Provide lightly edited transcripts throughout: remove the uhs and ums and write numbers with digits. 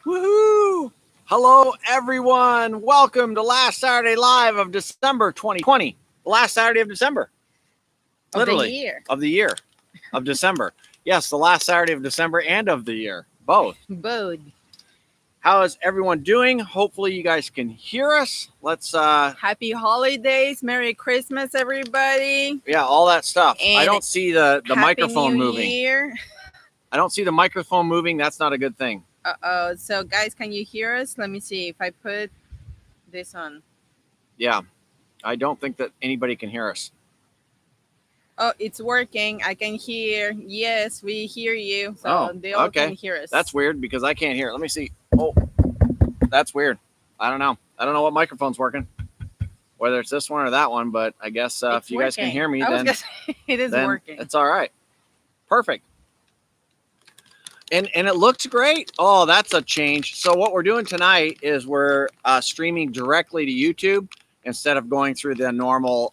Woohoo! Hello, everyone. Welcome to last Saturday live of December 2020. The last Saturday of December. Literally. Of the year. Of December. Yes, the last Saturday of December and of the year. Both. How is everyone doing? Hopefully you guys can hear us. Let's Happy holidays. Merry Christmas, everybody. Yeah, all that stuff. And I don't see the Happy microphone New moving. Year. I don't see the microphone moving. That's not a good thing. Uh-oh. So, guys, can you hear us? Let me see if I put this on. Yeah. I don't think that anybody can hear us. Oh, it's working. I can hear. Yes, we hear you. So they all can hear us. That's weird because I can't hear it. Let me see. Oh, that's weird. I don't know. I don't know what microphone's working. Whether it's this one or that one, but I guess if you guys can hear me, then it is working. It's all right. Perfect. And it looks great. Oh, that's a change. So what we're doing tonight is we're streaming directly to YouTube instead of going through the normal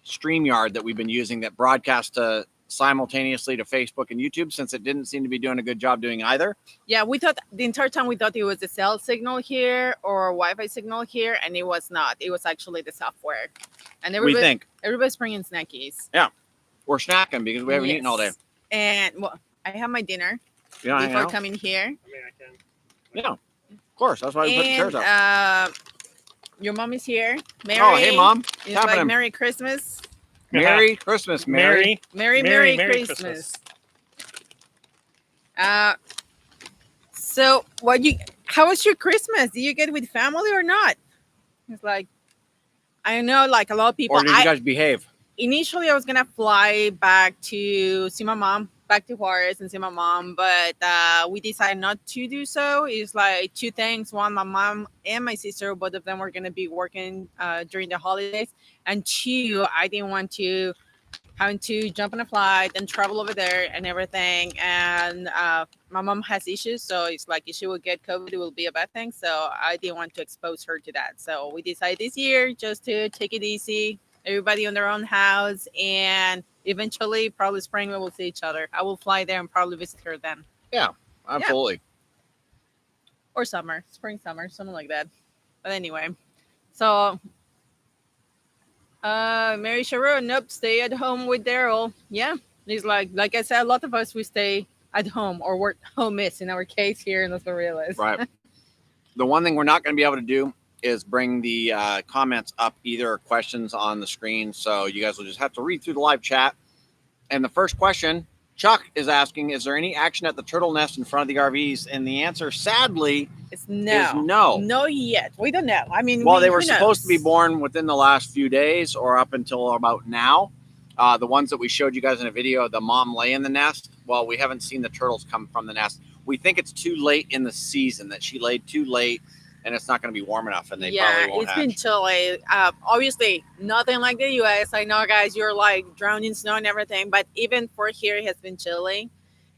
StreamYard that we've been using that broadcasts simultaneously to Facebook and YouTube, since it didn't seem to be doing a good job doing either. Yeah, we thought the entire time it was the cell signal here or Wi-Fi signal here, and it was not. It was actually the software. And everybody's bringing snackies. Yeah, we're snacking because we haven't eaten all day. And well, I have my dinner before coming here. I mean, I can. Yeah, of course. That's why we put the chairs up. Your mom is here. Mary. Oh, hey, Mom. It's like Merry Christmas. Merry Christmas, Mary. Merry Christmas. So how was your Christmas? Did you get with family or not? It's like, I know, like a lot of people. Or did you guys behave? Initially, I was going to fly back to see my mom, back to Juarez and see my mom, but we decided not to do so. It's like two things. One, my mom and my sister, both of them were going to be working during the holidays. And two, I didn't want to having to jump on a flight and travel over there and everything. And my mom has issues, so it's like if she will get COVID, it will be a bad thing. So I didn't want to expose her to that. So we decided this year just to take it easy. Everybody in their own house, and eventually, probably spring, we will see each other. I will fly there and probably visit her then. Yeah, absolutely. Yeah. Or summer, spring, summer, something like that. But anyway, so Mary Sharon, nope, stay at home with Daryl. Yeah, he's like I said, a lot of us, we stay at home, or work home is in our case here in Los Barriles. Right. The one thing we're not going to be able to do is bring the comments up, either questions on the screen. So you guys will just have to read through the live chat. And the first question, Chuck is asking, is there any action at the turtle nest in front of the RVs? And the answer, sadly, is no. No yet. We don't know. I mean, well, they were supposed to be born within the last few days or up until about now. The ones that we showed you guys in a video, the mom lay in the nest. Well, we haven't seen the turtles come from the nest. We think it's too late in the season, that she laid too late. And it's not going to be warm enough, and they probably won't hatch. Been chilly. Obviously, nothing like the U.S. I know, guys, you're like drowning in snow and everything, but even for here, it has been chilly.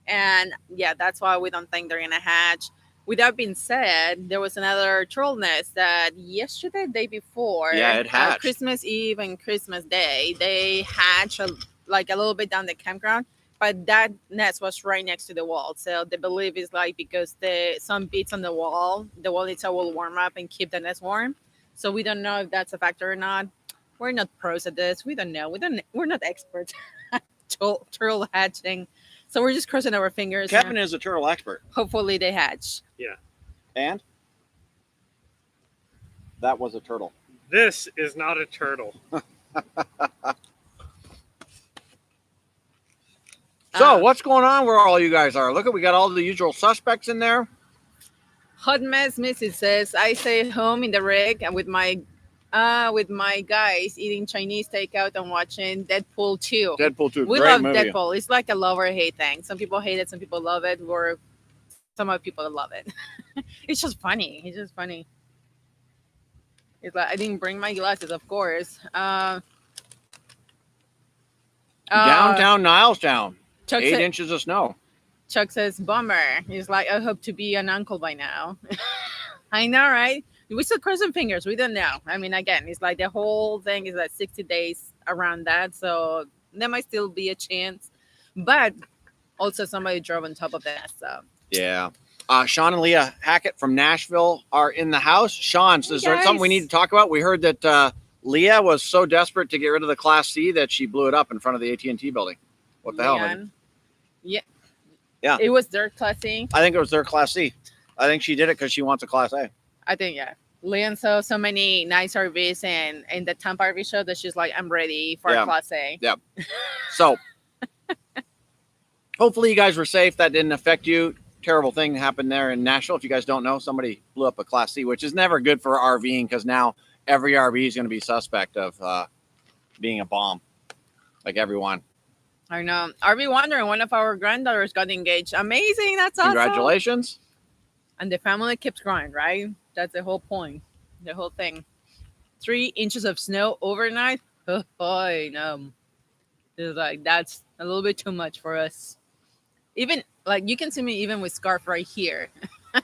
And yeah, that's why we don't think they're going to hatch. With that being said, there was another turtle nest that yesterday, the day before, it hatched. Christmas Eve and Christmas Day, they hatched like a little bit down the campground. But that nest was right next to the wall. So the belief is like because some bits on the wall itself will warm up and keep the nest warm. So we don't know if that's a factor or not. We're not pros at this. We don't know. We're not experts at turtle hatching. So we're just crossing our fingers. Kevin is a turtle expert. Hopefully they hatch. Yeah. And that was a turtle. This is not a turtle. So what's going on where all you guys are? Look, we got all the usual suspects in there. Hot Mess Mrs. says, I stay home in the rig and with my guys eating Chinese takeout and watching Deadpool 2. Deadpool 2, we great love movie. Deadpool. It's like a love or hate thing. Some people hate it, some people love it, or some other people love it. It's just funny. It's just funny. It's like I didn't bring my glasses, of course. Downtown Nilestown. Chuck 8 inches of snow. Chuck says, bummer. He's like, I hope to be an uncle by now. I know, right? We still crossing fingers. We don't know. I mean, again, it's like the whole thing is like 60 days around that. So there might still be a chance. But also somebody drove on top of that. So yeah. Sean and Leah Hackett from Nashville are in the house. Sean, is there something we need to talk about? We heard that Leah was so desperate to get rid of the Class C that she blew it up in front of the AT&T building. What the hell, man? Yeah. Yeah. It was their Class C. I think it was their Class C. I think she did it because she wants a Class A. I think, yeah. Leanne saw so many nice RVs and the Tampa RV show that she's like, I'm ready for a Class A. Yeah. So hopefully you guys were safe. That didn't affect you. Terrible thing happened there in Nashville. If you guys don't know, somebody blew up a Class C, which is never good for RVing because now every RV is going to be suspect of being a bomb, like everyone. I know. RV Wonder and one of our granddaughters got engaged. Amazing. That's awesome. Congratulations. And the family keeps growing, right? That's the whole point. The whole thing. 3 inches of snow overnight. Oh, boy, no. It's like, that's a little bit too much for us. Even, like, you can see me even with scarf right here.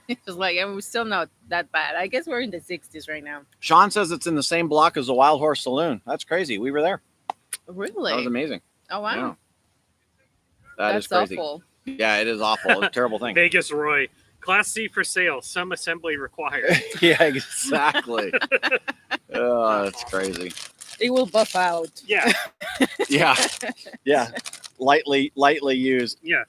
It's like, and we're still not that bad. I guess we're in the 60s right now. Sean says it's in the same block as the Wild Horse Saloon. That's crazy. We were there. Really? That was amazing. Oh, wow. Yeah. That's is crazy. Awful. Yeah, it is awful. It's a terrible thing. Vegas Roy. Class C for sale. Some assembly required. Yeah, exactly. Oh, that's crazy. It will buff out. Yeah. Yeah. Yeah. Lightly used. Yeah.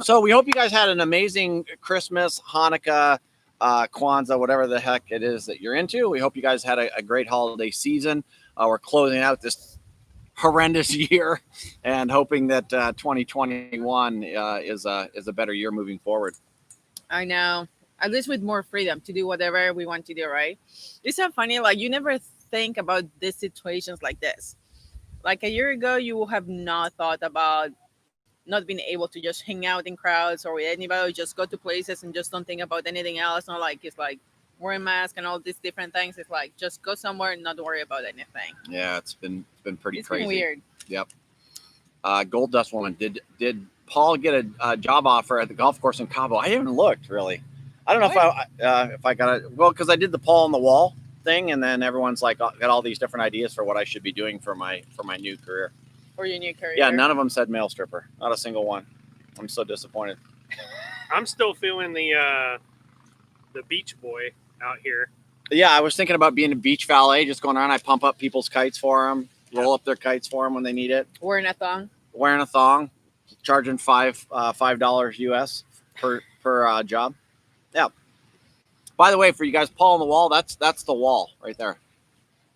So we hope you guys had an amazing Christmas, Hanukkah, Kwanzaa, whatever the heck it is that you're into. We hope you guys had a great holiday season. We're closing out this horrendous year and hoping that 2021 is a better year moving forward. I know. At least with more freedom to do whatever we want to do, right? It's so funny. Like, you never think about these situations like this. Like a year ago, you would have not thought about not being able to just hang out in crowds or with anybody, just go to places and just don't think about anything else. Not like it's like wearing masks and all these different things. It's like just go somewhere and not worry about anything. Yeah, it's been pretty crazy. Been weird. Yep. Gold Dust Woman, did Paul get a job offer at the golf course in Cabo? I haven't looked really. I don't know if I got it. Well, because I did the Paul on the wall thing, and then everyone's like got all these different ideas for what I should be doing for my new career. For your new career. Yeah, none of them said male stripper. Not a single one. I'm so disappointed. I'm still feeling the beach boy out here. Yeah, I was thinking about being a beach valet, just going around. I pump up people's kites for them, roll up their kites for them when they need it. Wearing a thong, charging $5 US per job. Yeah. By the way, for you guys, Paul on the wall, that's the wall right there.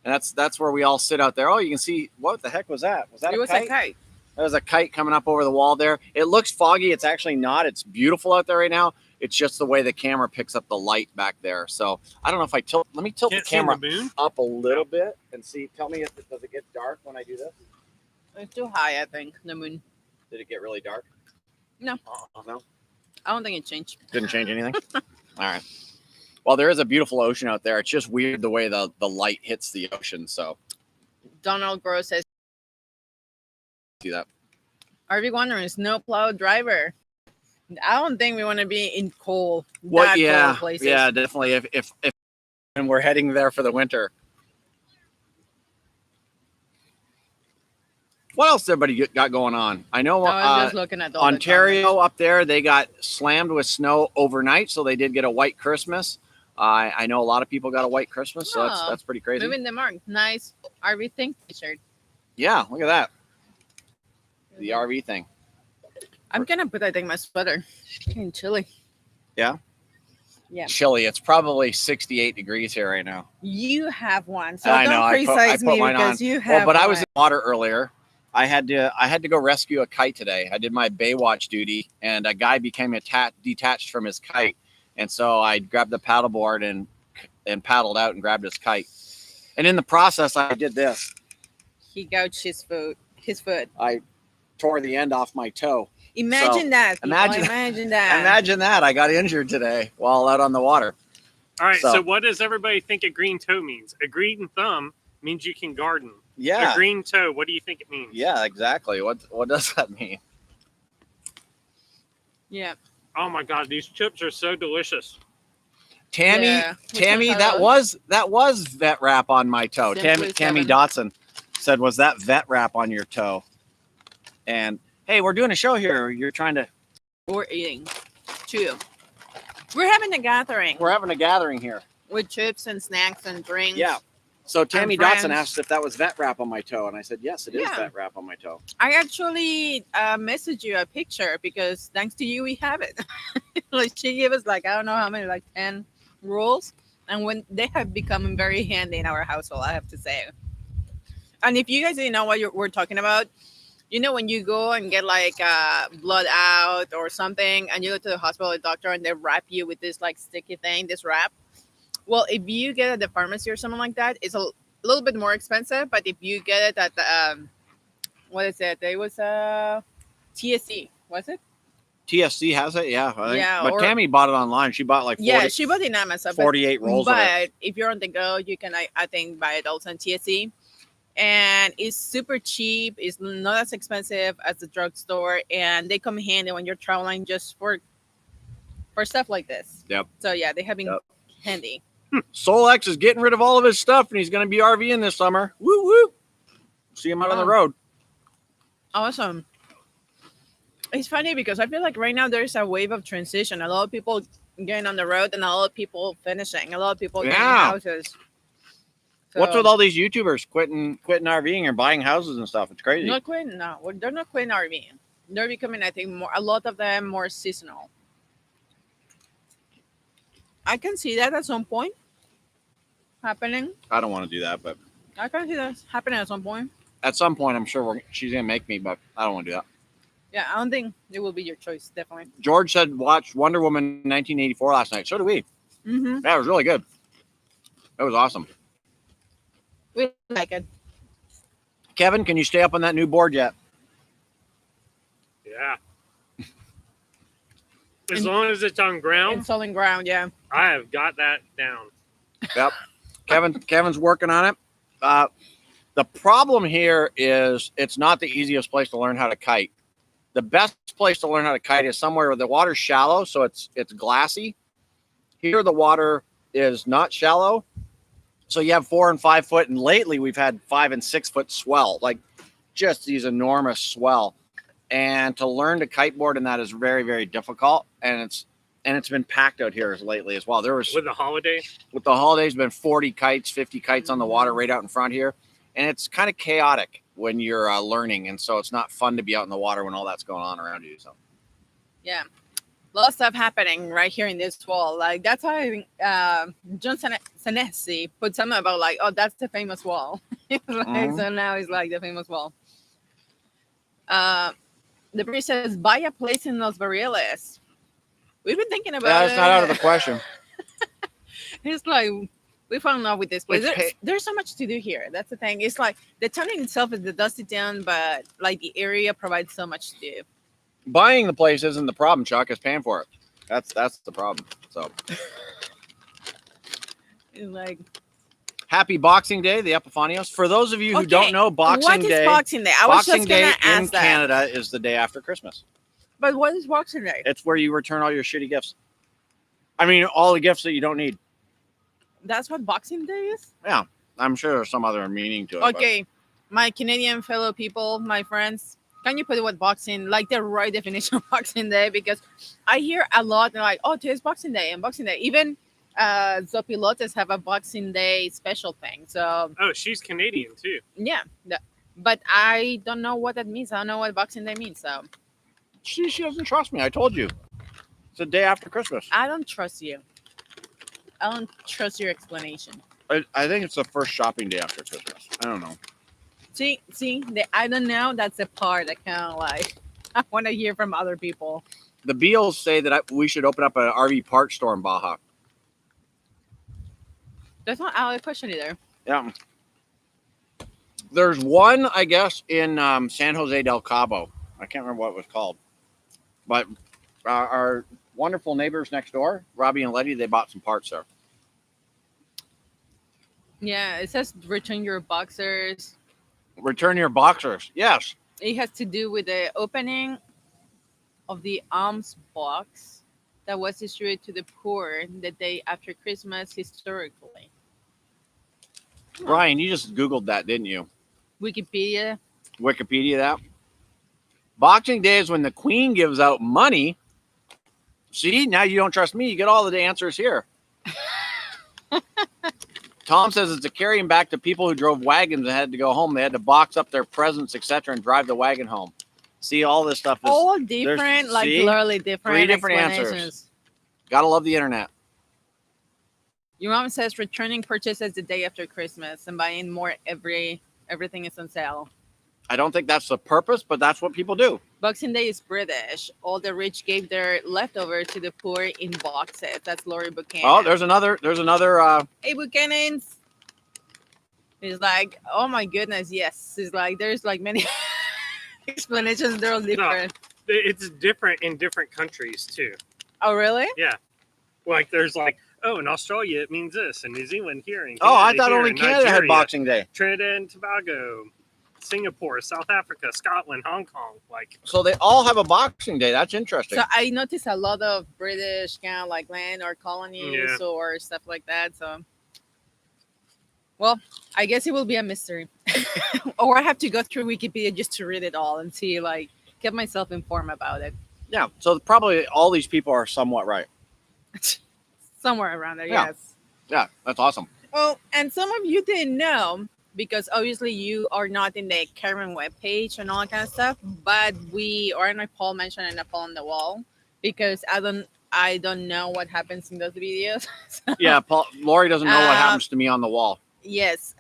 And that's where we all sit out there. Oh, you can see, what the heck was that? Was that a kite? There was a kite coming up over the wall there. It looks foggy. It's actually not. It's beautiful out there right now. It's just the way the camera picks up the light back there. So I don't know if I let me tilt the camera up a little bit and see. Tell me does it get dark when I do this? It's too high, I think, the moon. Did it get really dark? No. No? I don't think it changed. Didn't change anything? All right. Well, there is a beautiful ocean out there. It's just weird the way the light hits the ocean. So Donald Gross says, see that? RV Wonder is snowplow driver. I don't think we want to be in cold. Well, cold places. Yeah, definitely. If and we're heading there for the winter. What else everybody got going on? I know I was just looking at Ontario up there, they got slammed with snow overnight, so they did get a white Christmas. I know a lot of people got a white Christmas, so that's pretty crazy. Moving the mark. Nice RV thing t-shirt. Yeah, look at that. The RV thing. I'm gonna put that in my sweater. In chilly. Yeah? Yeah. Chilly. It's probably 68 degrees here right now. You have one, so I don't know. criticize me because you have but I was in water earlier. I had to go rescue a kite today. I did my Baywatch duty, and a guy became detached from his kite, and so I grabbed the paddleboard and paddled out and grabbed his kite. And in the process, I did this. He gouged his foot. I tore the end off my toe. Imagine that. Imagine that. Imagine that. I got injured today while out on the water. All right. So what does everybody think a green toe means? A green thumb means you can garden. Yeah. A green toe, what do you think it means? Yeah, exactly. What does that mean? Yeah. Oh my God, these chips are so delicious. Tammy, that was vet wrap on my toe. Tammy Dotson said, "Was that vet wrap on your toe?" And hey, we're doing a show here. We're eating. Chew. We're having a gathering. We're having a gathering here with chips and snacks and drinks. Yeah. So Tammy friends. Dotson asked if that was vet wrap on my toe, and I said yes, it is Yeah. vet wrap on my toe. I actually messaged you a picture because thanks to you we have it. Like she gave us like I don't know how many, like 10 rules, and when they have become very handy in our household, I have to say. And if you guys didn't know what we're talking about, you know when you go and get like blood out or something, and you go to the hospital or doctor, and they wrap you with this like sticky thing, this wrap. Well, if you get it at the pharmacy or something like that, it's a little bit more expensive. But if you get it at the what is it? It was TSC, was it? TSC has it, yeah. I think. Yeah, but Tammy bought it online. She bought like 40, she bought it in Amazon. 48 rolls of it. But if you're on the go, you can I think buy it also on TSC. And it's super cheap. It's not as expensive as the drugstore, and they come handy when you're traveling just for stuff like this. Yep. So yeah, they have been handy. Solex is getting rid of all of his stuff, and he's going to be RVing this summer. Woo woo! See him out on the road. Awesome. It's funny because I feel like right now there's a wave of transition. A lot of people getting on the road, and a lot of people finishing. A lot of people getting houses. So, what's with all these YouTubers quitting RVing or buying houses and stuff? It's crazy. Not quitting. No, they're not quitting RVing. They're becoming, I think, a lot of them more seasonal. I can see that at some point happening. I don't want to do that, but I can see that happening at some point. At some point, I'm sure she's going to make me, but I don't want to do that. Yeah, I don't think it will be your choice, definitely. George said watch Wonder Woman 1984 last night. So did we. Mm-hmm. Yeah, it was really good. It was awesome. We like it. Kevin, can you stay up on that new board yet? Yeah. As long as it's on ground. It's on ground, yeah. I have got that down. Yep. Kevin's working on it. The problem here is it's not the easiest place to learn how to kite. The best place to learn how to kite is somewhere where the water's shallow, so it's glassy. Here the water is not shallow, so you have 4 and 5 foot, and lately we've had 5 and 6 foot swell, like just these enormous swell. And to learn to kiteboard in that is very, very difficult, and it's been packed out here lately as well. There was with the holidays been 40 kites, 50 kites on the water right out in front here, and it's kind of chaotic when you're learning, and so it's not fun to be out in the water when all that's going on around you. So yeah, a lot of stuff happening right here in this wall. Like that's how John Senesi put something about like, oh, that's the famous wall. So now it's like the famous wall. The priest says, buy a place in Los Barriles. We've been thinking about it. That's not out of the question. It's like, we fell in love with this place. There's so much to do here. That's the thing. It's like, the town in itself is the dusty town, but like the area provides so much to do. Buying the place isn't the problem, Chuck. It's paying for it. That's the problem. So, it's like... Happy Boxing Day, the Epiphanios. For those of you who don't know, Boxing Day. What is Boxing Day? I was just going to ask that. Canada is the day after Christmas. But what is Boxing Day? It's where you return all your shitty gifts. I mean, all the gifts that you don't need. That's what Boxing Day is? Yeah. I'm sure there's some other meaning to it. Okay. My Canadian fellow people, my friends, can you put what Boxing, like the right definition of Boxing Day? Because I hear a lot, like, oh, today's Boxing Day and Boxing Day. Even Zopilotes have a Boxing Day special thing. So she's Canadian too. Yeah, but I don't know what that means. I don't know what Boxing Day means. So she doesn't trust me. I told you, it's the day after Christmas. I don't trust you. I don't trust your explanation. I think it's the first shopping day after Christmas. I don't know. See, I don't know. That's the part that kind of like I want to hear from other people. The Beals say that we should open up an RV parts store in Baja. That's not out of the question either. Yeah. There's one, I guess, in San Jose del Cabo. I can't remember what it was called. But our wonderful neighbors next door, Robbie and Letty, they bought some parts there. Yeah, it says return your boxers. Return your boxers. Yes. It has to do with the opening of the alms box that was distributed to the poor the day after Christmas historically. Brian, you just Googled that, didn't you? Wikipedia that. Boxing Day is when the Queen gives out money See, now you don't trust me. You get all the answers here. Tom says it's a carrying back to people who drove wagons and had to go home. They had to box up their presents, etc., and drive the wagon home. See, all this stuff is all different, like literally different. 3 different answers. Gotta love the internet. Your mom says returning purchases the day after Christmas and buying more everything is on sale. I don't think that's the purpose, but that's what people do. Boxing Day is British. All the rich gave their leftovers to the poor in boxes. That's Lori Buchanan. Oh, there's another. Hey, Buchanan's. It's like, oh my goodness, yes. It's like there's like many explanations. They're all different. No, it's different in different countries too. Oh, really? Yeah. Like there's like, oh, in Australia it means this, in New Zealand here. In Canada, I thought here, only in Canada Nigeria, had Boxing Day. Trinidad and Tobago, Singapore, South Africa, Scotland, Hong Kong. Like, so they all have a Boxing Day. That's interesting. So I noticed a lot of British kind of like land or colonies or stuff like that. So, well, I guess it will be a mystery, or I have to go through Wikipedia just to read it all and see, like, get myself informed about it. Yeah. So probably all these people are somewhat right. Somewhere around there, Yeah. yes. Yeah, that's awesome. Well, and some of you didn't know, because obviously you are not in the Caravan webpage and all that kind of stuff, but we, or in a poll mentioned in a poll on the wall, because I don't know what happens in those videos. So, Yeah, Lori doesn't know what happens to me on the wall. yes.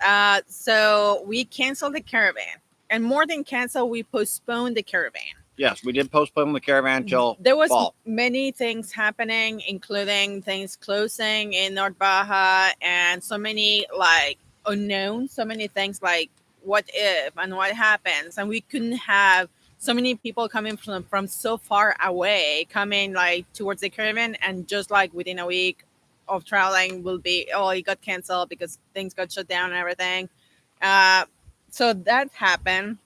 So we canceled the Caravan, and more than cancel, we postponed the Caravan. Yes, we did postpone the Caravan till there was fall. Many things happening, including things closing in North Baja, and so many like unknown, so many things like what if and what happens, and we couldn't have so many people coming from so far away coming like towards the Caravan, and just like within a week of traveling will be, oh, it got canceled because things got shut down and everything. So that happened.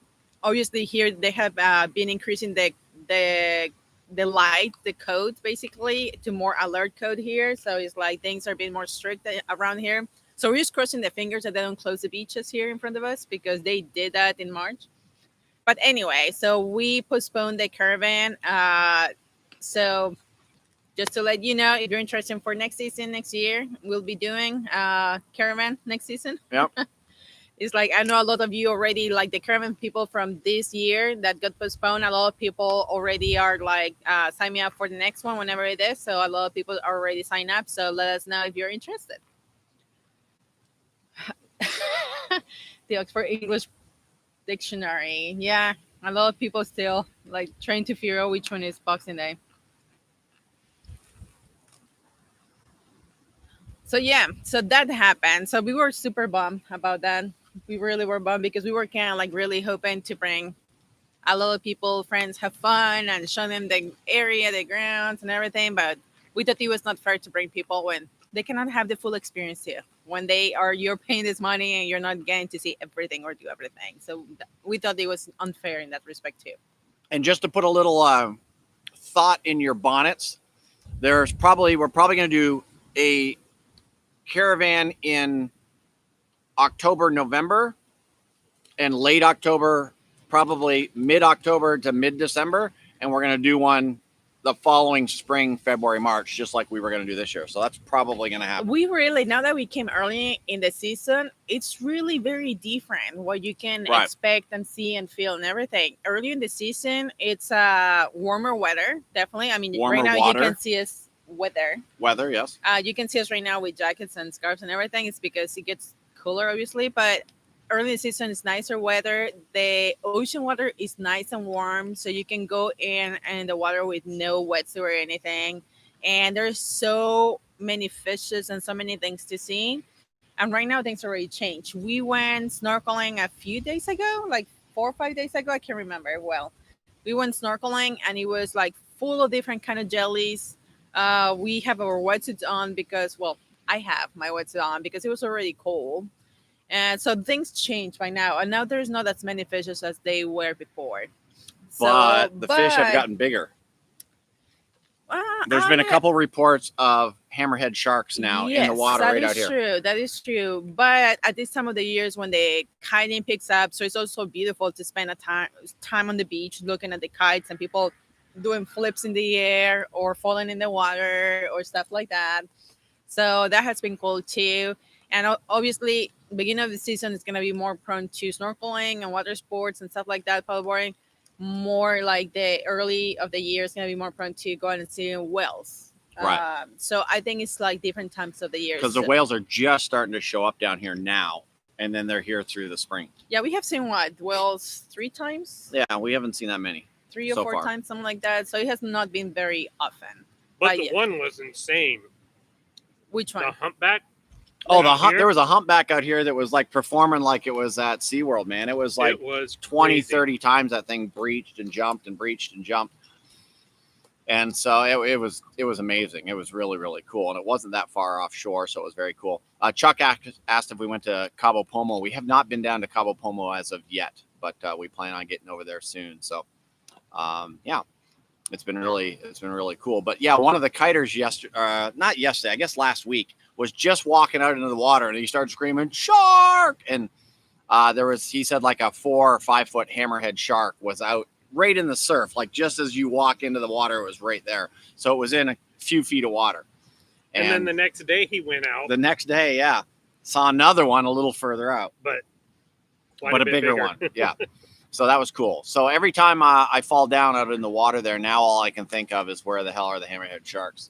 Obviously, here they have been increasing the light, the code basically to more alert code here. So it's like things are being more strict around here. So we're just crossing the fingers that they don't close the beaches here in front of us, because they did that in March. But anyway, so we postponed the Caravan. So just to let you know, if you're interested for next season, next year, we'll be doing Caravan next season. Yep. It's like, I know a lot of you already, like the Caravan people from this year that got postponed, a lot of people already are like, sign me up for the next one whenever it is. So a lot of people are already signed up. So let us know if you're interested. The Oxford English Dictionary. Yeah, a lot of people still like trying to figure out which one is Boxing Day. So yeah, so that happened. So we were super bummed about that. We really were bummed, because we were kind of like really hoping to bring a lot of people, friends, have fun and show them the area, the grounds and everything. But we thought it was not fair to bring people when they cannot have the full experience here. When you're paying this money and you're not getting to see everything or do everything. So we thought it was unfair in that respect too. And just to put a little thought in your bonnets, we're probably going to do a Caravan in October, November, and late October, probably mid-October to mid-December. And we're going to do one the following spring, February, March, just like we were going to do this year. So that's probably going to happen. We really, now that we came early in the season, it's really very different what you can expect and see and feel and everything. Early in the season, it's warmer weather, definitely. I mean, warmer right now water. You can see us weather, yes. You can see us right now with jackets and scarves and everything. It's because it gets cooler, obviously, but early in the season is nicer weather. The ocean water is nice and warm, so you can go in the water with no wetsuit or anything. And there's so many fishes and so many things to see. And right now things already changed. We went snorkeling a few days ago, like 4 or 5 days ago. I can't remember well. We went snorkeling and it was like full of different kind of jellies. We have our wetsuits on because, well, I have my wetsuit on because it was already cold. And so things changed by now. And now there's not as many fishes as they were before. But the fish have gotten bigger. There's been a couple reports of hammerhead sharks now in the water right out here. True. That is true. But at this time of the years when the kiting picks up, so it's also beautiful to spend a time on the beach looking at the kites and people doing flips in the air or falling in the water or stuff like that. So that has been cool too. And obviously, beginning of the season is going to be more prone to snorkeling and water sports and stuff like that, paddleboarding. More like the early of the year is going to be more prone to going and seeing whales. Right. So I think it's like different times of the year. Because the whales are just starting to show up down here now, and then they're here through the spring. Yeah, we have seen whales 3 times? Yeah, we haven't seen that many. 3 or 4 times, something like that. So it has not been very often. But the one was insane. Which one? The humpback. Oh, there was a humpback out here that was like performing like it was at SeaWorld, man. It was like 20, 30 times that thing breached and jumped and breached and jumped. And so it was amazing. It was really, really cool. And it wasn't that far offshore, so it was very cool. Chuck asked if we went to Cabo Pomo. We have not been down to Cabo Pomo as of yet, but we plan on getting over there soon. So, yeah, it's been really cool. But yeah, one of the kiters not yesterday, I guess last week, was just walking out into the water and he started screaming, "Shark!" And he said like a 4 or 5 foot hammerhead shark was out right in the surf, like just as you walk into the water, it was right there. So it was in a few feet of water. And then the next day he went out. The next day, yeah, saw another one a little further out, but a bigger one. Yeah. So that was cool. So every time I fall down out in the water there, now all I can think of is where the hell are the hammerhead sharks?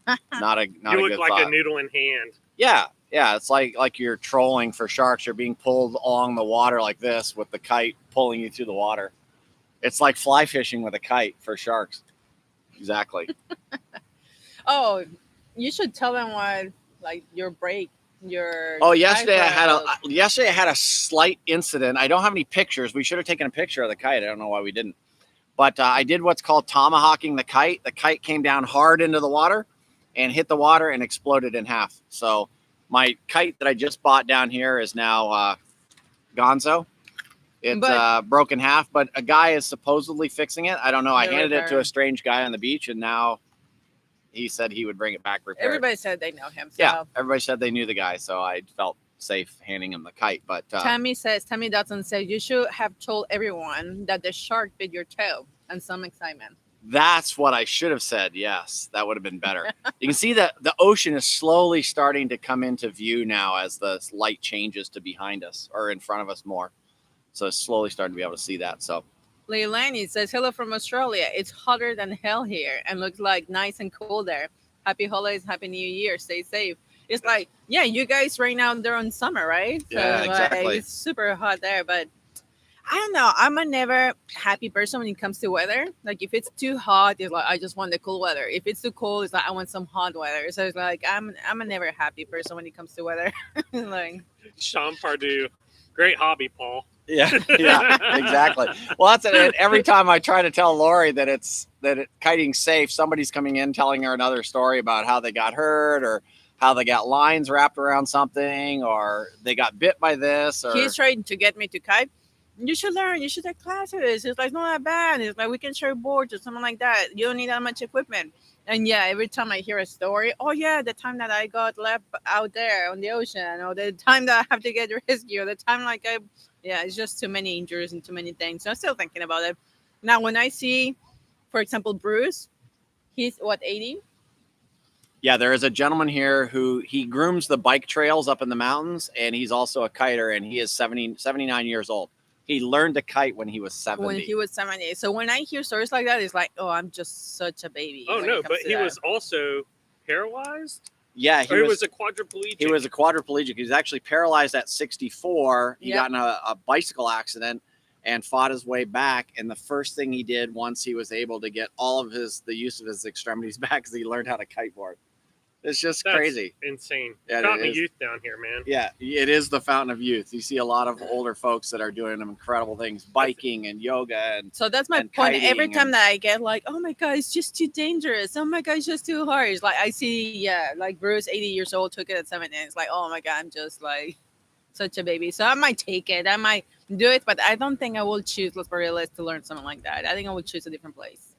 Not a good thought. You look like a noodle in hand. Yeah. Yeah. It's like you're trolling for sharks. You're being pulled along the water like this with the kite pulling you through the water. It's like fly fishing with a kite for sharks. Exactly. Oh, you should tell them what, like, your break, your. Oh, yesterday I had a slight incident. I don't have any pictures. We should have taken a picture of the kite. I don't know why we didn't. But I did what's called tomahawking the kite. The kite came down hard into the water and hit the water and exploded in half. So my kite that I just bought down here is now gonzo. It's broken half, but a guy is supposedly fixing it. I don't know. I handed it to a strange guy on the beach, and now he said he would bring it back repaired. Everybody said they know him. So. Yeah, everybody said they knew the guy, so I felt safe handing him the kite. But Tammy Dodson says you should have told everyone that the shark bit your toe, and some excitement. That's what I should have said. Yes, that would have been better. You can see that the ocean is slowly starting to come into view now as the light changes to behind us or in front of us more. So it's slowly starting to be able to see that. So Leilani says, hello from Australia. It's hotter than hell here and looks like nice and cool there. Happy holidays, happy new year. Stay safe. It's like, yeah, you guys right now, they're on summer, right? Yeah, so, exactly. It's super hot there, but I don't know. I'm a never happy person when it comes to weather. Like if it's too hot, it's like I just want the cool weather. If it's too cold, it's like I want some hot weather. So it's like I'm a never happy person when it comes to weather. Like Sean Pardue, great hobby, Paul. Yeah, exactly. Well, that's it. Every time I try to tell Lori that kiting's safe, somebody's coming in telling her another story about how they got hurt or how they got lines wrapped around something or they got bit by this. Or he's trying to get me to kite. You should learn. You should take classes. It's like not that bad. It's like we can share boards or something like that. You don't need that much equipment. And yeah, every time I hear a story, oh yeah, the time that I got left out there on the ocean, or the time that I have to get rescued, or the time it's just too many injuries and too many things. So I'm still thinking about it. Now, when I see, for example, Bruce, he's 80? Yeah, there is a gentleman here who he grooms the bike trails up in the mountains, and he's also a kiter, and he is 79 years old. He learned to kite when he was 70. When he was 70. So when I hear stories like that, it's like, oh, I'm just such a baby. Oh, no, but he was also paralyzed? Yeah. He was a quadriplegic. He was a quadriplegic. He was actually paralyzed at 64. He got in a bicycle accident and fought his way back. And the first thing he did once he was able to get all of the use of his extremities back is he learned how to kiteboard. It's just crazy. Insane. Yeah, Fountain of youth down here, man. Yeah, it is the fountain of youth. You see a lot of older folks that are doing incredible things, biking and yoga. And so that's my point. Every time that I get like, oh my God, it's just too dangerous. Oh my God, it's just too hard. It's like I see, like Bruce, 80 years old, took it at 7. And it's like, oh my God, I'm just like such a baby. So I might take it. I might do it. But I don't think I will choose Los Barriles to learn something like that. I think I would choose a different place.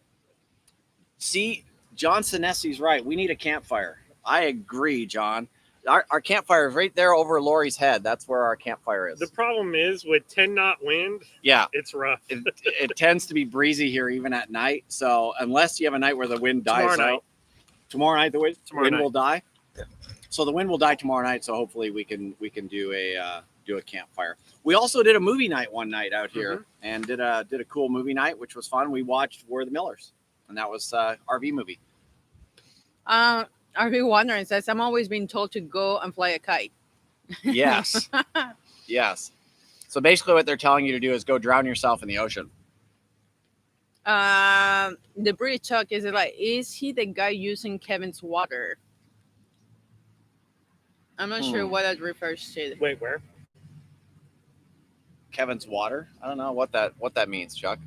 See, John Sinesi's right. We need a campfire. I agree, John. Our campfire is right there over Lori's head. That's where our campfire is. The problem is with 10-knot wind, Yeah, it's rough. it tends to be breezy here even at night. So unless you have a night where the wind dies out, tomorrow night the wind will die. Yeah. So the wind will die tomorrow night. So hopefully we can do a campfire. We also did a movie night one night out here and did a cool movie night, which was fun. We watched War of the Millers, and that was RV movie. RV Wandering says, I'm always being told to go and fly a kite. Yes. Yes. So basically what they're telling you to do is go drown yourself in the ocean. The British Chuck is like, is he the guy using Kevin's water? I'm not sure what that refers to. Wait, where? Kevin's water? I don't know what that means, Chuck.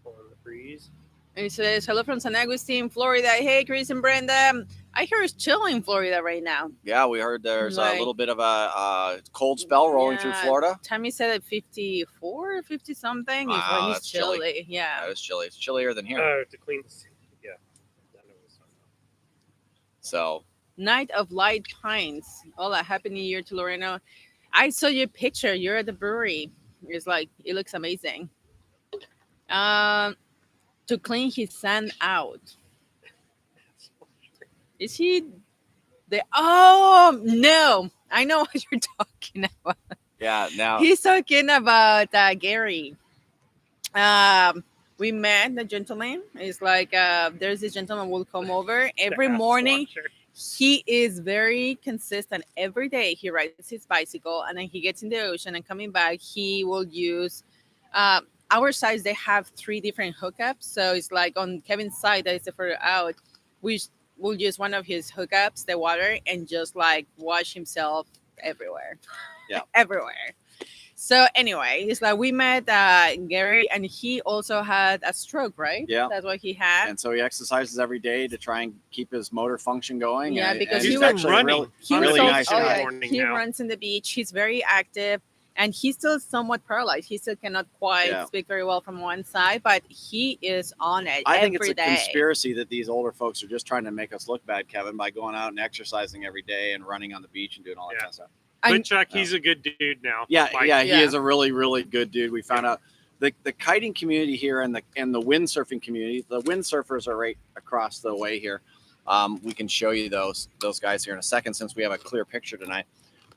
On the breeze. It says, hello from San Agustin, Florida. Hey, Chris and Brenda. I hear it's chilly in Florida right now. Yeah, we heard there's a little bit of a cold spell rolling through Florida. Tammy said at 54, 50 something. Wow, it's chilly. Yeah. That is chilly. It's chillier than here. Oh, to clean. Yeah. So. Night of Light Pines. Hola, happy New Year to Lorena. I saw your picture. You're at the brewery. It's like, it looks amazing. To clean his sand out. Is he the? Oh no! I know what you're talking about. Yeah, now he's talking about Gary. We met the gentleman. It's like there's this gentleman will come over every morning. He is very consistent. Every day he rides his bicycle and then he gets in the ocean and coming back. He will use. Our sides, they have 3 different hookups. So it's like on Kevin's side that is the further out, we will use one of his hookups, the water, and just like wash himself everywhere. Yeah. Everywhere. So anyway, it's like we met Gary, and he also had a stroke, right? Yeah. That's what he had. And so he exercises every day to try and keep his motor function going. Yeah, because he's he was actually running. really nice. He runs in the beach. He's very active. And he's still somewhat paralyzed. He still cannot quite speak very well from one side, but he is on it. I think it's a conspiracy that these older folks are just trying to make us look bad, Kevin, by going out and exercising every day and running on the beach and doing all that kind of stuff. But Chuck, he's a good dude now. Yeah, he is a really, really good dude. We found out the kiting community here and the windsurfing community. The windsurfers are right across the way here. We can show you those guys here in a second since we have a clear picture tonight.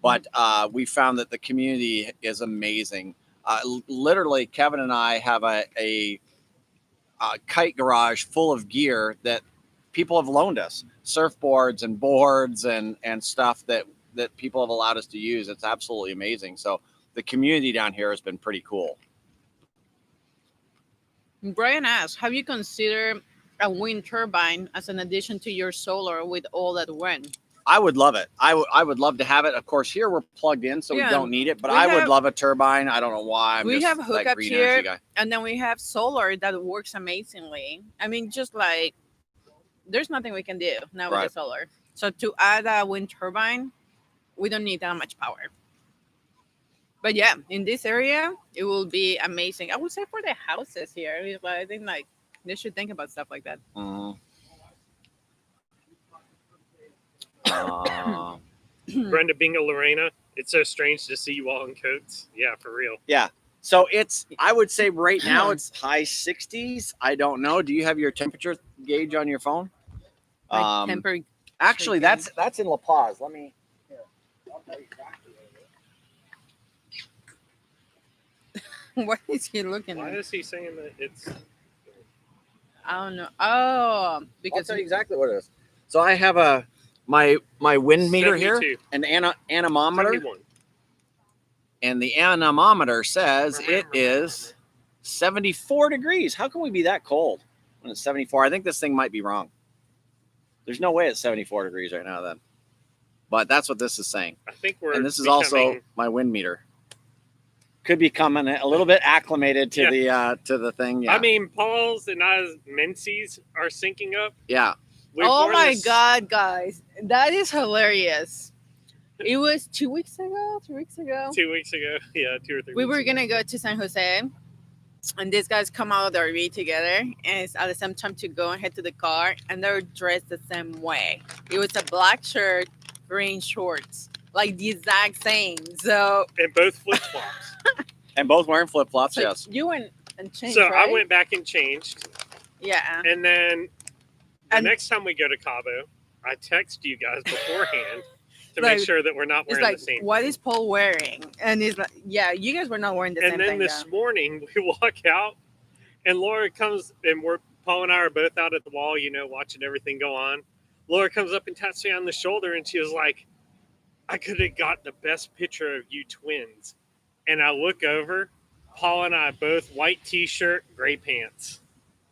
But we found that the community is amazing. Literally, Kevin and I have a kite garage full of gear that people have loaned us, surfboards and boards and stuff that people have allowed us to use. It's absolutely amazing. So the community down here has been pretty cool. Brian asks, have you considered a wind turbine as an addition to your solar with all that wind? I would love it. I would love to have it. Of course, here we're plugged in, so we don't need it. But I would love a turbine. I don't know why. We have hookups here, and then we have solar that works amazingly. I mean, just like there's nothing we can do now with the solar. So to add a wind turbine, we don't need that much power. But yeah, in this area, it will be amazing. I would say for the houses here, I think like they should think about stuff like that. Brenda Bingo Lorena, it's so strange to see you all in coats. Yeah, for real. Yeah. So I would say right now it's high 60s. I don't know. Do you have your temperature gauge on your phone? Actually, that's in La Paz. Let me. I'll tell you exactly what it is. What is he looking at? Why is he saying that it's? I don't know. Oh, because I'll tell you exactly what it is. So I have my wind meter 72. Here, an anemometer, 71. And the anemometer says it is 74 degrees. How can we be that cold when it's 74? I think this thing might be wrong. There's no way it's 74 degrees right now then. But that's what this is saying. I think and this is also my wind meter. Could be coming a little bit acclimated to the thing. Yeah. I mean, Paul's and I's Menzies are syncing up. Yeah. Oh my God, guys. That is hilarious. It was 2 weeks ago, 3 weeks ago. 2 weeks ago. Yeah, 2 or 3 weeks We were going to go to San Jose. And these guys come out of the RV together. And it's at the same time to go and head to the car. And they're dressed the same way. It was a black shirt, green shorts, like the exact same. So And both flip-flops. And both wearing flip-flops, so yes. you went and changed, So right? I went back and changed. Yeah. And then the And- next time we go to Cabo, I text you guys beforehand to Like, make sure that we're not It's wearing like, the same what thing. is Paul wearing? And he's like, yeah, you guys were not wearing the And same then thing. this though. morning we walk out and Laura comes and Paul and I are both out at the wall, watching everything go on. Laura comes up and taps me on the shoulder and she was like, I could have got the best picture of you twins. And I look over, Paul and I both white t-shirt, gray pants.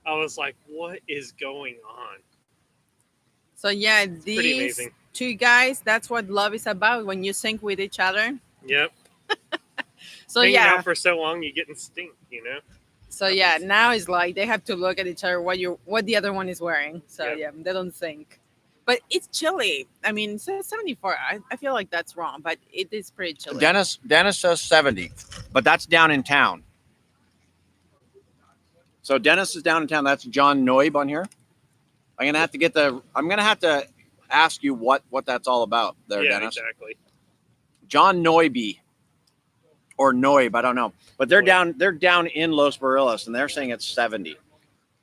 I was like, what is going on? So yeah, Pretty these amazing. two guys, that's what love is about when you sync with each other. Yep. So Hanging yeah. out for so long, you get instinct, So yeah, now it's like they have to look at each other what the other one is wearing. So Yep. yeah, they don't sync. But it's chilly. I mean, it says 74. I feel like that's wrong, but it is pretty chilly. Dennis says 70, but that's down in town. So Dennis is down in town. That's John Noib on here. I'm gonna have to ask you what that's all about there, yeah, Dennis. exactly. John Noiby or Noib, I don't know. But they're Noib. down in Los Barrios and they're saying it's 70.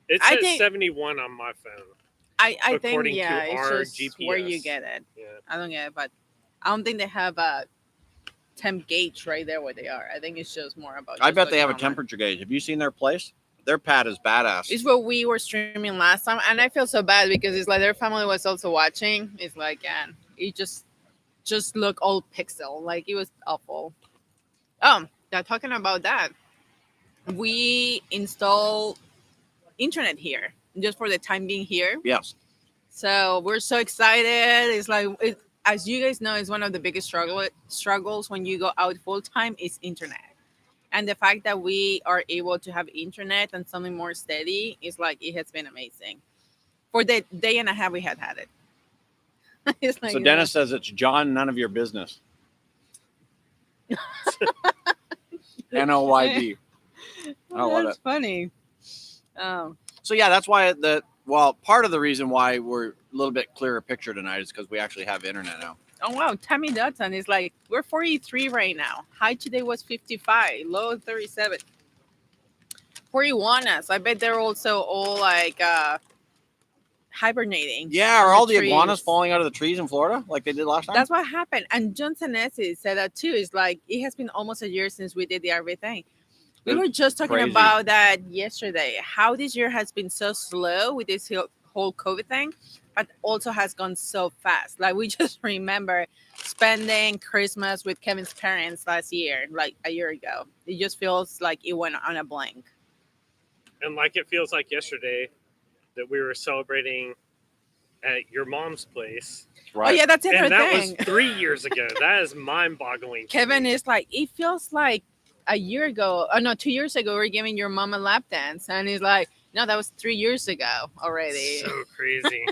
It I says think- 71 on my phone. I think according to yeah, it's our just where you GPS. get it. Yeah. I don't get it, but I don't think they have a temp gauge right there where they are. I think it's just more about. I just bet they looking have a online. temperature gauge. Have you seen their place? Their pad is badass. It's what we were streaming last time, and I feel so bad because it's like their family was also watching. It's like, yeah, it just look all pixel, like it was awful. They're talking about that. We install internet here just for the time being here, Yes. so we're so excited. It's like, as you guys know, it's one of the biggest struggles when you go out full time is internet. And the fact that we are able to have internet and something more steady is like, it has been amazing. For the day and a half we had it. It's like, So Dennis says it's John, none of your business. Noyb. I love that's it. funny. So yeah, that's why part of the reason why we're a little bit clearer picture tonight is because we actually have internet now. Oh wow, Tammy Dutton is like, we're 43 right now. High today was 55, low 37. For iguanas, I bet they're also all like hibernating. Yeah, on are all the trees. iguanas falling out of the trees in Florida like they did last time? That's what happened. And Johnson Essie said that too. It's like, it has been almost a year since we did the RV thing. We were just talking crazy. about that yesterday, how this year has been so slow with this whole COVID thing, but also has gone so fast. Like, we just remember spending Christmas with Kevin's parents last year, like a year ago. It just feels like it went on a blank. And like it feels like yesterday that we were celebrating at your mom's place. Right. Oh yeah, that's it. And Her that thing. was 3 years ago. That is mind-boggling. to Kevin me. is like, it feels like a year ago. Oh no, 2 years ago we were giving your mom a lap dance, and he's like, no, that was 3 years ago already. So crazy.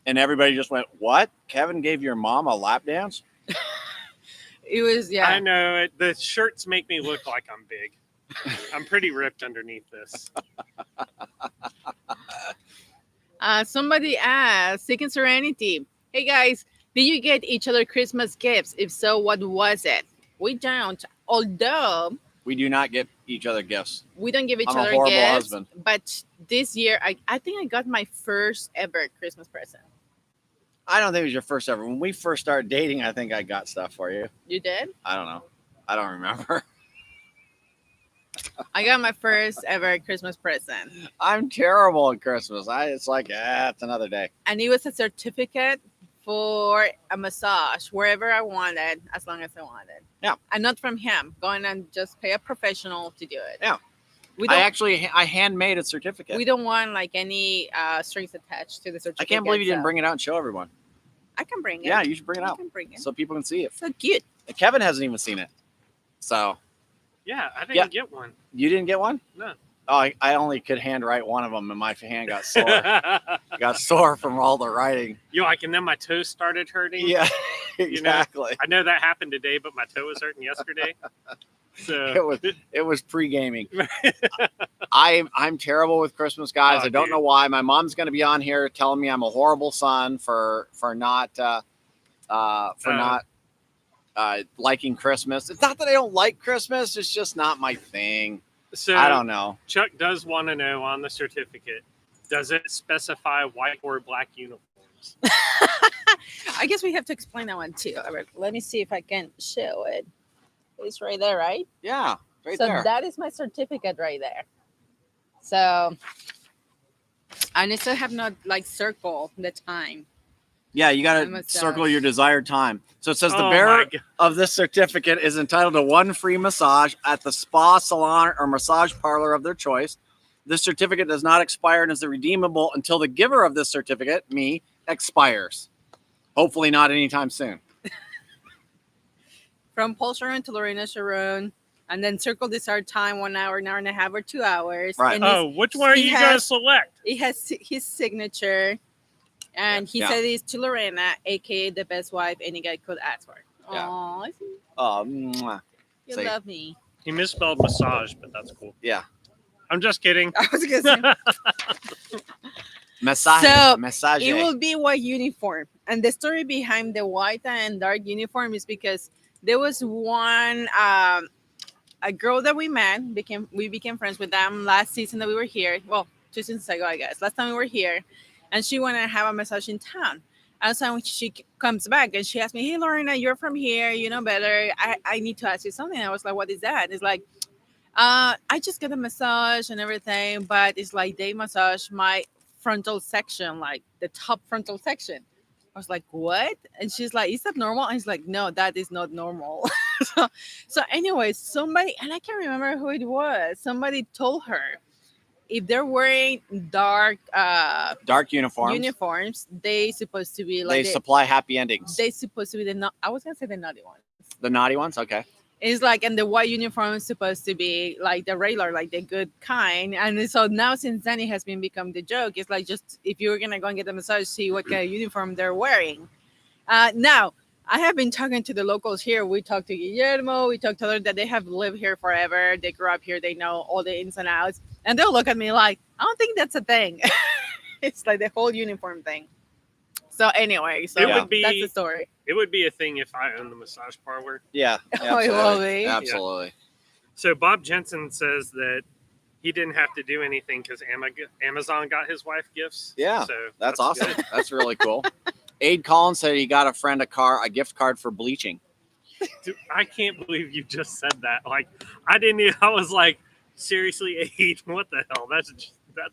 And everybody just went, what? Kevin gave your mom a lap dance? It was, yeah. I know. The shirts make me look like I'm big. I'm pretty ripped underneath this. Somebody asked, Seeking Serenity, hey guys, did you get each other Christmas gifts? If so, what was it? We don't. Although We do not get each other gifts. we don't give each I'm a other horrible gifts, husband. but this year I think I got my first ever Christmas present. I don't think it was your first ever. When we first started dating, I think I got stuff for you. You did? I don't know. I don't remember. I got my first ever Christmas present, I'm terrible at Christmas. It's like, it's another day. and it was a certificate for a massage wherever I wanted, as long as I wanted. Yeah. And not from him. Going and just pay a professional to do it. Yeah. We don't, I handmade a certificate. we don't want like any strings attached to the I certificate. can't believe you didn't so bring it out and show everyone. I can bring it. Yeah, you should bring it I out can bring it. so people can see it. So cute. And Kevin hasn't even seen it. So Yeah, I didn't Yeah. get one. you didn't get one? No. Oh, I only could handwrite one of them, and my hand got sore. Got sore from all the writing. Yo, and then my toes started hurting. Yeah, know, exactly. I know that happened today, but my toe was hurting yesterday. So It was pre-gaming. I'm terrible with Christmas, guys. Oh, I don't dude. know why. My mom's going to be on here telling me I'm a horrible son for not for not liking Christmas. It's not that I don't like Christmas. It's just not my thing. So I don't know. Chuck does want to know on the certificate, does it specify white or black uniforms? I guess we have to explain that one too. All right, let me see if I can show it. It's right there, right? Yeah, right so there. That is my certificate right there. So I still have not like circle the time. Yeah, you got to circle your desired time. So it says the bearer of this certificate is entitled to 1 free massage at the spa, salon, or massage parlor of their choice. This certificate does not expire and is redeemable until the giver of this certificate, me, expires. Hopefully not anytime soon. From Paul Sharon to Lorena Sharon, and then circle desired time, 1 hour, an hour and a half, or 2 hours. Right. And which one are you going to select? It has his signature. And he said it's to Lorena, aka the best wife any guy could ask for. Yeah. Aww, Mwah. You love me. He misspelled massage, but that's cool. Yeah. I'm just kidding. I was gonna say. Massage. So Massage. it will be white uniform. And the story behind the white and dark uniform is because there was one a girl that we met, we became friends with them last season that we were here. Well, 2 seasons ago, I guess. Last time we were here. And she wanted to have a massage in town. And so when she comes back and she asked me, hey, Lorena, you're from here. You know better. I need to ask you something. I was like, what is that? It's like, I just get a massage and everything. But it's like they massage my frontal section, like the top frontal section. I was like, what? And she's like, is that normal? And he's like, no, that is not normal. so anyway, somebody, and I can't remember who it was. Somebody told her, if they're wearing dark uniforms, they supposed to be like they supply happy endings. They supposed to be I was gonna say the naughty ones. The naughty ones, okay. It's like, and the white uniform is supposed to be like the regular, like the good kind. And so now, since then, it has become the joke. It's like, just if you're gonna go and get a massage, see what kind of uniform they're wearing. Now, I have been talking to the locals here. We talked to Guillermo. We talked to others that they have lived here forever. They grew up here. They know all the ins and outs. And they'll look at me like, I don't think that's a thing. It's like the whole uniform thing. So anyway, that's the story. It would be a thing if I owned the massage parlor. Yeah. Oh, it will be. Absolutely. Yeah. So Bob Jensen says that he didn't have to do anything because Amazon got his wife gifts. Yeah, so that's awesome. That's really cool. Aid Collins said he got a friend a gift card for bleaching. Dude, I can't believe you just said that. Like, I was like, seriously, Aid, what the hell? That's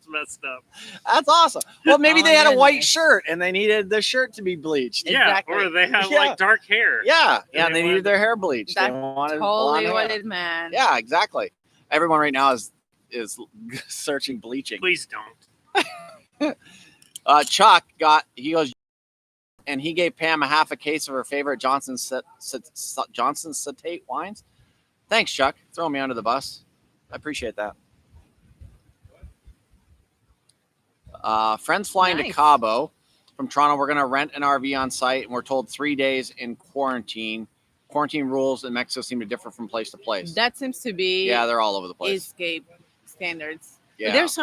messed up. That's awesome. Well, maybe they had a white shirt and they needed the shirt to be bleached. Yeah, exactly. Or they have like dark hair. Yeah, and they needed their hair bleached. That's totally what it meant. Yeah, exactly. Everyone right now is searching bleaching. Please don't. Chuck he goes, and he gave Pam a half a case of her favorite Johnson Cetate wines. Thanks, Chuck. Throw me under the bus. I appreciate that. Friends flying to Cabo from Toronto. We're going to rent an RV on site, and we're told 3 days in quarantine. Quarantine rules in Mexico seem to differ from place to place. That seems to be they're all over the place. Escape standards. Yeah. There's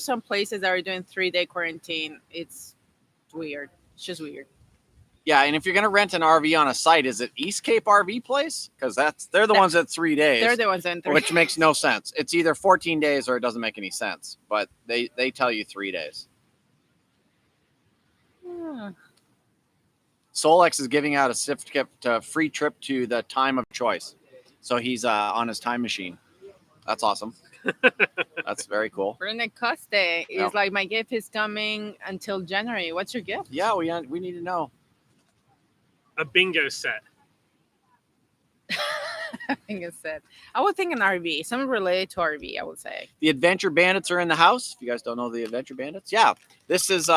some places that are doing 3-day quarantine. It's weird. It's just weird. Yeah, and if you're going to rent an RV on a site, is it East Cape RV Place? Because they're the ones at 3 days. They're the ones in 3 which makes no sense. It's either 14 days or it doesn't make any sense. But they tell you 3 days. Solex is giving out a certificate to free trip to the time of choice. So he's on his time machine. That's awesome. That's very cool. Brenda Coste is like, my gift is coming until January. What's your gift? Yeah, we need to know. A bingo set. Bingo set. I would think an RV. Something related to RV, I would say. The Adventure Bandits are in the house. If you guys don't know the Adventure Bandits. Yeah. This is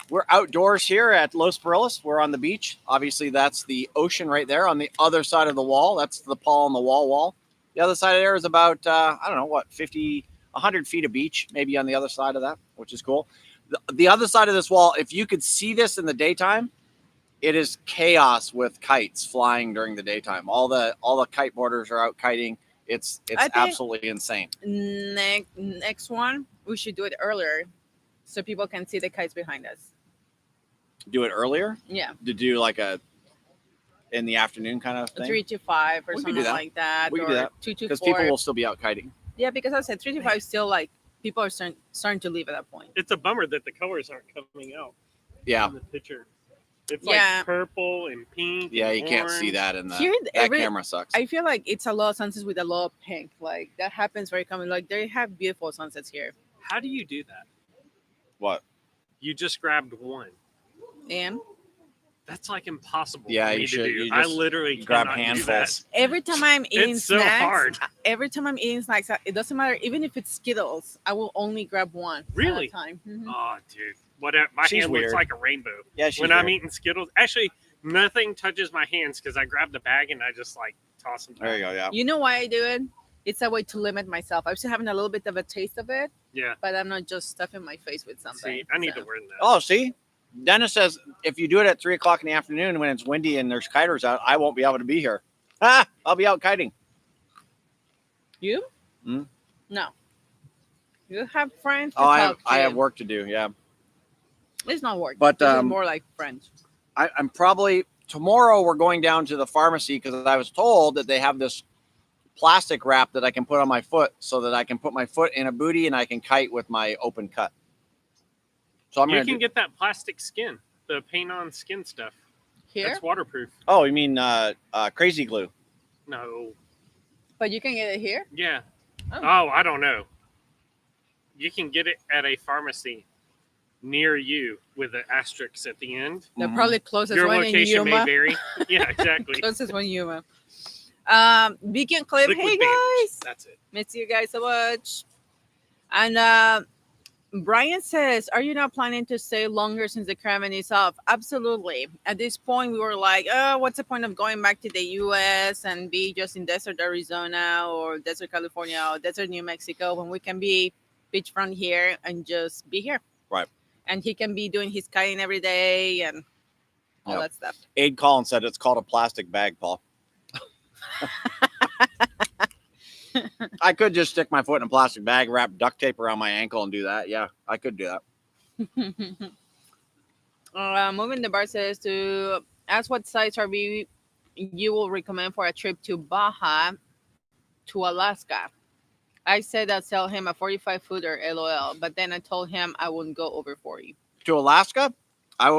we're outdoors here at Los Barillas. We're on the beach. Obviously, that's the ocean right there on the other side of the wall. That's the Paul on the wall. The other side of there is about, 100 feet of beach, maybe on the other side of that, which is cool. The other side of this wall, if you could see this in the daytime, it is chaos with kites flying during the daytime. All the kiteboarders are out kiting. It's absolutely insane. Next one, we should do it earlier so people can see the kites behind us. Do it earlier? Yeah. To do like a in the afternoon kind of thing? 3 to 5 or We could something do that. like that. We or could do that. 2 to 4. Because people will still be out kiting. Yeah, because I said 3 to 5 is still like people are starting to leave at that point. It's a bummer that the colors aren't coming out. Yeah. In the picture. It's Yeah. like purple and pink. Yeah, and you can't see orange. that in the Here, that camera sucks. I feel like it's a lot of sunsets with a lot of pink. Like that happens very common. Like they have beautiful sunsets here. How do you do that? What? You just grabbed one. And That's like impossible. Yeah, for me you to should. do. You I just literally grab cannot do handfuls. every time I'm eating It's so snacks, hard. every time I'm eating snacks, it doesn't matter. Even if it's Skittles, I will only grab one Really? at a time. Mhm. Oh, dude. Whatever. My She's hand weird. looks like a rainbow Yeah, she's when I'm weird. eating Skittles. Actually, nothing touches my hands because I grab the bag and I just like toss them. There you go. Yeah. You know why I do it? It's a way to limit myself. I'm still having a little bit of a taste of it, Yeah. but I'm not just stuffing my face with something. See, I need so. to learn that. Oh, see, Dennis says if you do it at 3:00 in the afternoon when it's windy and there's kiters out, I won't be able to be here. I'll be out kiting. You? Hmm? No. You have friends to Oh, talk to. I have work to do. Yeah, It's not work. But, This is um, more like friends. I'm probably tomorrow. We're going down to the pharmacy because I was told that they have this plastic wrap that I can put on my foot so that I can put my foot in a booty and I can kite with my open cut. So I'm You gonna can get that plastic skin, the paint on skin stuff. Here? That's waterproof. Oh, you mean crazy glue? No. But you can get it here? Yeah. Oh. Oh, I don't know. You can get it at a pharmacy near you with an asterisk at the end. The Mhm. probably closest Your one in location may Yuma. vary. Yeah, exactly. Closest one in Yuma. Beacon Clip. Liquid Hey bandage. guys. That's it. Miss you guys so much. And Brian says, are you not planning to stay longer since the Caravan is off? Absolutely. At this point, we were like, oh, what's the point of going back to the U.S. and be just in desert Arizona or desert California or desert New Mexico when we can be beachfront here and just be here? Right. And he can be doing his kiting every day and all Yep. that stuff. Aid Collins said it's called a plastic bag, Paul. I could just stick my foot in a plastic bag, wrap duct tape around my ankle, and do that. Yeah, I could do that. Moving the bar says to ask what size RV you will recommend for a trip to Baja to Alaska. I said I'd sell him a 45 footer, LOL, but then I told him I wouldn't go over 40. To Alaska, I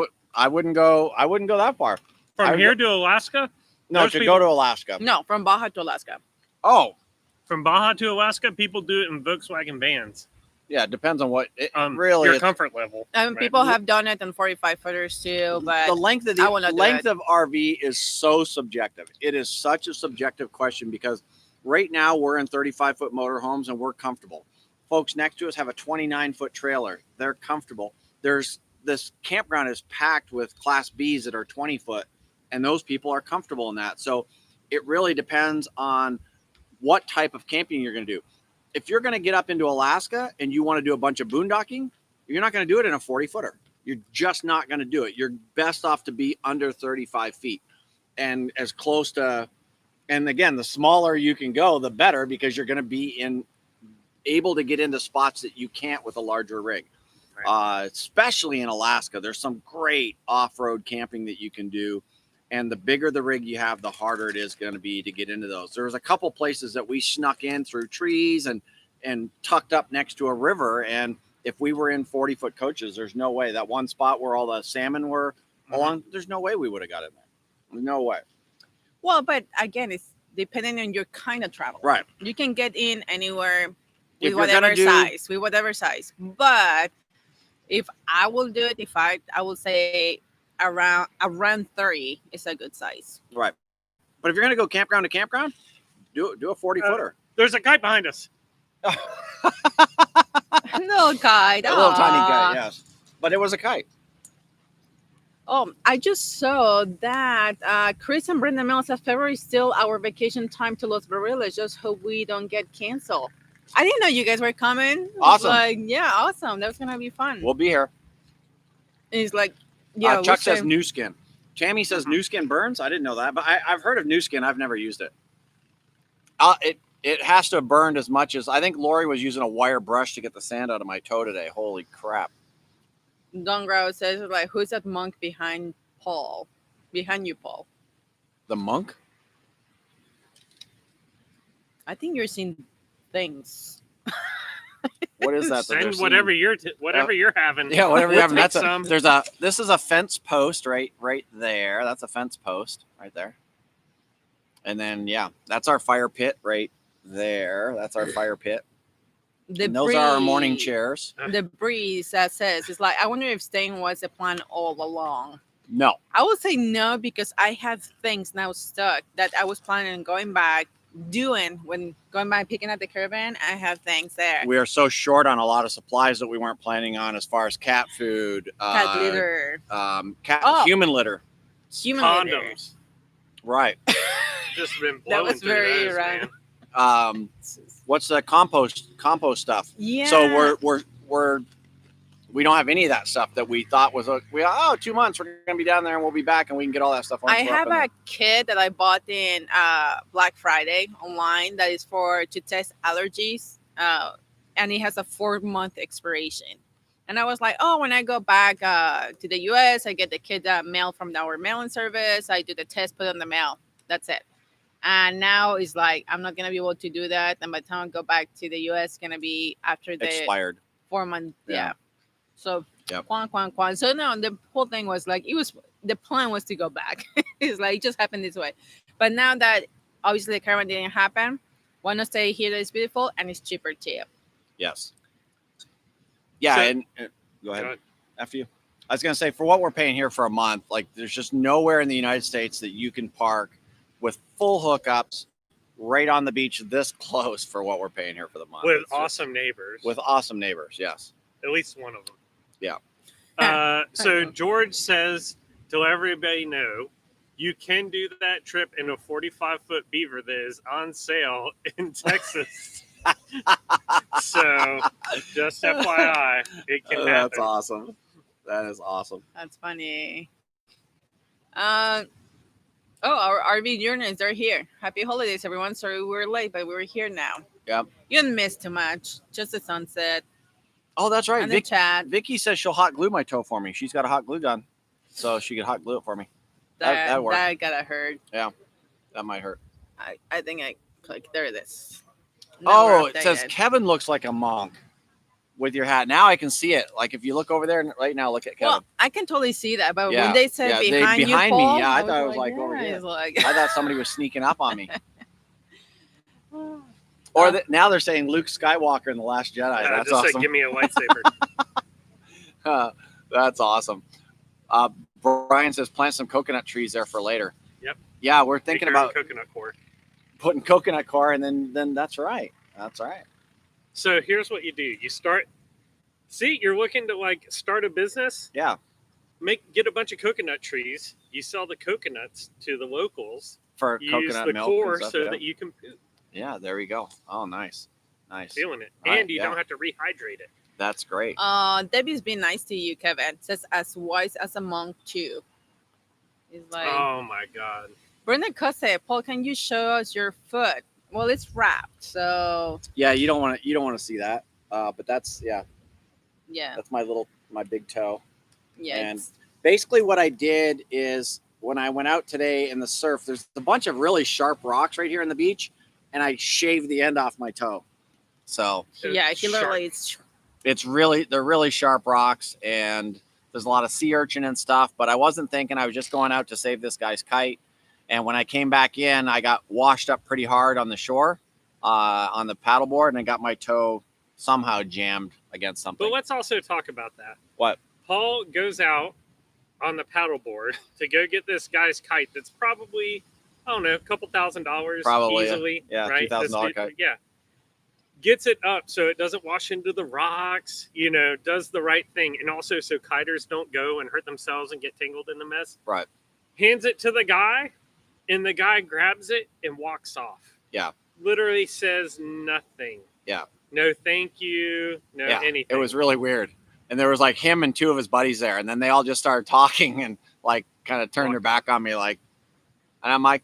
wouldn't go that far. I From would here go- to Alaska? No, Most to people- go to Alaska. No, from Baja to Alaska. Oh, From Baja to Alaska, people do it in Volkswagen vans. yeah, it depends on what it Your it's- comfort level. And Right. people have done it on 45 footers too, but the length of I will not do it. of RV is so subjective. It is such a subjective question because right now we're in 35-foot motorhomes and we're comfortable. Folks next to us have a 29-foot trailer. They're comfortable. There's this campground is packed with Class Bs that are 20-foot, and those people are comfortable in that. So it really depends on what type of camping you're going to do. If you're going to get up into Alaska and you want to do a bunch of boondocking, you're not going to do it in a 40-footer. You're just not going to do it. You're best off to be under 35 feet and as close to, and again, the smaller you can go, the better, because you're going to be able to get into spots that you can't with a larger rig. Especially in Alaska, there's some great off-road camping that you can do. And the bigger the rig you have, the harder it is going to be to get into those. There was a couple places that we snuck in through trees and tucked up next to a river. And if we were in 40-foot coaches, there's no way. That one spot where all the salmon were along, there's no way we would have got in there. No way. well, but again, it's depending on your kind of travel. Right. You can get in anywhere If with you're gonna whatever size. But if I will do it, I will say around 30 is a good size. Right. But if you're going to go campground to campground, do a 40-footer. There's a kite behind us. No kite. A little tiny Aw. guy, yes. But it was a kite. Oh, I just saw that Chris and Brenda Mills said February is still our vacation time to Los Barriles. Just hope we don't get canceled. I didn't know you guys were coming. Awesome. Like, yeah, awesome. That's gonna be fun. We'll be here. And he's like, yeah. Chuck says new skin. Tammy says new skin burns. I didn't know that, but I've heard of new skin. I've never used it. It has to have burned as much as, I think Lori was using a wire brush to get the sand out of my toe today. Holy crap. Don Grau says, like, who's that monk behind Paul? Behind you, Paul. The monk? I think you're seeing things. What is that? Send whatever you're having. Yeah, whatever you're having. Take That's some. This is a fence post right there. That's a fence post right there. And then that's our fire pit right there. That's our fire pit. And those are our morning chairs. The breeze that says it's like I wonder if staying was a plan all along. No. I would say no because I have things now stuck that I was planning on going back when going back picking up the caravan. I have things there. We are so short on a lot of supplies that we weren't planning on as far as cat food, Cat litter, human litter, human condoms. litter. Right. Just been blowing That was through very those, right. man. What's the compost stuff? Yeah. So we don't have any of that stuff that we thought was 2 months we're gonna be down there and we'll be back and we can get all that stuff. I have a kit that I bought in Black Friday online that is to test allergies, and it has a 4-month expiration. And I was like, when I go back to the U.S., I get the kit mail from our mailing service. I do the test, put it in the mail. That's it. And now it's like I'm not gonna be able to do that. And by the time I go back to the U.S., it's gonna be after the expired 4 months. Yeah. So yep. Quan. So no, the whole thing was like the plan was to go back. It's like it just happened this way. But now that obviously the caravan didn't happen, want to stay here that is beautiful and it's cheaper too. Yes. Yeah, So, and go ahead. After you. I was gonna say for what we're paying here for a month, like there's just nowhere in the United States that you can park with full hookups right on the beach this close for what we're paying here for the month. With awesome neighbors. With awesome neighbors, yes. At least one of them. Yeah. So George says to let everybody know, you can do that trip in a 45-foot beaver that is on sale in Texas. So just FYI, it can happen. That's awesome. That is awesome. That's funny. Our RV journalists, they're here. Happy holidays, everyone. Sorry we were late, but we're here now. Yep. You didn't miss too much. Just the sunset. Oh, that's right. And the chat. Vicky says she'll hot glue my toe for me. She's got a hot glue gun, so she could hot glue it for me. That worked. That gotta hurt. Yeah, that might hurt. I think I clicked. There it is. No, it says Kevin looks like a monk with your hat. Now I can see it. Like if you look over there right now, look at Kevin. Well, I can totally see that. But when they said behind me, Paul, yeah, I thought it was like over here. I thought somebody was sneaking up on me. Or now they're saying Luke Skywalker in The Last Jedi. That's just awesome. Say, give me a lightsaber. That's awesome. Brian says plant some coconut trees there for later. Yep. Yeah, we're thinking about coconut core. Putting coconut core, and then that's right. That's right. So here's what you do. You start. See, you're looking to start a business. Yeah. Get a bunch of coconut trees. You sell the coconuts to the locals. For Use coconut the milk core and stuff, so that you can poop. Yeah, there we go. Oh, nice. Feeling it. Right, And you don't have to rehydrate it. That's great. Debbie's been nice to you, Kevin. Says as wise as a monk too. He's like, oh my God. Brenda Cussey, Paul, can you show us your foot? Well, it's wrapped, so yeah, you don't want to see that. But that's that's my big toe. Yeah. And basically what I did is when I went out today in the surf, there's a bunch of really sharp rocks right here on the beach, and I shaved the end off my toe. So yeah, he literally they're really sharp rocks, and there's a lot of sea urchin and stuff, but I wasn't thinking. I was just going out to save this guy's kite. And when I came back in, I got washed up pretty hard on the shore, on the paddleboard, and I got my toe somehow jammed against something. But let's also talk about that. What? Paul goes out on the paddleboard to go get this guy's kite that's probably, I don't know, a couple $1,000 probably easily. Yeah, right? $2,000 kite. Yeah. Gets it up so it doesn't wash into the rocks, does the right thing. And also so kiters don't go and hurt themselves and get tangled in the mess. Right. Hands it to the guy, and the guy grabs it and walks off. Yeah. Literally says nothing. Yeah. No thank you, no anything. It was really weird. And there was him and two of his buddies there. And then they all just started talking and kind of turned their back on me. And I'm like,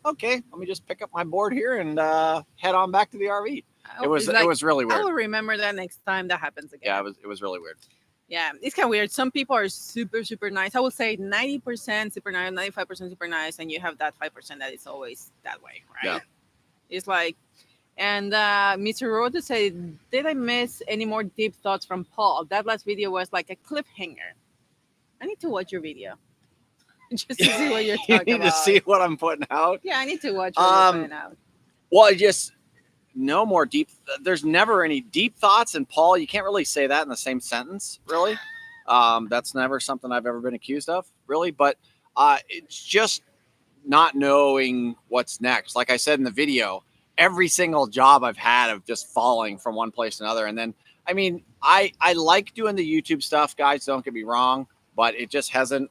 okay, let me just pick up my board here and head on back to the RV. It was really weird. I will remember that next time that happens again. Yeah, it was really weird. Yeah, it's kind of weird. Some people are super, super nice. I would say 90% super nice, 95% super nice, and you have that 5% that is always that way, right? Yeah. It's like, and Mr. Roda said, did I miss any more deep thoughts from Paul? That last video was like a cliffhanger. I need to watch your video just to see what you're You talking need to about. see what I'm putting out. Yeah, I need to watch what you're putting out. Well, just no more deep. There's never any deep thoughts. And Paul, you can't really say that in the same sentence, really. That's never something I've ever been accused of, really. But it's just not knowing what's next. Like I said in the video, every single job I've had of just falling from one place to another. And then, I mean, I like doing the YouTube stuff, guys. Don't get me wrong, but it just hasn't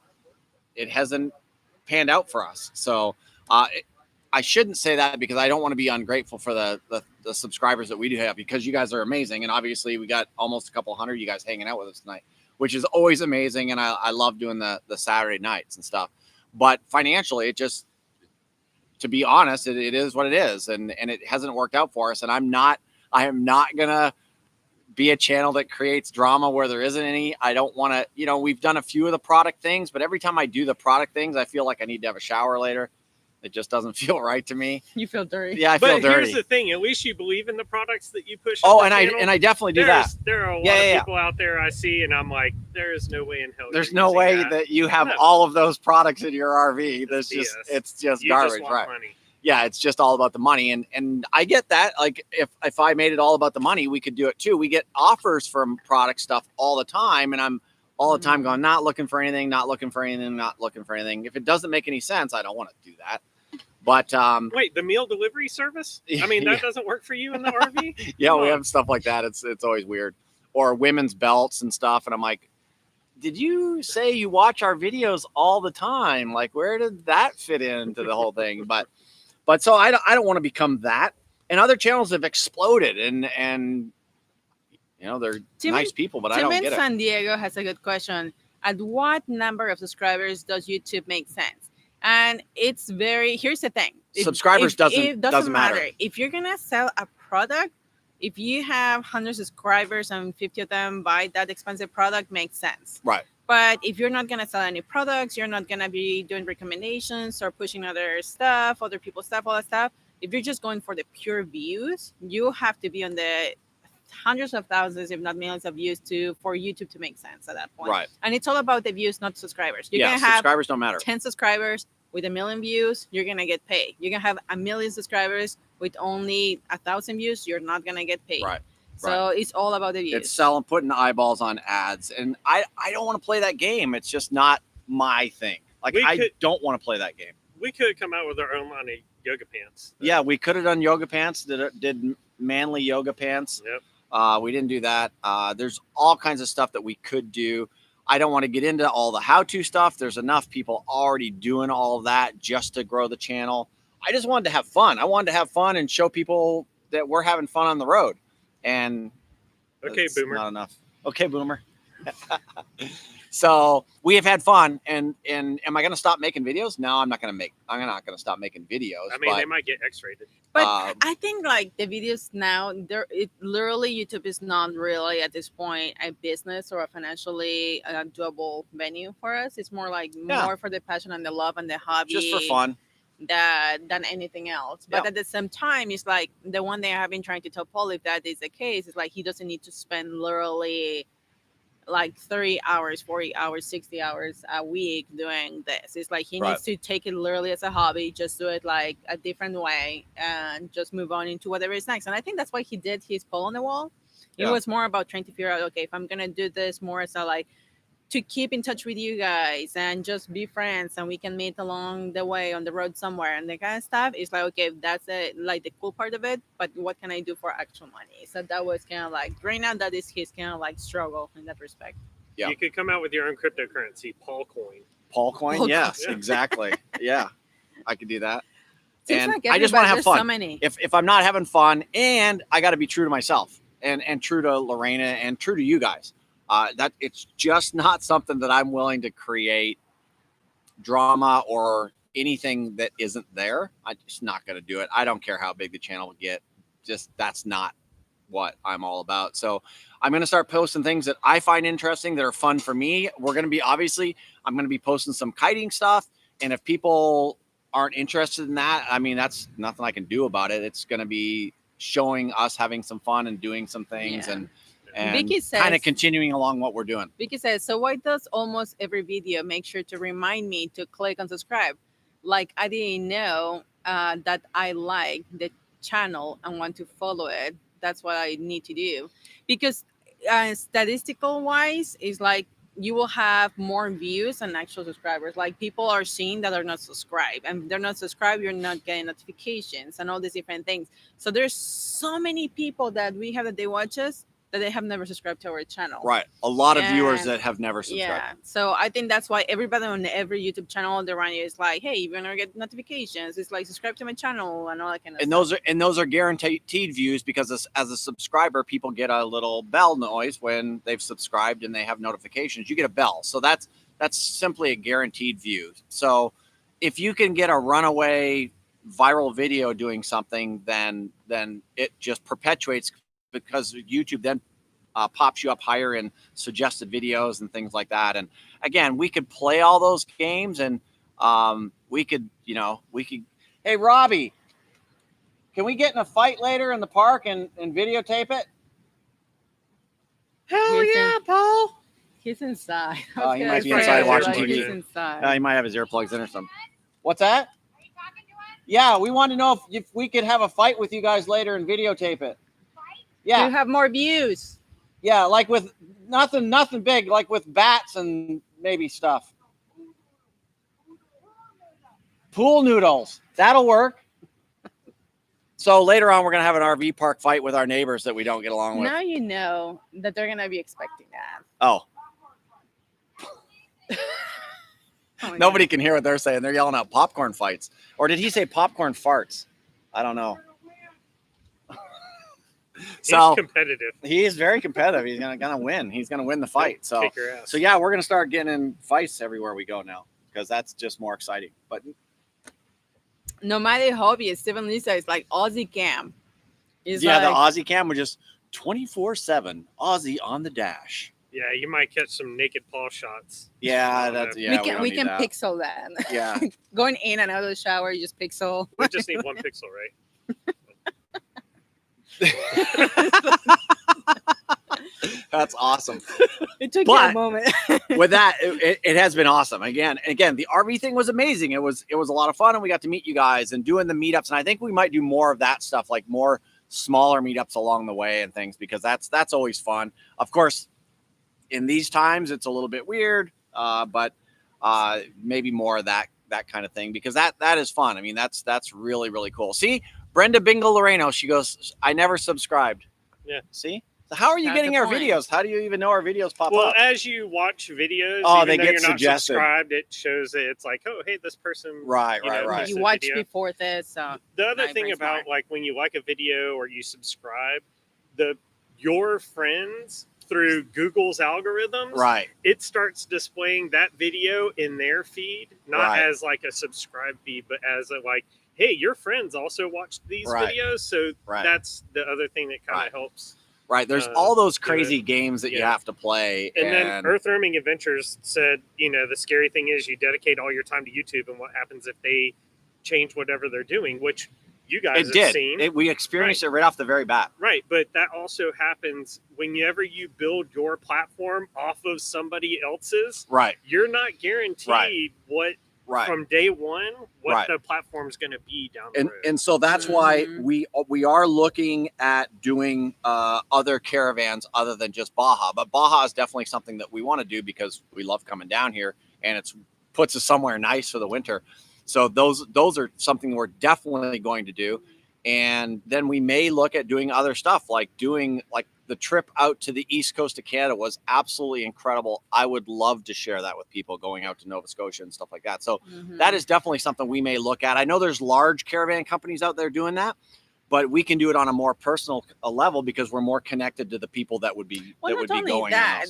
panned out for us. So I shouldn't say that because I don't want to be ungrateful for the subscribers that we do have, because you guys are amazing. And obviously we got almost a couple hundred you guys hanging out with us tonight, which is always amazing. And I love doing the Saturday nights and stuff. But financially, it just, to be honest, it is what it is. And it hasn't worked out for us. And I am not going to be a channel that creates drama where there isn't any. I don't want to, we've done a few of the product things, but every time I do the product things, I feel like I need to have a shower later. It just doesn't feel right to me. You feel dirty. Yeah, I feel dirty. But here's the thing: at least you believe in the products that you push. Oh, and I definitely do that. There are a lot of people out there I see, and I'm like, there is no way in hell. There's no way that you have all of those products in your RV. There's just it's just you garbage, just want right? Money. Yeah, it's just all about the money, and I get that. Like if I made it all about the money, we could do it too. We get offers from product stuff all the time, and I'm all the time going, not looking for anything, not looking for anything, not looking for anything. If it doesn't make any sense, I don't want to do that. But wait, the meal delivery service? I mean, that doesn't work for you in the RV? Yeah, we have stuff like that. It's always weird. Or women's belts and stuff, and I'm like, did you say you watch our videos all the time? Like, where did that fit into the whole thing? But so I don't want to become that. And other channels have exploded, and they're nice people, but I don't get it. Tim in San Diego has a good question. At what number of subscribers does YouTube make sense? And it's here's the thing. Subscribers doesn't matter. If you're going to sell a product, if you have 100 subscribers and 50 of them buy that expensive product, makes sense. Right. But if you're not going to sell any products, you're not going to be doing recommendations or pushing other stuff, other people's stuff, all that stuff. If you're just going for the pure views, you have to be on the hundreds of thousands, if not millions of views for YouTube to make sense at that point. Right. And it's all about the views, not subscribers. You're going to have subscribers don't matter. 10 subscribers with 1 million views, you're going to get paid. You're going to have 1 million subscribers with only 1,000 views, you're not going to get paid. Right. So it's all about the views. It's putting eyeballs on ads. And I don't want to play that game. It's just not my thing. Like, I don't want to play that game. We could come out with our own line of yoga pants. Yeah, we could have done yoga pants, did manly yoga pants. Yep. We didn't do that. There's all kinds of stuff that we could do. I don't want to get into all the how-to stuff. There's enough people already doing all of that just to grow the channel. I just wanted to have fun. I wanted to have fun and show people that we're having fun on the road. And okay, Boomer. Not enough. Okay, Boomer. So we have had fun. And am I going to stop making videos? No, I'm not going to stop making videos. I mean, they might get X-rated. But I think like the videos now, literally YouTube is not really at this point a business or a financially doable venue for us. It's more like more for the passion and the love and the hobby, just for fun, than anything else. But at the same time, it's like the one thing I have been trying to tell Paul, if that is the case, is like he doesn't need to spend literally like 30 hours, 40 hours, 60 hours a week doing this. It's like he needs to take it literally as a hobby, just do it like a different way and just move on into whatever is next. And I think that's why he did his poll on the wall. It was more about trying to figure out, okay, if I'm going to do this more as a like to keep in touch with you guys and just be friends and we can meet along the way on the road somewhere and that kind of stuff. It's like, okay, that's like the cool part of it, but what can I do for actual money? So that was kind of like, right now that is his kind of like struggle in that respect. Yeah. You could come out with your own cryptocurrency, Paul Coin. Paul Coin? Yes, exactly. Yeah, I could do that. Seems and like I just want to have fun. So many. If I'm not having fun, and I got to be true to myself and true to Lorena and true to you guys. That it's just not something that I'm willing to create drama or anything that isn't there. I'm just not going to do it. I don't care how big the channel will get. Just that's not what I'm all about. So I'm going to start posting things that I find interesting that are fun for me. I'm going to be posting some kiting stuff. And if people aren't interested in that, I mean, that's nothing I can do about it. It's going to be showing us having some fun and doing some things and kind of continuing along what we're doing. Vicky says, so why does almost every video make sure to remind me to click on subscribe? Like I didn't know that I like the channel and want to follow it. That's what I need to do. Because statistical wise, is like you will have more views than actual subscribers. Like people are seeing that are not subscribed, and if they're not subscribed, you're not getting notifications and all these different things. So there's so many people that we have that they watch us that they have never subscribed to our channel. Right. A lot of viewers that have never subscribed. Yeah. So I think that's why everybody on every YouTube channel around you is like, hey, you're gonna get notifications. It's like subscribe to my channel and all that kind of stuff. Those are guaranteed views because as a subscriber, people get a little bell noise when they've subscribed and they have notifications. You get a bell. So that's simply a guaranteed view. So if you can get a runaway viral video doing something, then it just perpetuates, because YouTube then pops you up higher in suggested videos and things like that. And again, we could play all those games, and we could, hey, Robbie, can we get in a fight later in the park and videotape it? Hell yeah, Paul. He's inside. Oh, he might be inside watching TV. He's inside. He might have his earplugs in or something. What's that? Are you talking to us? Yeah, we want to know if we could have a fight with you guys later and videotape it. Yeah. You have more views. Yeah, like with nothing big, like with bats and maybe stuff. Pool noodles. That'll work. So later on, we're going to have an RV park fight with our neighbors that we don't get along with. Now you know that they're going to be expecting that. Oh. Nobody can hear what they're saying. They're yelling out popcorn fights. Or did he say popcorn farts? I don't know. So he's competitive. He is very competitive. He's gonna win. He's gonna win the fight. So yeah, we're gonna start getting in fights everywhere we go now, because that's just more exciting. But Nomadic hobby is Stephen Lisa is like Aussie cam. The Aussie cam was just 24/7 Aussie on the dash. Yeah, you might catch some naked paw shots. Yeah, we can pixel that. Yeah, going in and out of the shower, you just pixel. We just need one pixel, right? That's awesome. It took you a moment. With that, it has been awesome. Again, the RV thing was amazing. It was a lot of fun, and we got to meet you guys and doing the meetups. And I think we might do more of that stuff, like more smaller meetups along the way and things, because that's always fun. Of course, in these times, it's a little bit weird, but maybe more of that kind of thing, because that is fun. I mean, that's really, really cool. See, Brenda Bingle Loreno, she goes, I never subscribed. Yeah. See? So how are you getting our videos? How do you even know our videos pop up? Well, as you watch videos, they get you're suggested. Not subscribed, it shows that it's like, oh, hey, this person. Right. You watch before this. The other thing about like when you like a video or you subscribe, your friends through Google's algorithms, right? It starts displaying that video in their feed, not as like a subscribe feed, but as a like, hey, your friends also watched these videos. So that's the other thing that kind of helps. Right. There's all those crazy games that you have to play. And then Earthworming Adventures said, the scary thing is you dedicate all your time to YouTube, and what happens if they change whatever they're doing, which you guys have seen. We experienced it right off the very bat. Right. But that also happens whenever you build your platform off of somebody else's. Right. You're not guaranteed what from day one, what the platform's going to be down the road. And so that's why we are looking at doing other caravans other than just Baja. But Baja is definitely something that we want to do because we love coming down here, and it puts us somewhere nice for the winter. So those are something we're definitely going to do. And then we may look at doing other stuff, like doing like the trip out to the East Coast of Canada was absolutely incredible. I would love to share that with people going out to Nova Scotia and stuff like that. So that is definitely something we may look at. I know there's large caravan companies out there doing that, but we can do it on a more personal level because we're more connected to the people that would be going that.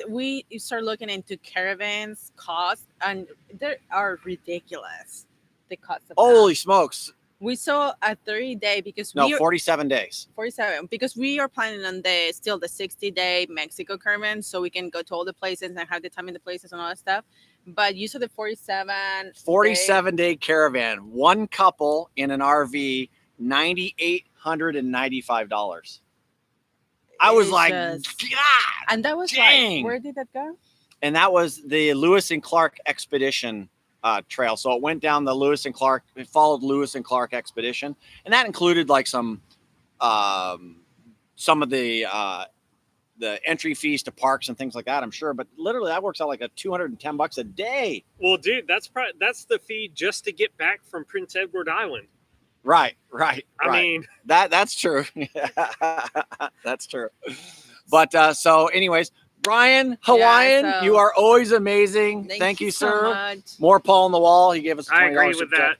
We start looking into caravans costs, and they are ridiculous. The cost of holy smokes. We saw a 30-day because No, we are 47 days. 47 because we are planning on the 60-day Mexico Caravan, so we can go to all the places and have the time in the places and all that stuff. But you saw the 47-day caravan, one couple in an RV, $9,895. I was like, God, and that was dang. like, where did that go? And that was the Lewis and Clark expedition trail. So it went down the Lewis and Clark. It followed Lewis and Clark expedition, and that included like some of the entry fees to parks and things like that, I'm sure. But literally, that works out like $210 a day. Well, dude, that's the fee just to get back from Prince Edward Island. Right. I mean, that's true. That's true. But so, anyways. Brian, Hawaiian, Yeah, so you are always amazing. Thank you, so sir. much. More Paul on the wall. He gave us a $20 I agree with tip. that.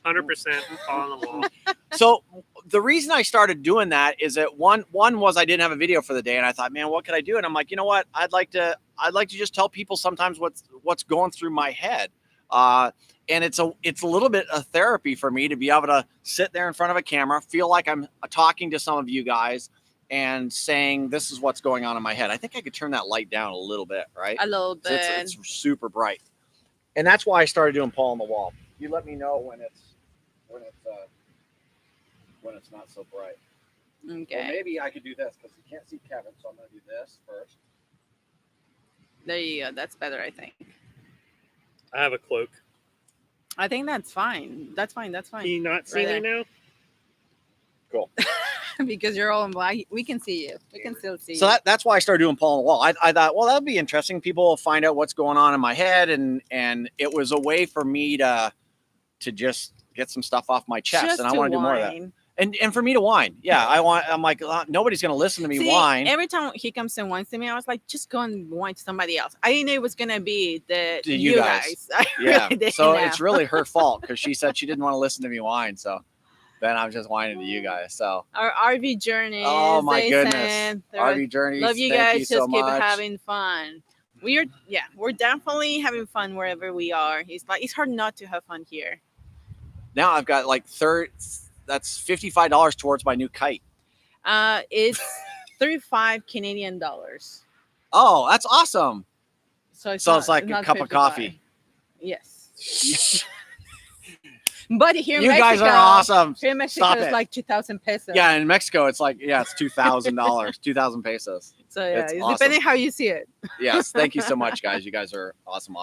100% Paul on the wall. So the reason I started doing that is that one was I didn't have a video for the day, and I thought, man, what could I do? And I'm like, you know what? I'd like to just tell people sometimes what's going through my head. And it's a little bit of therapy for me to be able to sit there in front of a camera, feel like I'm talking to some of you guys, and saying this is what's going on in my head. I think I could turn that light down a little bit, right? A little bit. It's super bright, and that's why I started doing Paul on the wall. You let me know when it's not so bright. Okay. Well, maybe I could do this because you can't see Kevin, so I'm going to do this first. There you go. That's better, I think. I have a cloak. I think that's fine. That's fine. Can you not see me now? Cool. Because you're all in black. We can see you. We can still see you. So that's why I started doing Paul on the wall. I thought, well, that would be interesting. People will find out what's going on in my head, and it was a way for me to just get some stuff off my chest, Just and I want to do more of that. And for me to whine. Yeah, I'm like, nobody's gonna listen to me whine. Every time he comes and whines to me, I was like, just go and whine to somebody else. I didn't know it was gonna be you guys. Yeah. Really So it's really her fault because she said she didn't want to listen to me whine. So then I'm just whining to you guys. So our RV journey. Oh my goodness. RV journeys. Love you Thank guys. you so just keep much. having fun. We're definitely having fun wherever we are. It's hard not to have fun here. Now I've got like that's $55 towards my new kite. It's 35 Canadian dollars. Oh, that's awesome. So it's like a cup 55. of coffee. Yes. But here in You Mexico, guys are awesome. Here in Mexico, Stop it's it. like 2,000 pesos. Yeah, in Mexico, it's like, it's $2,000, 2,000 pesos. So yeah, It's it's awesome. depending how you see it. Yes, thank you so much, guys. You guys are awesome.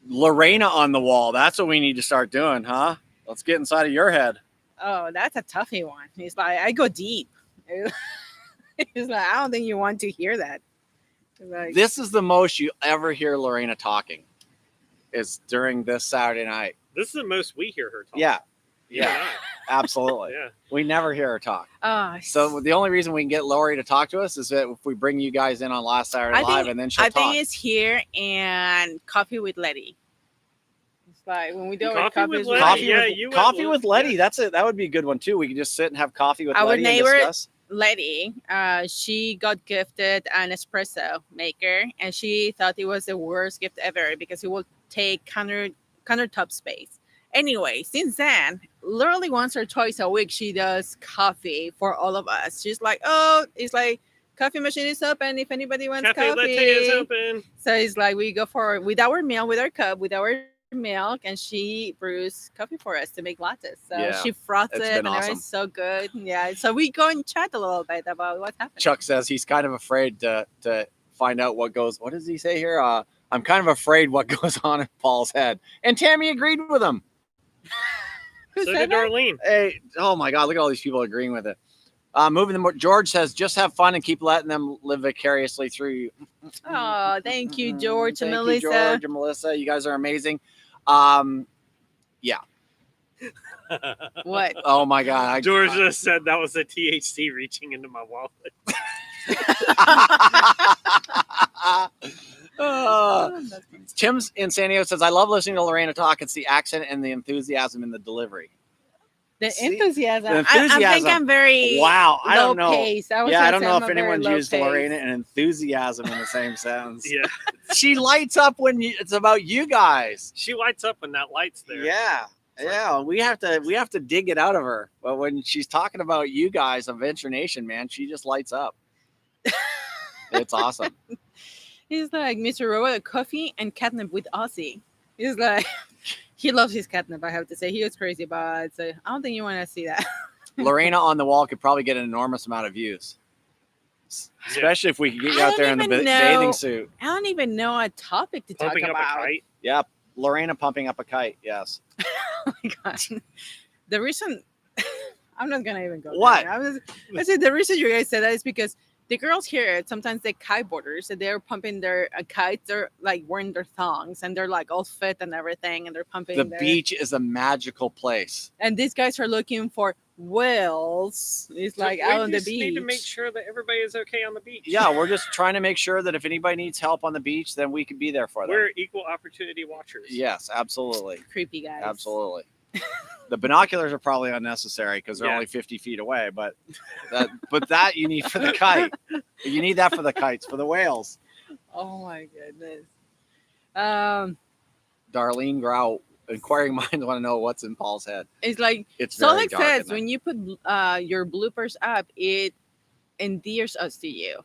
Lorena on the wall. That's what we need to start doing, huh? Let's get inside of your head. Oh, that's a toughie one. It's like, I go deep. It's like, I don't think you want to hear that. Like, This is the most you ever hear Lorena talking, is during this Saturday night. This is the most we hear her talk. Yeah, You and I. absolutely. Yeah. We never hear her talk. oh, So the only reason we can get Lori to talk to us is that if we bring you guys in on last Saturday Live, and then she'll I talk. think it's here and Coffee with Letty. It's like when we do our Coffee with Letty. Coffee Yeah, with, you went coffee with- with Letty. yeah. That would be a good one too. We can just sit and have coffee with Our Letty neighbor- and discuss. Letty, she got gifted an espresso maker, and she thought it was the worst gift ever because it will take countertop space. Anyway, since then, literally once or twice a week, she does coffee for all of us. She's like, oh, it's like coffee machine is open if anybody wants Cafe coffee. Latte is open. So it's like we go with our meal, with our cup, with our milk, and she brews coffee for us to make lattes. So Yeah, she froths it's it, been and awesome. it's so good. Yeah. So we go and chat a little bit about what happened. Chuck says he's kind of afraid to find out what does he say here? I'm kind of afraid what goes on in Paul's head. And Tammy agreed with him. Who So said did that? Darlene. Hey, oh my God, look at all these people agreeing with it. George says, just have fun and keep letting them live vicariously through you. Oh, thank you, George and Thank Melissa. you, George and Melissa. You guys are amazing. What? Oh my God. George just said that was a THC reaching into my wallet. Tim's in San Diego says, I love listening to Lorena talk. It's the accent and the enthusiasm in the delivery. The See? enthusiasm. The I think enthusiasm. I'm very Wow. I low don't know. pace. I don't know if anyone's used Lorena and enthusiasm in the same sentence. Yeah. She lights up when it's about you guys. She lights up when that light's there. Yeah. Yeah, we have to dig it out of her. But when she's talking about you guys, Adventure Nation, man, she just lights up. It's awesome. He's like Mr. Robot, coffee and catnip with Ozzy. He's like, he loves his catnip. I have to say, he was crazy about it. So I don't think you want to see that. Lorena on the wall could probably get an enormous amount of views, especially if we could get you out there in the bathing suit. I don't even know a topic to Pumping talk up about. a kite. Yep, Lorena pumping up a kite. Yes. Oh my gosh. The reason I'm not gonna even go What? there. I said the reason you guys said that is because the girls here sometimes they kiteboarders and they're pumping their kites. They're like wearing their thongs and they're like all fit and everything, and they're pumping. The beach is a magical place. And these guys are looking for whales. It's like out on the beach. We just need to make sure that everybody is okay on the beach. Yeah, we're just trying to make sure that if anybody needs help on the beach, then we can be there for them. We're equal opportunity watchers. Yes, absolutely. Creepy guys. Absolutely. The binoculars are probably unnecessary because they're Yeah. only 50 feet away, but that you need for the kite. You need that for the kites, for the whales. Oh my goodness. Darlene Grau, inquiring minds want to know what's in Paul's head. It's like It's very Solix dark says in there. when you put your bloopers up, it endears us to you.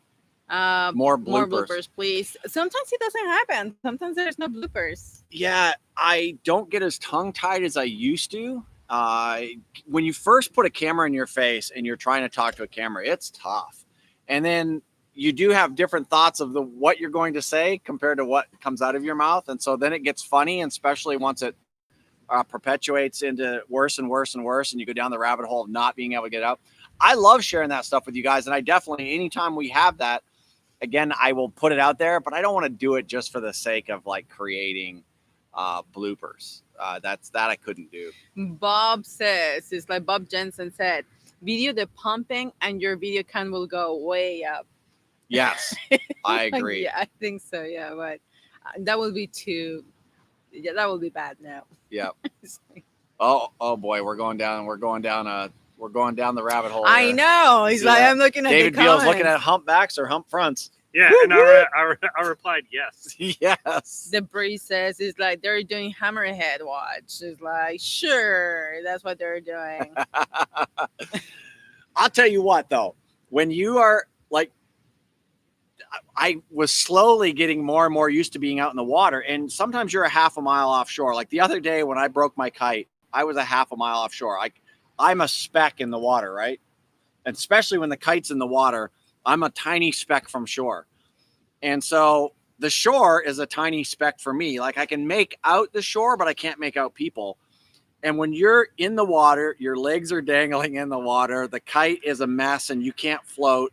More More bloopers. bloopers, please. Sometimes it doesn't happen. Sometimes there's no bloopers. Yeah, I don't get as tongue-tied as I used to. When you first put a camera in your face and you're trying to talk to a camera, it's tough. And then you do have different thoughts of what you're going to say compared to what comes out of your mouth. And so then it gets funny, and especially once it perpetuates into worse and worse and worse, and you go down the rabbit hole of not being able to get out. I love sharing that stuff with you guys. And I definitely, anytime we have that, again, I will put it out there, but I don't want to do it just for the sake of like creating bloopers. That I couldn't do. Bob says, it's like Bob Jensen said, video the pumping and your video count will go way up. Yes, I agree. Yeah, I think so. Yeah, but that will be too. Yeah, that will be bad now. Yeah. Oh boy, we're going down the rabbit hole. I here. know. He's See like, that? I'm looking at David the Beal's comments. looking at humpbacks or hump fronts. Yeah, and I replied yes. Yes. The breeze says it's like they're doing Hammerhead watch. It's like, sure, that's what they're doing. I'll tell you what, though, when you are like, I was slowly getting more and more used to being out in the water, and sometimes you're a half a mile offshore. Like the other day when I broke my kite, I was a half a mile offshore. I'm a speck in the water, right? And especially when the kite's in the water, I'm a tiny speck from shore. And so the shore is a tiny speck for me. Like I can make out the shore, but I can't make out people. And when you're in the water, your legs are dangling in the water. The kite is a mess and you can't float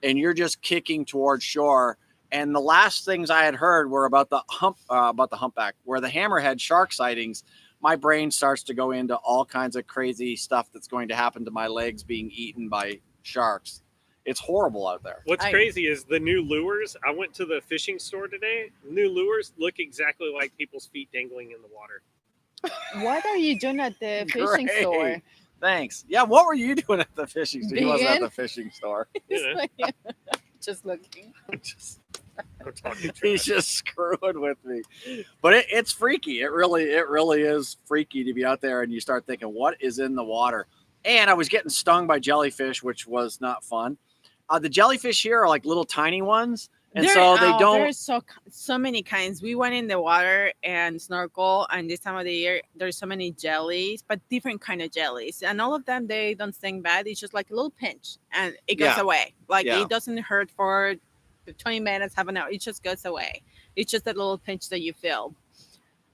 and you're just kicking towards shore. And the last things I had heard were about the humpback, where the Hammerhead Shark sightings. My brain starts to go into all kinds of crazy stuff that's going to happen to my legs being eaten by sharks. It's horrible out there. What's crazy is the new lures. I went to the fishing store today. New lures look exactly like people's feet dangling in the water. What are you doing at the fishing Great. store? Thanks. Yeah, what were you doing at the fishing store? He wasn't at Vegan? the fishing store. Yeah. Just looking. I'm talking He's trash. just screwing with me. But it's freaky. It really is freaky to be out there and you start thinking, what is in the water? And I was getting stung by jellyfish, which was not fun. The jellyfish here are like little tiny ones. And so they don't. There's so many kinds. We went in the water and snorkel, and this time of the year, there's so many jellies, but different kind of jellies. And all of them, they don't sting bad. It's just like a little pinch, and it goes away. Like it doesn't hurt for 20 minutes, half an hour. It just goes away. It's just that little pinch that you feel.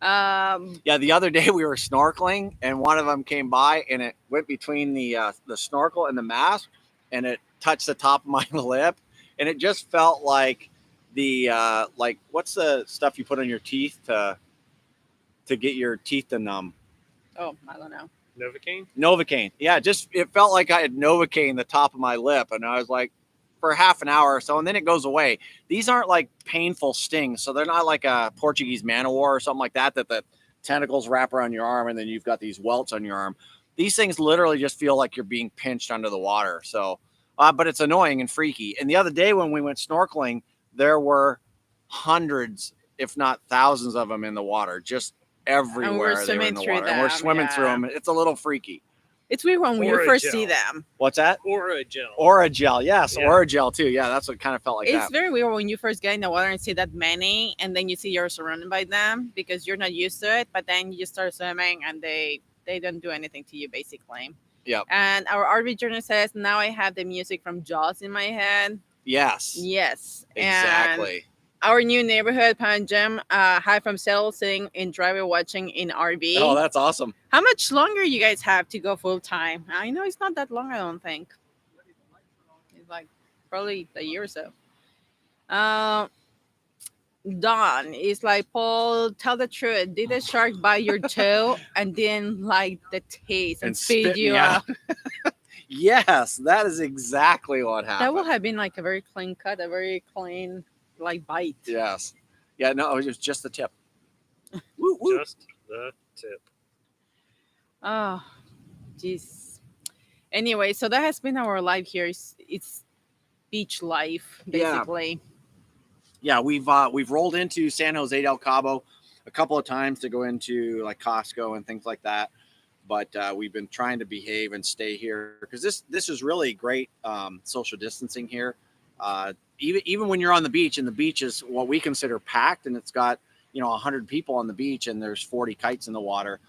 Yeah, the other day we were snorkeling, and one of them came by, and it went between the snorkel and the mask, and it touched the top of my lip, and it just felt like the like what's the stuff you put on your teeth to get your teeth to numb? Oh, I don't know. Novocaine? Yeah, it felt like I had Novocaine the top of my lip, and I was like, for half an hour or so, and then it goes away. These aren't like painful stings, so they're not like a Portuguese man o' war or something like that the tentacles wrap around your arm and then you've got these welts on your arm. These things literally just feel like you're being pinched under the water. So but it's annoying and freaky. And the other day when we went snorkeling, there were hundreds, if not thousands of them in the water, just everywhere. They were in the water, and we're swimming through them. It's a little freaky. It's weird when you first see them. What's that? Oragel. Oragel, yes, yeah. Oragel too. Yeah, that's what kind of felt like. It's very weird when you first get in the water and see that many, and then you see you're surrounded by them because you're not used to it. But then you start swimming, and they don't do anything to you basically. Yeah. And our RV journal says now I have the music from Jaws in my head. Yes. Yes. Exactly. And our new neighborhood, Pan Jam, hi from Seattle, sitting in driveway watching in RV. Oh, that's awesome. How much longer you guys have to go full time? I know it's not that long, I don't think. It's like probably a year or so. Don is like, Paul, tell the truth. Did the shark bite your toe and didn't like the taste and spit you out? Yes, that is exactly what happened. That would have been like a very clean cut, a very clean like bite. Yes. Yeah, no, it was just the tip. Woo, woo. Just the tip. Oh, jeez. Anyway, so that has been our life here. It's beach life, basically. Yeah, we've rolled into San Jose del Cabo a couple of times to go into like Costco and things like that. But we've been trying to behave and stay here because this is really great social distancing here. Even when you're on the beach, and the beach is what we consider packed, and it's got 100 people on the beach, and there's 40 kites in the water.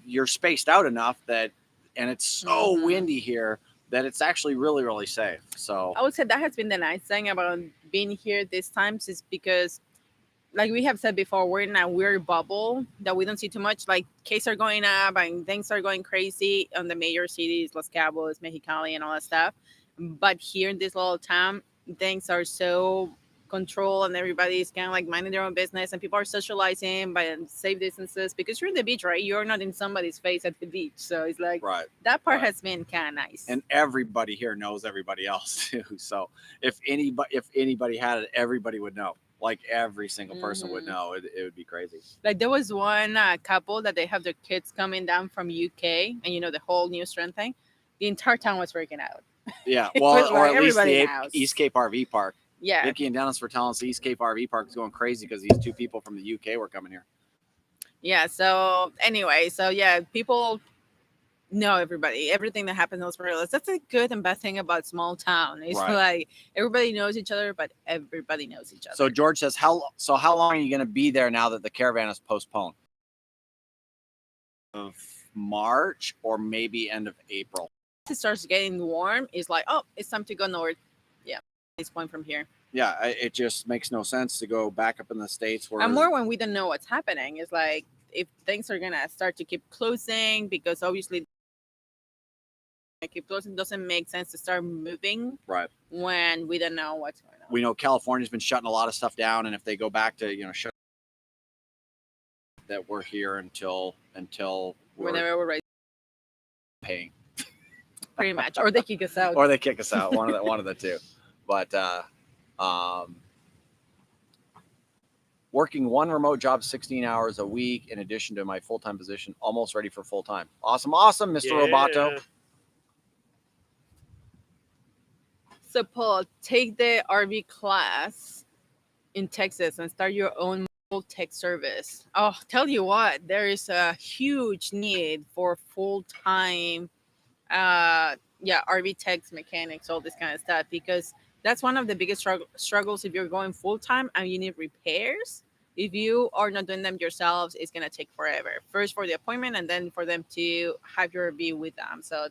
You're spaced out enough that, and it's so windy here that it's actually really, really safe. So I would say that has been the nice thing about being here this time, is because, like we have said before, we're in a weird bubble that we don't see too much. Like cases are going up and things are going crazy on the major cities, Los Cabos, Mexicali, and all that stuff. But here in this little town, things are so controlled and everybody's kind of like minding their own business, and people are socializing by safe distances because you're in the beach, right? You're not in somebody's face at the beach. So it's like that part has been kind of nice. And everybody here knows everybody else too. So if anybody had it, everybody would know. Like every single person would know. It would be crazy. Like there was one couple that they have their kids coming down from UK, and the whole new strand thing. The entire town was freaking out. Yeah, well, or at least the knows. East Cape RV Park. Yeah, Vicky and Dennis were telling us the East Cape RV Park is going crazy because these two people from the UK were coming here. Yeah. So anyway, people know everything that happens in Los Morelos. That's a good and bad thing about small town. It's like everybody knows each other, but everybody knows each other. So George says, how long are you going to be there now that the caravan is postponed? Of March or maybe end of April. It starts getting warm. It's like, oh, it's time to go north. Yeah, this point from here. Yeah, it just makes no sense to go back up in the States. And more when we don't know what's happening. It's like if things are gonna start to keep closing, because obviously keep closing, doesn't make sense to start moving when we don't know what's going on. We know California's been shutting a lot of stuff down, and if they go back to shut, that we're here until whenever we're ready paying. Pretty much, or they kick us out. Or they kick us out. One of the two. But working one remote job 16 hours a week in addition to my full-time position, almost ready for full-time. Awesome, Mr. Roboto. So Paul, take the RV class in Texas and start your own tech service. Oh, tell you what, there is a huge need for full-time RV techs, mechanics, all this kind of stuff, because that's one of the biggest struggles if you're going full-time and you need repairs. If you are not doing them yourselves, it's going to take forever. First for the appointment, and then for them to have your RV with them. So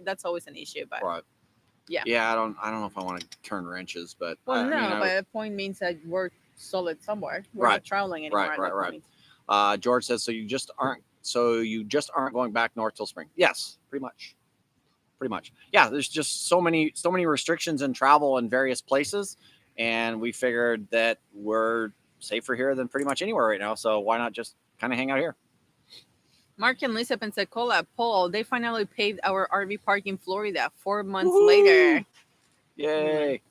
that's always an issue. But yeah, I don't know if I want to turn wrenches, but but a point means that we're solid somewhere. We're not traveling anymore. Right. George says, so you just aren't going back north till spring. Yes, pretty much. Yeah, there's just so many restrictions in travel in various places, and we figured that we're safer here than pretty much anywhere right now, so why not just kind of hang out here? Mark and Lisa Pensacola, Paul, they finally paved our RV park in Florida 4 months later. Yay.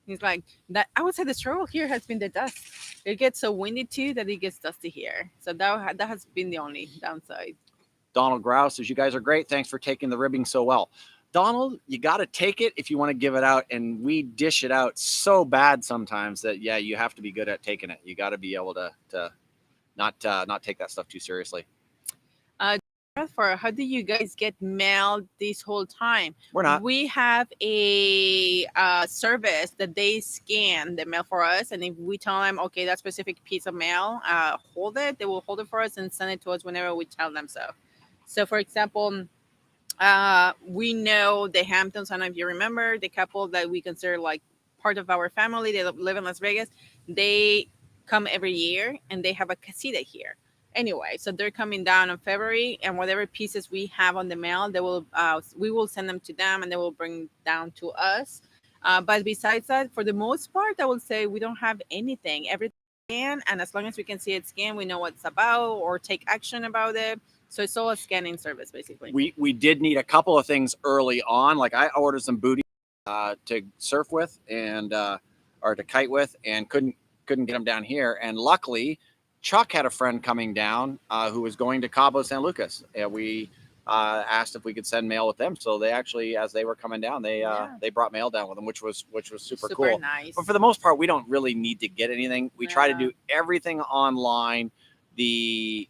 He's like, that. I would say the struggle here has been the dust. It gets so windy too that it gets dusty here, so that has been the only downside. Donald Grouse says, you guys are great. Thanks for taking the ribbing so well. Donald, you got to take it if you want to give it out. And we dish it out so bad sometimes that, you have to be good at taking it. You got to be able to not take that stuff too seriously. For how do you guys get mail this whole time? We're not. We have a service that they scan the mail for us, and if we tell them, okay, that specific piece of mail, hold it, they will hold it for us and send it to us whenever we tell them so. So, for example, we know the Hamptons. I don't know if you remember the couple that we consider like part of our family. They live in Las Vegas. They come every year, and they have a casita here. Anyway, so they're coming down in February, and whatever pieces we have on the mail, they will we will send them to them, and they will bring down to us. But besides that, for the most part, I would say we don't have anything. Everything scan, and as long as we can see it scanned, we know what it's about or take action about it. So it's all a scanning service, basically. We did need a couple of things early on. Like I ordered some booty to surf with and or to kite with, and couldn't get them down here. And luckily, Chuck had a friend coming down who was going to Cabo San Lucas, and we asked if we could send mail with them. So they actually, as they were coming down, they brought mail down with them, which was super cool. Nice. But for the most part, we don't really need to get anything. We try to do everything online. The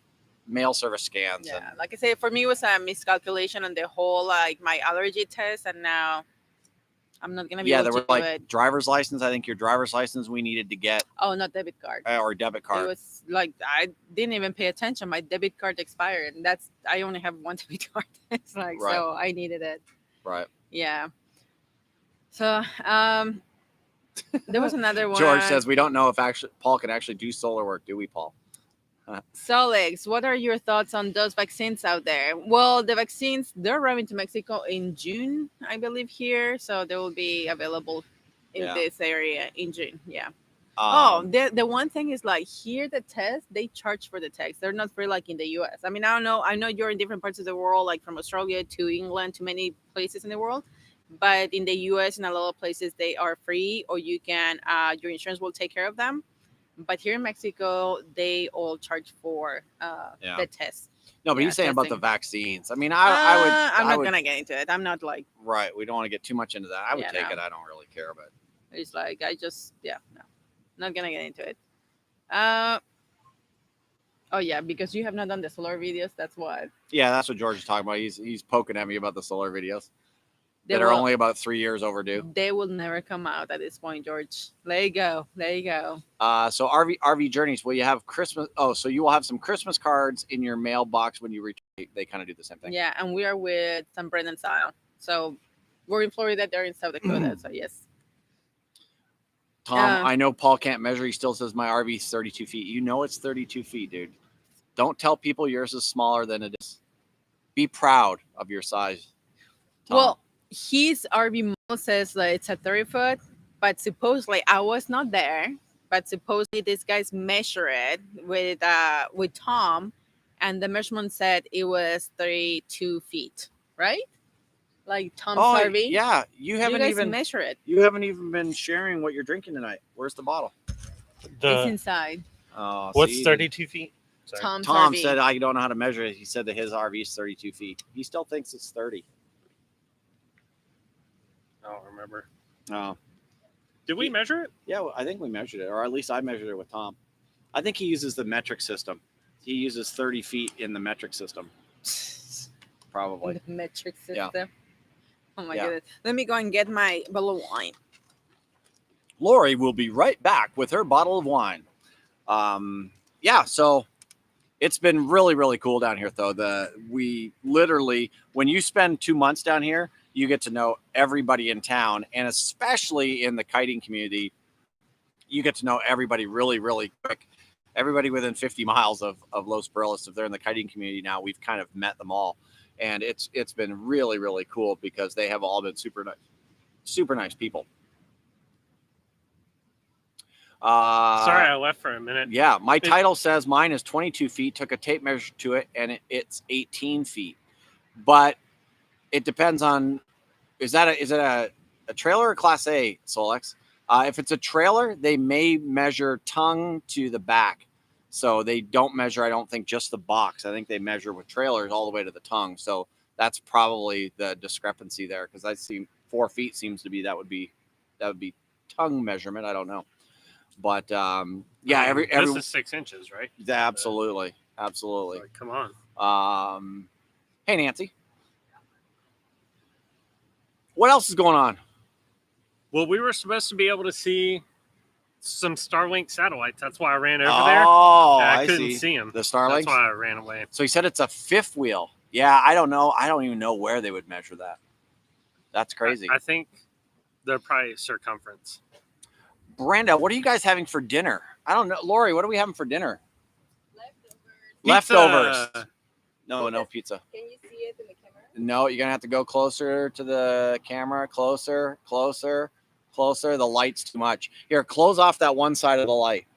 mail service scans. Yeah, like I say, for me, it was a miscalculation on the whole like my allergy test, and now I'm not gonna be able to do it. Driver's license. I think your driver's license we needed to get. Oh, not debit card. Or debit card. It was like I didn't even pay attention. My debit card expired, and I only have one debit card. It's like so I needed it. Right. Yeah. So there was another one. George says we don't know if Paul can actually do solar work. Do we, Paul? Solex, what are your thoughts on those vaccines out there? Well, the vaccines, they're arriving to Mexico in June, I believe, here. So they will be available in this area in June. Yeah. The one thing is like here, the test, they charge for the test. They're not free like in the US. I mean, I don't know. I know you're in different parts of the world, like from Australia to England to many places in the world. But in the US, in a lot of places, they are free, or you can, your insurance will take care of them. But here in Mexico, they all charge for the test. No, but he's saying about the vaccines. I mean, I'm not gonna get into it. I'm not like right. We don't want to get too much into that. I would take it. I don't really care, but it's like not gonna get into it. Oh yeah, because you have not done the solar videos. That's what. Yeah, that's what George is talking about. He's poking at me about the solar videos. That are only about 3 years overdue. They will never come out at this point, George. There you go. So RV Journeys, will you have Christmas? Oh, so you will have some Christmas cards in your mailbox when you return. They kind of do the same thing. Yeah, and we are with San Brendan style. So we're in Florida, they're in South Dakota. So yes. Tom, I know Paul can't measure. He still says my RV is 32 feet. You know it's 32 feet, dude. Don't tell people yours is smaller than it is. Be proud of your size, Tom. Well, his RV model says that it's a 30-foot, but supposedly I was not there. But supposedly these guys measure it with Tom, and the measurement said it was 32 feet, right? Like Tom's RV. Yeah, you haven't even measure it. You haven't even been sharing what you're drinking tonight. Where's the bottle? It's inside. Oh, what's 32 feet? Tom said I don't know how to measure it. He said that his RV is 32 feet. He still thinks it's 30. I don't remember. Oh. Did we measure it? Yeah, well, I think we measured it, or at least I measured it with Tom. I think he uses the metric system. He uses 30 feet in the metric system. Probably. The metric system. Yeah. Oh my goodness. Let me go and get my bottle of wine. Lori will be right back with her bottle of wine. So it's been really, really cool down here, though. We literally, when you spend 2 months down here, you get to know everybody in town, and especially in the kiting community, you get to know everybody really, really quick. Everybody within 50 miles of Los Barriles, if they're in the kiting community now, we've kind of met them all. And it's been really, really cool because they have all been super nice people. Sorry, I left for a minute. Yeah, my title says mine is 22 feet. Took a tape measure to it, and it's 18 feet. But it depends on is it a trailer or Class A, Solex? If it's a trailer, they may measure tongue to the back. So they don't measure, I don't think, just the box. I think they measure with trailers all the way to the tongue. So that's probably the discrepancy there, because I see 4 feet seems to be that would be tongue measurement. I don't know. But yeah, every this is 6 inches, right? absolutely. Like, come on. Hey, Nancy. What else is going on? Well, we were supposed to be able to see some Starlink satellites. That's why I ran over there. Oh, I couldn't see them. The Starlinks? That's why I ran away. So he said it's a fifth wheel. Yeah, I don't know. I don't even know where they would measure that. That's crazy. I think they're probably circumference. Brenda, what are you guys having for dinner? I don't know. Lori, what are we having for dinner? Leftovers. Leftovers. No pizza. Can you see it in the camera? No, you're going to have to go closer to the camera. Closer. The light's too much. Here, close off that one side of the light.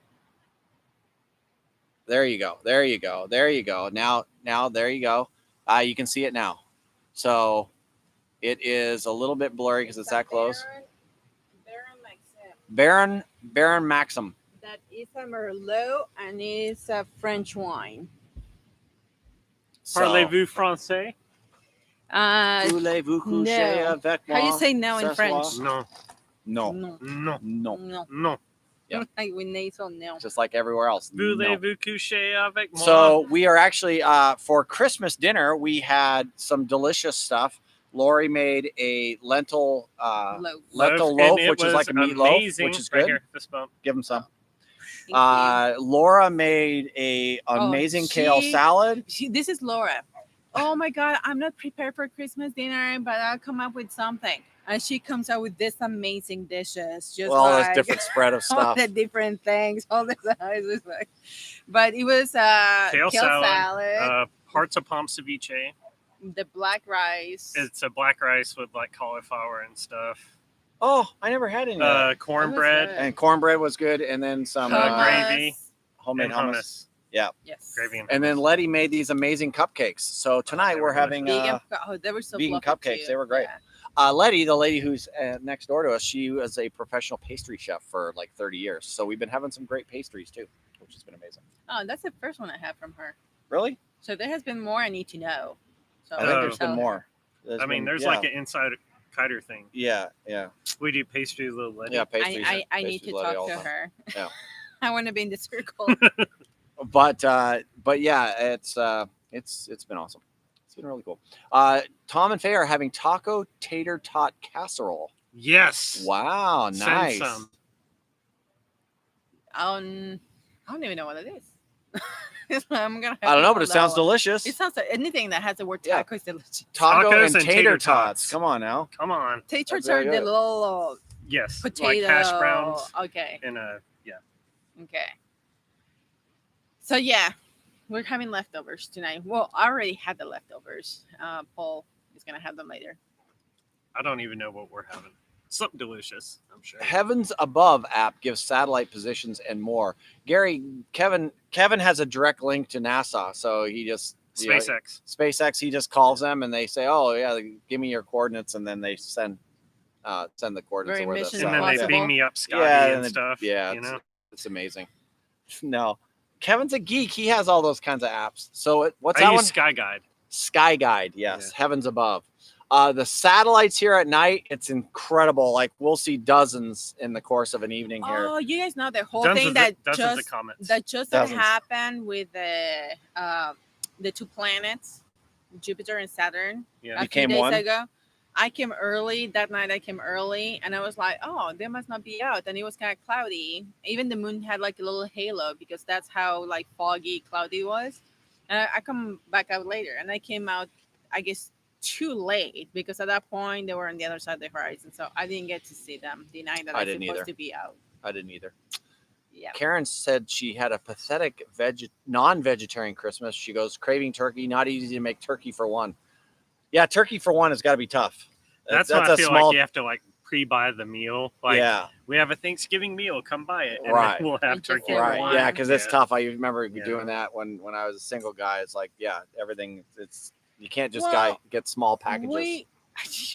There you go. Now, there you go. You can see it now. So it is a little bit blurry because it's that close. Baron Maxim. That is a Merlot and it's a French wine. Parlez-vous français? Voulez-vous coucher avec moi? How you say no in French? No. Yeah. Like with nasal no. Just like everywhere else. Voulez-vous coucher avec moi? So we are actually for Christmas dinner. We had some delicious stuff. Lori made a lentil loaf, which is like a meatloaf, which is good. Right here, fist bump. Give them some. Laura made a amazing kale salad. This is Laura. Oh my God, I'm not prepared for Christmas dinner, but I'll come up with something. And she comes out with this amazing dishes. Just this different spread of stuff. All the different things. All the sizes. But it was kale salad. Hearts of palm ceviche. The black rice. It's a black rice with like cauliflower and stuff. Oh, I never had any. Cornbread. And cornbread was good. And then some gravy. Homemade hummus. Yeah. Yes. Gravy and then Letty made these amazing cupcakes. So tonight we're having they were so vegan cupcakes. Too. They were great. Yeah. Letty, the lady who's next door to us, she was a professional pastry chef for like 30 years. So we've been having some great pastries too, which has been amazing. Oh, that's the first one I have from her. Really? So there has been more I need to know. So I think there's been more. There's like an inside Kiter thing. Yeah. We do pastries with Letty. Yeah, pastries. I need to talk to her. Yeah. I want to be in the circle. But yeah, it's been awesome. It's been really cool. Tom and Faye are having taco tater tot casserole. Yes. Wow, nice. Send some. I don't even know what it is. I don't know, but it sounds delicious. It sounds like anything that has the word taco is delicious. Tacos and tater tots. Come on now. Come on. Tater tots are the little yes, potato. like hash browns. Okay. Yeah. Okay. So yeah, we're having leftovers tonight. Well, I already had the leftovers. Paul is gonna have them later. I don't even know what we're having. Something delicious, I'm sure. Heavens Above app gives satellite positions and more. Kevin has a direct link to NASA, so he just SpaceX. He just calls them and they say, "Oh yeah, give me your coordinates," and then they send the coordinates. Very mission and then they beam me up Scotty and stuff. Yeah, you know, it's amazing. No, Kevin's a geek. He has all those kinds of apps. So what's I that use one? Sky Guide. Sky Guide, yes. Yeah. Heavens Above. The satellites here at night, it's incredible. Like we'll see dozens in the course of an evening here. Oh, you guys know the whole thing that just happened with the two planets, Jupiter and Saturn. Yeah, a few days ago. I came early that night. And I was like, "Oh, they must not be out." And it was kind of cloudy. Even the moon had like a little halo because that's how like foggy, cloudy it was. And I come back out later, and I came out, I guess, too late because at that point they were on the other side of the horizon, so I didn't get to see them the night that I was supposed to be out. I didn't either. Yeah. Karen said she had a pathetic non-vegetarian Christmas. She goes, craving turkey, not easy to make turkey for one. Yeah, turkey for one has got to be tough. That's why I feel like you have to like pre-buy the meal. Like, we have a Thanksgiving meal, come buy it, and then we'll have turkey. Right, yeah, because it's tough. I remember doing that when I was a single guy. It's like, everything. You can't just get small packages.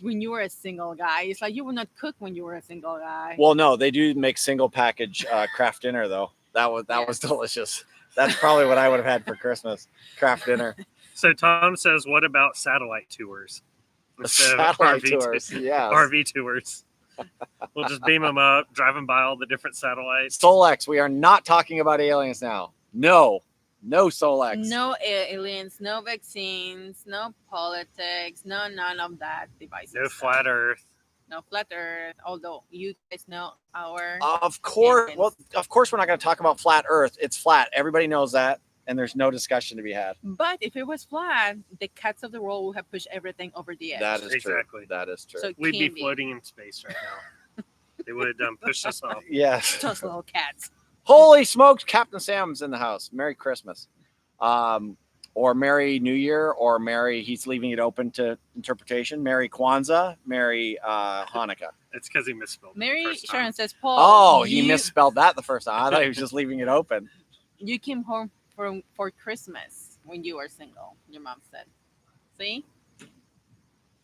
When you were a single guy, it's like you would not cook when you were a single guy. Well, no, they do make single package craft dinner though. That was delicious. That's probably what I would have had for Christmas, craft dinner. So Tom says, what about satellite tours? Satellite tours, yeah. RV tours. We'll just beam them up, drive them by all the different satellites. Solex, we are not talking about aliens now. No Solex. No aliens, no vaccines, no politics, no none of that devices. No flat Earth. No flat Earth. Although you guys know our. Of course. aliens. Well, of course, we're not going to talk about flat Earth. It's flat. Everybody knows that, and there's no discussion to be had. But if it was flat, the cats of the world would have pushed everything over the edge. That is Exactly. true. That is true. So it We'd be can floating in space right now. They would push us off. Yes. Just little cats. Holy smokes, Captain Sam's in the house. Merry Christmas. Or Merry New Year, or Merry, he's leaving it open to interpretation. Merry Kwanzaa, Merry Hanukkah. It's because he misspelled. Mary it the first time. Sharon says, Paul. Oh, he you- misspelled that the first time. I thought he was just leaving it open. You came home for Christmas when you were single, your mom said. See?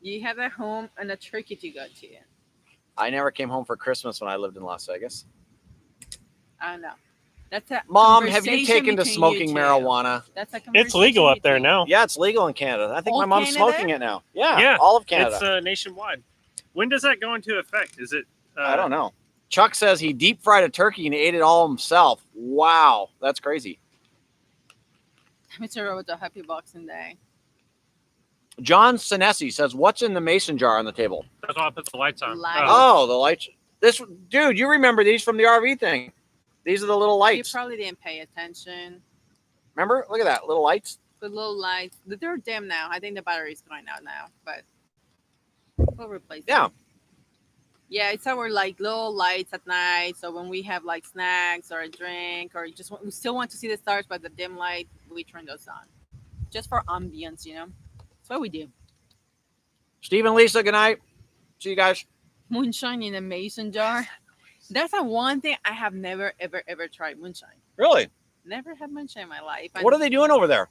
You have a home and a turkey to go to. I never came home for Christmas when I lived in Las Vegas. I don't know. That's a Mom, have you conversation taken to between smoking you two. marijuana? That's a It's legal conversation up there between- now. Yeah, it's legal in Canada. I think All my mom's Canada? smoking it now. Yeah, Yeah, all of Canada. It's nationwide. When does that go into effect? Is it? I don't know. Chuck says he deep fried a turkey and ate it all himself. Wow, that's crazy. Mr. Roboto, happy Boxing Day. John Sinesi says, "What's in the mason jar on the table?" That's why I put the lights on. Lights. Oh, the lights. This dude, you remember these from the RV thing? These are the little You lights. probably didn't pay attention. Remember? Look at that, little lights. The little lights, they're dim now. I think the battery's going out now, but we'll replace Yeah. them. Yeah, it's our like little lights at night. So when we have like snacks or a drink or just we still want to see the stars, but the dim light, we turn those on, just for ambience, you know. That's what we do. Steve and Lisa, good night. See you guys. Moonshine in a mason jar. That's the one thing I have never, ever, ever tried. Moonshine. Really? Never had moonshine in my life. What are they doing over there?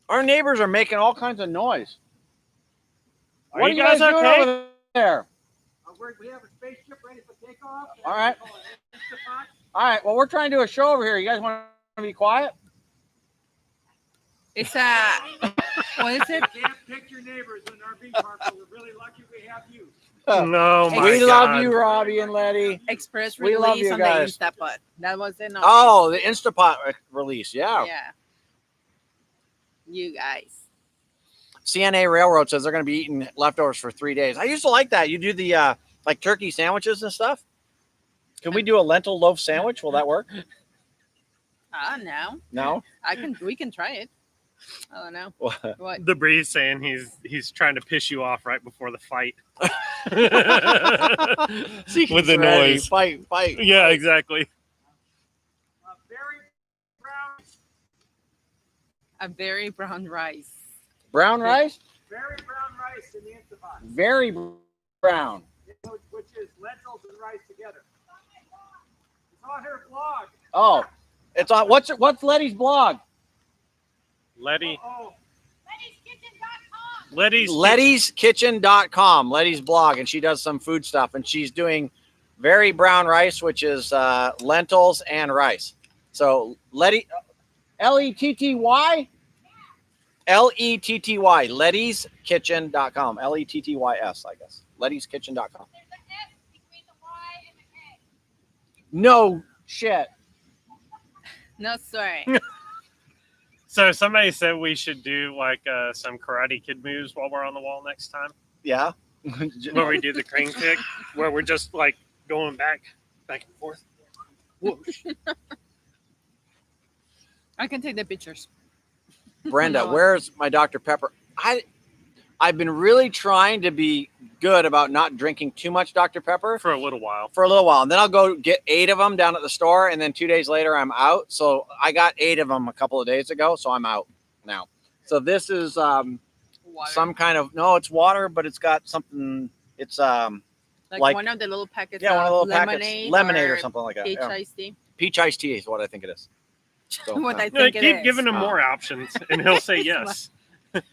Our neighbors are making all kinds of noise. Are What you are you guys guys doing okay? over there? We have a spaceship ready for takeoff. All right. All right. Well, we're trying to do a show over here. You guys want to be quiet? It's a what is it? Can't pick your neighbors in an RV park, but we're really lucky we have you. No, my We God. love you, Robbie and Letty. Express We love release you on guys. the Instapot. That was it. Oh, the Instapot release. Yeah. Yeah. You guys. CNA Railroad says they're going to be eating leftovers for 3 days. I used to like that. You do the like turkey sandwiches and stuff. Can we do a lentil loaf sandwich? Will that work? No. No. We can try it. I don't know. What? The breeze saying he's trying to piss you off right before the fight. With the Ready. noise. Fight. Yeah, exactly. Very brown, A very brown rice. Brown rice? very brown rice in the Instapot, Very brown. which is lentils and rice together. It's on her blog. Oh, it's on. What's Letty's blog? Letty. Oh, Letty's. Letty'sKitchen.com. Letty's blog, and she does some food stuff, and she's doing very brown rice, which is lentils and rice. So Letty, Letty, Letty, Letty'sKitchen.com. LETTYS, I guess. Letty'sKitchen.com. No shit. No, sorry. So somebody said we should do like some Karate Kid moves while we're on the wall next time, Yeah. where we do the crane kick, where we're just like going back and forth. Whoosh. I can take the pictures. Brenda, No. where's my Dr. Pepper? I've been really trying to be good about not drinking too much Dr. Pepper For a little while. for a little while. And then I'll go get 8 of them down at the store. And then 2 days later, I'm out. So I got 8 of them a couple of days ago. So I'm out now. So this is Water. some kind of, no, it's water, but it's got something. It's like- one of the little packets. yeah, one of the of little packets, lemonade or something like that. Peach Yeah. iced tea. Peach iced tea is what I think it is. So, What I No, think it keep is. giving him more options, and he'll say yes.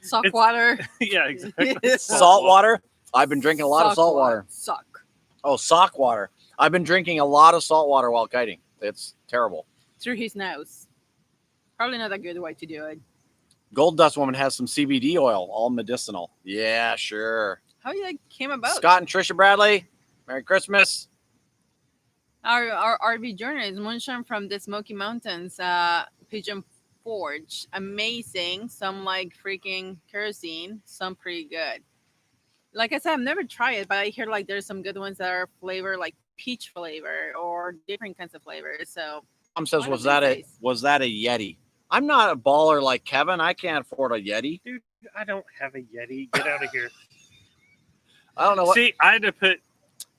Salt it's- water. Yeah, exactly. salt water. I've been drinking a lot of salt water. Suck. Oh, sock water. I've been drinking a lot of salt water while kiting. It's terrible. Through his nose. Probably not a good way to do it. Gold Dust Woman has some CBD oil, all medicinal. Yeah, sure. How you like came about? Scott and Trisha Bradley, Merry Christmas. Our RV journey is moonshine from the Smoky Mountains, Pigeon Forge. Amazing. Some like freaking kerosene. Some pretty good. Like I said, I've never tried it, but I hear like there's some good ones that are flavor like peach flavor or different kinds of flavors. So Tom says, one was of these that a days. Yeti? I'm not a baller like Kevin. I can't afford a Yeti. Dude, I don't have a Yeti. Get out of here. I don't know what. See, I had to put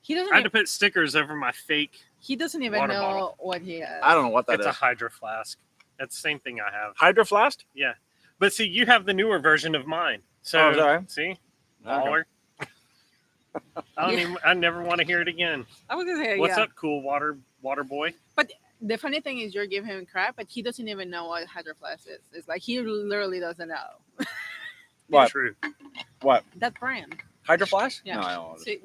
He doesn't. I had to put stickers over my fake. He doesn't even water know bottle. what he has. I don't know what that It's is. a Hydro Flask. That's the same thing I have. Hydro Flask? Yeah, but see, you have the newer version of mine. So Oh, sorry. see, Okay. baller. I never want to hear it again. I was gonna say, What's yeah. up, cool water boy? The funny thing is, you're giving him crap, but he doesn't even know what Hydro Flask is. It's like he literally doesn't know What? True. What? that brand. Hydro Flask? Yeah. No, I don't know. See,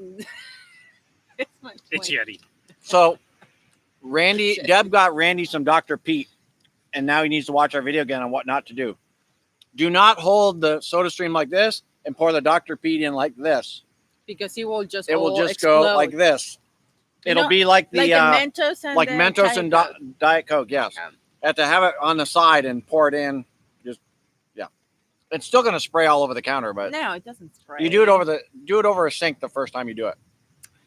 it's my It's point. Yeti. So, Randy, Shit. Deb got Randy some Dr. Pete, and now he needs to watch our video again on what not to do. Do not hold the soda stream like this and pour the Dr. Pete in like this. because he will just It will all just explode. go like this. You It'll know, be like the like Mentos and like the Mentos Diet and Coke. Diet Coke. Yes, Yeah. have to have it on the side and pour it in. Just it's still going to spray all over the counter, but No, it doesn't spray. you do it over a sink the first time you do it.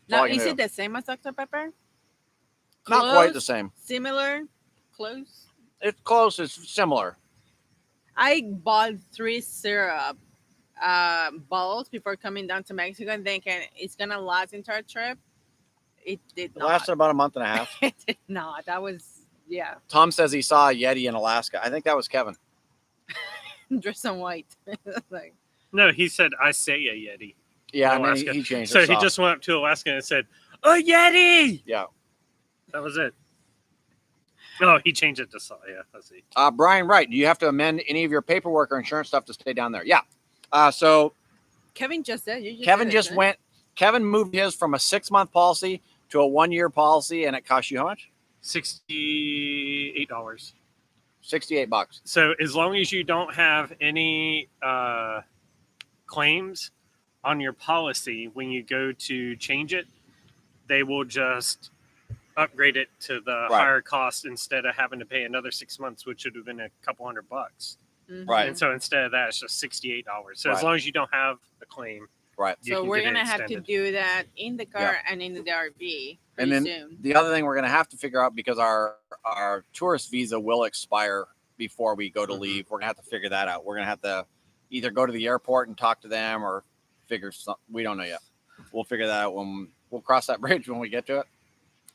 That's all Now, I can is do. it the same as Dr. Pepper? Not quite the Close? same. Similar? Close? It's close. It's similar. I bought 3 syrup bottles before coming down to Mexico and thinking it's gonna last into our trip. It did It not. lasted about a month and a half. It did not. That was Tom says he saw a Yeti in Alaska. I think that was Kevin. dressed in white. Like, No, he said I say a Yeti. Yeah, and then Alaska. he changed So it. he just went up to Alaska and said, "A Yeti." Yeah. That was it. Oh, he changed it to saw. Yeah, I see. Brian Wright, do you have to amend any of your paperwork or insurance stuff to stay down there? Yeah. So Kevin just said. You just Kevin did it, just huh? went. Kevin moved his from a 6-month policy to a 1-year policy, and it cost you how much? $68. $68. So as long as you don't have any claims on your policy when you go to change it, they will just upgrade it to the Right. higher cost instead of having to pay another 6 months, which would have been a couple $100. Mhm. Right. And so instead of that, it's just $68. So Right. as long as you don't have a claim, Right. you So can we're get it gonna have to extended. do that in the car and in the RV pretty And then soon. the other thing we're going to have to figure out, because our tourist visa will expire before we go to Mhm. leave. We're going to have to figure that out. We're going to have to either go to the airport and talk to them or figure something. We don't know yet. We'll figure that out when we'll cross that bridge when we get to it.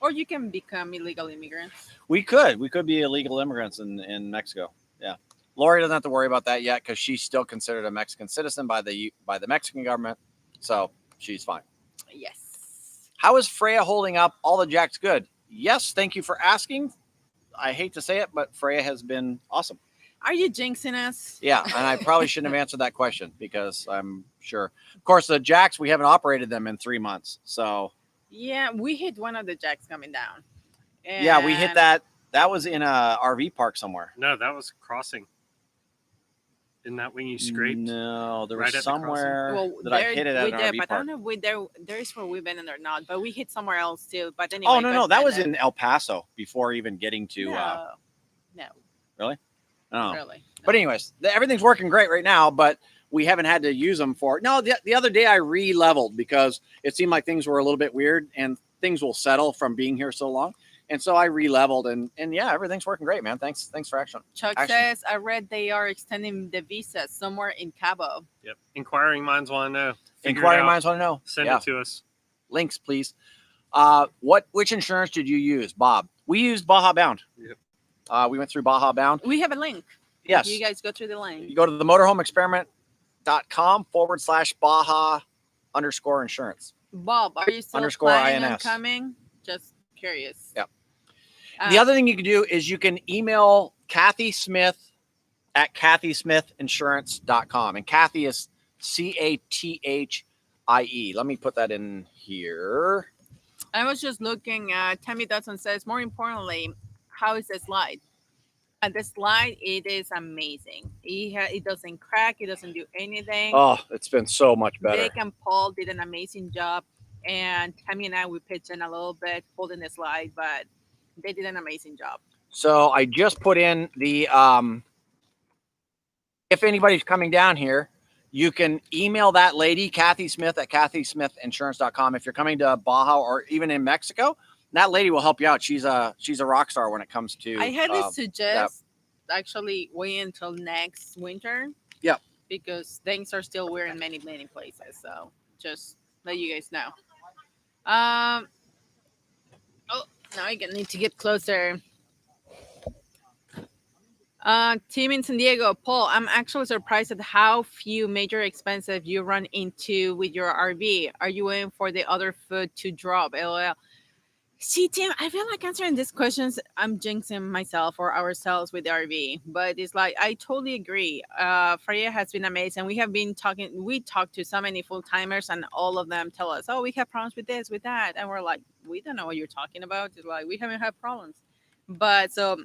Or you can become illegal immigrants. We could be illegal immigrants in Mexico. Yeah. Lori doesn't have to worry about that yet because she's still considered a Mexican citizen by the Mexican government. So she's fine. Yes. How is Freya holding up? All the Jacks good? Yes. Thank you for asking. I hate to say it, but Freya has been awesome. Are you jinxing us? Yeah. And I probably shouldn't have answered that question because I'm sure. Of course, the Jacks, we haven't operated them in 3 months. So Yeah, we hit one of the jacks coming down. yeah, we hit And that. That was in a RV park somewhere. No, that was crossing. Isn't that when you scraped? No, there right was at the crossing? somewhere Well, that I there hit it at we an did, RV but I park. don't know if there's where we've been in or not, but we hit somewhere else too. But anyway. Oh, no. That was in El Paso before even getting to. No, Oh. really. But anyways, everything's working great right now, but we haven't had to use them for. No, the other day I re-leveled because it seemed like things were a little bit weird and things will settle from being here so long. And so I re-leveled and yeah, everything's working great, man. Thanks for action. Chuck Actually- says, I read they are extending the visa somewhere in Cabo. Yep. Inquiring minds want to know. Figure it Inquiring out. minds want to know. Send Yeah. it to us. Links, please. Which insurance did you use, Bob? We used Baja Bound. Yep. We went through Baja Bound. We have a link. Yes. You guys go through the link. You go to the motorhomeexperiment.com/Baja_insurance. Bob, are you still _INS. planning on coming? Just curious. Yep. Uh, The other thing you can do is you can email Kathy Smith at kathysmithinsurance.com. And Kathy is CATHIE. Let me put that in here. I was just looking at Tammy Dodson says, more importantly, how is the slide? And the slide, it is amazing. It doesn't crack. It doesn't do anything. Oh, it's been so much better. Vic and Paul did an amazing job. and Tammy and I we pitched in a little bit, holding the slide, but they did an amazing job. So I just put in the if anybody's coming down here, you can email that lady, Kathy Smith at kathysmithinsurance.com. If you're coming to Baja or even in Mexico, that lady will help you out. She's a rock star when it comes to. I highly suggest actually wait until next winter. Yep. Because things are still weird in many places. So just let you guys know. Oh, now I need to get closer. Team in San Diego, Paul, I'm actually surprised at how few major expenses you run into with your RV. Are you waiting for the other food to drop? LOL. See, Tim, I feel like answering these questions, I'm jinxing myself or ourselves with the RV. But it's like, I totally agree. Freya has been amazing. We talked to so many full-timers and all of them tell us, oh, we have problems with this, with that. And we're like, we don't know what you're talking about. It's like, we haven't had problems. But so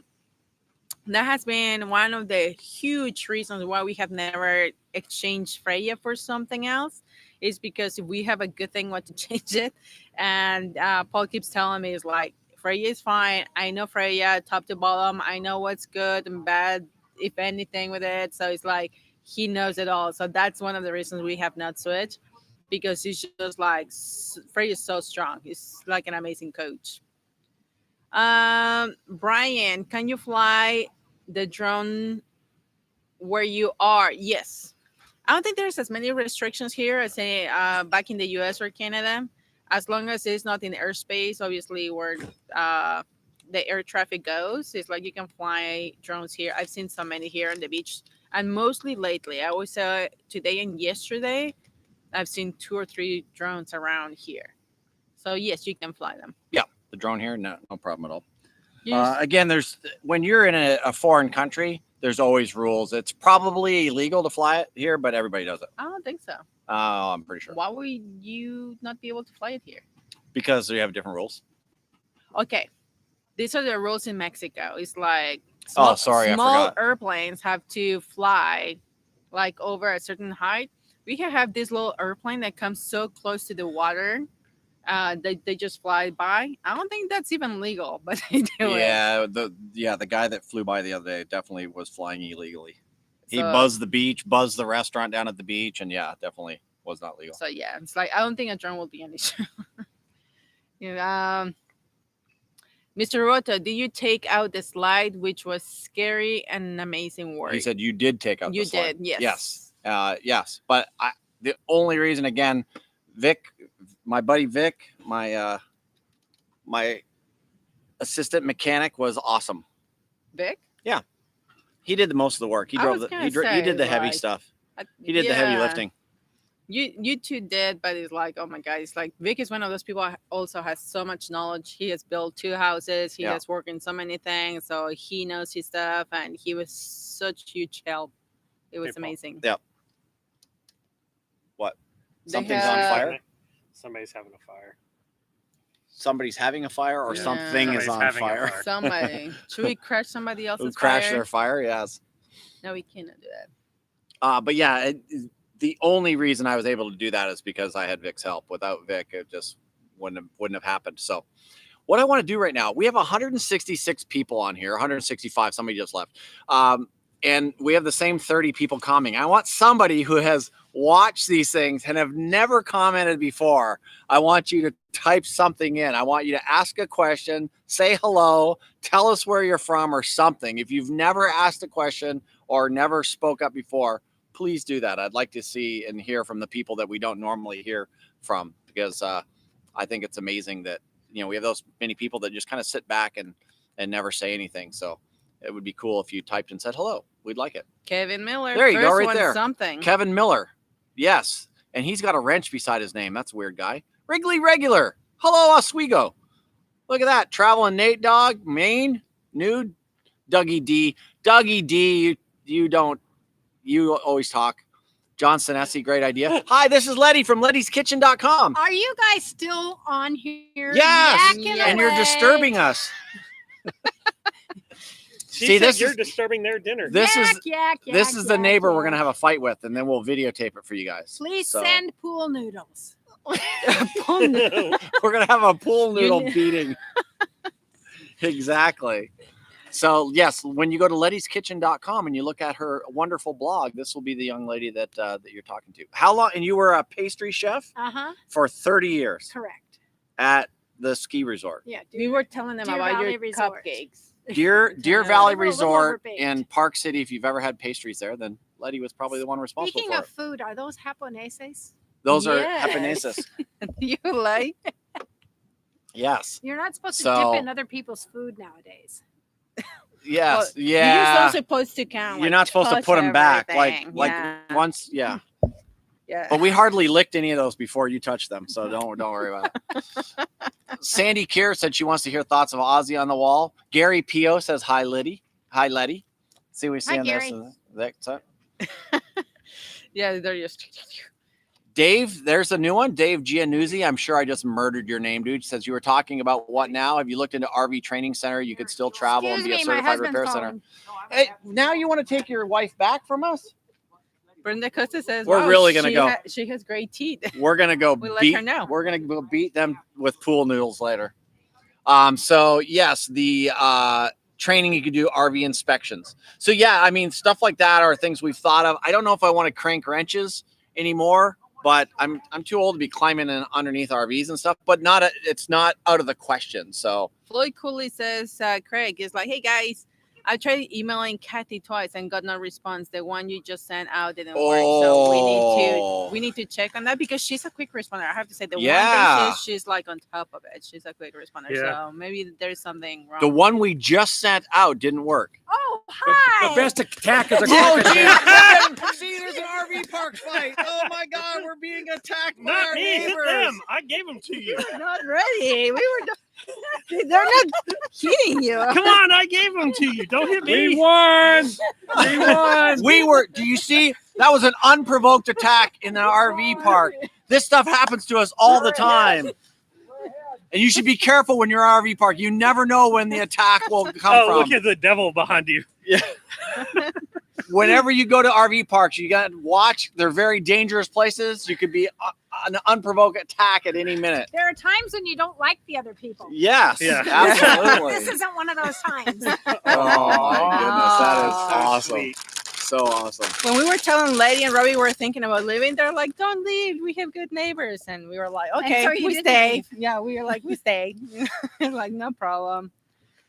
that has been one of the huge reasons why we have never exchanged Freya for something else, is because if we have a good thing, what to change it. And Paul keeps telling me, is like, Freya is fine. I know Freya top to bottom. I know what's good and bad, if anything, with it. So it's like, he knows it all. So that's one of the reasons we have not switched, because he's just like, Freya is so strong. He's like an amazing coach. Brian, can you fly the drone where you are? Yes. I don't think there's as many restrictions here as say back in the US or Canada, as long as it's not in airspace, obviously, where the air traffic goes. It's like you can fly drones here. I've seen so many here on the beach, and mostly lately. I always say today and yesterday, I've seen 2 or 3 drones around here. So yes, you can fly them. Yeah, the drone here, no problem at all. Again, when you're in a foreign country, there's always rules. It's probably illegal to fly it here, but everybody does it. I don't think so. Oh, I'm pretty sure. Why would you not be able to fly it here? Because we have different rules. Okay. These are the rules in Mexico. It's like small airplanes have to fly like over a certain height. We can have this little airplane that comes so close to the water. They just fly by. I don't think that's even legal, but they do it. The guy that flew by the other day definitely was flying illegally. He buzzed the beach, buzzed the restaurant down at the beach, and yeah, definitely was not legal. So yeah, it's like, I don't think a drone will be an issue. Mr. Roto, did you take out the slide, which was scary and an amazing word? He said you did take out the slide. You did, yes. Yes. But the only reason, again, Vic, my buddy Vic, my assistant mechanic was awesome. Vic? Yeah. He did the most of the work. He did the heavy stuff. He did the heavy lifting. You two did, but it's like, oh my God, it's like Vic is one of those people who also has so much knowledge. He has built 2 houses. He has worked in so many things. So he knows his stuff, and he was such huge help. It was amazing. Yeah. What? Something's on fire? Somebody's having a fire. Somebody's having a fire, or something is on fire? Somebody. Should we crash somebody else's fire? Crash their fire? Yes. No, we cannot do that. But yeah, the only reason I was able to do that is because I had Vic's help. Without Vic, it just wouldn't have happened. So what I want to do right now, we have 166 people on here, 165, somebody just left. And we have the same 30 people commenting. I want somebody who has watched these things and have never commented before. I want you to type something in. I want you to ask a question, say hello, tell us where you're from or something. If you've never asked a question or never spoke up before, please do that. I'd like to see and hear from the people that we don't normally hear from, because I think it's amazing that, we have those many people that just kind of sit back and never say anything. So it would be cool if you typed and said hello. We'd like it. Kevin Miller. There you go, right there. Something. Kevin Miller. Yes. And he's got a wrench beside his name. That's a weird guy. Wrigley Regular. Hello, Oswego. Look at that. Traveling Nate Dog. Maine. Nude. Dougie D. Dougie D. You always talk. John Sinesi, great idea. Hi, this is Letty from Letty'sKitchen.com. Are you guys still on here? Yes. And you're disturbing us. You're disturbing their dinner. This is the neighbor we're going to have a fight with, and then we'll videotape it for you guys. Please send pool noodles. Pool noodle. We're gonna have a pool noodle beating. Exactly. So yes, when you go to lettyskitchen.com and you look at her wonderful blog, this will be the young lady that you're talking to. How long? And you were a pastry chef for 30 years Correct. at the ski resort. Yeah. We were telling them Deer about Valley your Resort. cupcakes. Deer Yeah. Valley A little Resort overbaked. in Park City. If you've ever had pastries there, then Letty was probably the one responsible Speaking for of it. food, are those japoneses? Those are Yes. japoneses. You like? Yes. You're not supposed to So- dip in other people's food nowadays. Yes. Well, yeah. You're supposed to count. You're not supposed to put them back. Like yeah. once. Yeah. Yeah. But we hardly licked any of those before you touched them, so don't worry about it. Sandy Kier said she wants to hear thoughts of Ozzy on the wall. Gary Pio says hi, Liddy. Hi, Letty. See what we see Hi, on Gary. this. That's it. Yeah, they're just. Dave, there's a new one. Dave Giannuzzi. I'm sure I just murdered your name, dude. Says you were talking about what now? Have you looked into RV training center? You could still travel and be a Excuse me, my certified husband's repair center. calling. Hey, now you want to take your wife back from us? Brenda Costa says We're wow, really gonna she go. she has great teeth. We're gonna go We let beat. her know. We're gonna go beat them with pool noodles later. So yes, the training you could do RV inspections. So yeah, I mean stuff like that are things we've thought of. I don't know if I want to crank wrenches anymore, but I'm too old to be climbing in underneath RVs and stuff. But it's not out of the question. So Floyd Cooley says Craig is like, hey guys, I tried emailing Kathy twice and got no response. The one you just sent out didn't work. So we need to check on that because she's a quick responder. I have to say the one thing she's like on top of it. She's a quick responder. Yeah. So maybe there's something wrong. the one we just sent out didn't work. Oh, hi. The best attack is a Oh, carpet. see, there's an RV park fight. Oh my God, we're being attacked by Not our me, hit neighbors. them. I gave them to you. We're not ready. We were. They're not hitting you. Come on, I gave them to you. Don't hit We me. won. We won. We were. Do you see? That was an unprovoked attack in an RV park. This stuff happens to us all the time. And you should be careful when you're in an RV park. You never know when the attack will come Oh, from. look at the devil behind you. Whenever you go to RV parks, you got to watch. They're very dangerous places. You could be an unprovoked attack at any minute. There are times when you don't like the other people. Yes, Yeah. absolutely. This isn't one of those times. Oh my goodness, that is Oh, awesome. Sweet. So awesome. When we were telling Lady and Robbie we were thinking about leaving, they're like, "Don't leave. We have good neighbors." And we were like, "Okay, so you we didn't stay." leave. Yeah, we were like, "We stay." Like, no problem.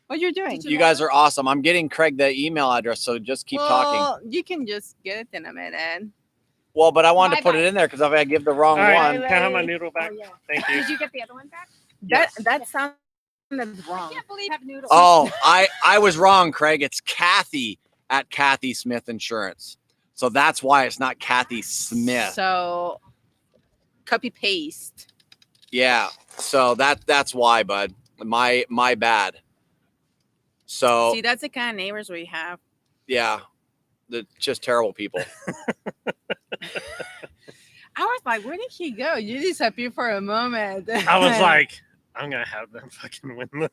What you're doing? You guys are awesome. I'm getting Craig the email address, so just keep talking. Well, you can just get it in a minute. Well, but I wanted to put Bye-bye. it in there because if I give the wrong All right, one, can I have my noodle back? Oh, yeah. Thank you. Did you get the other one back? Yes. That sounded I wrong. can't believe you have noodles. oh, I was wrong, Craig. It's Kathy at Kathy Smith Insurance. So that's why it's not Kathy Smith. So copy paste. Yeah. So that's why, bud. My bad. So See, that's the kind of neighbors we have. yeah, they're just terrible people. I was like, where did he go? You disappeared for a moment. I was like, I'm gonna have them fucking win the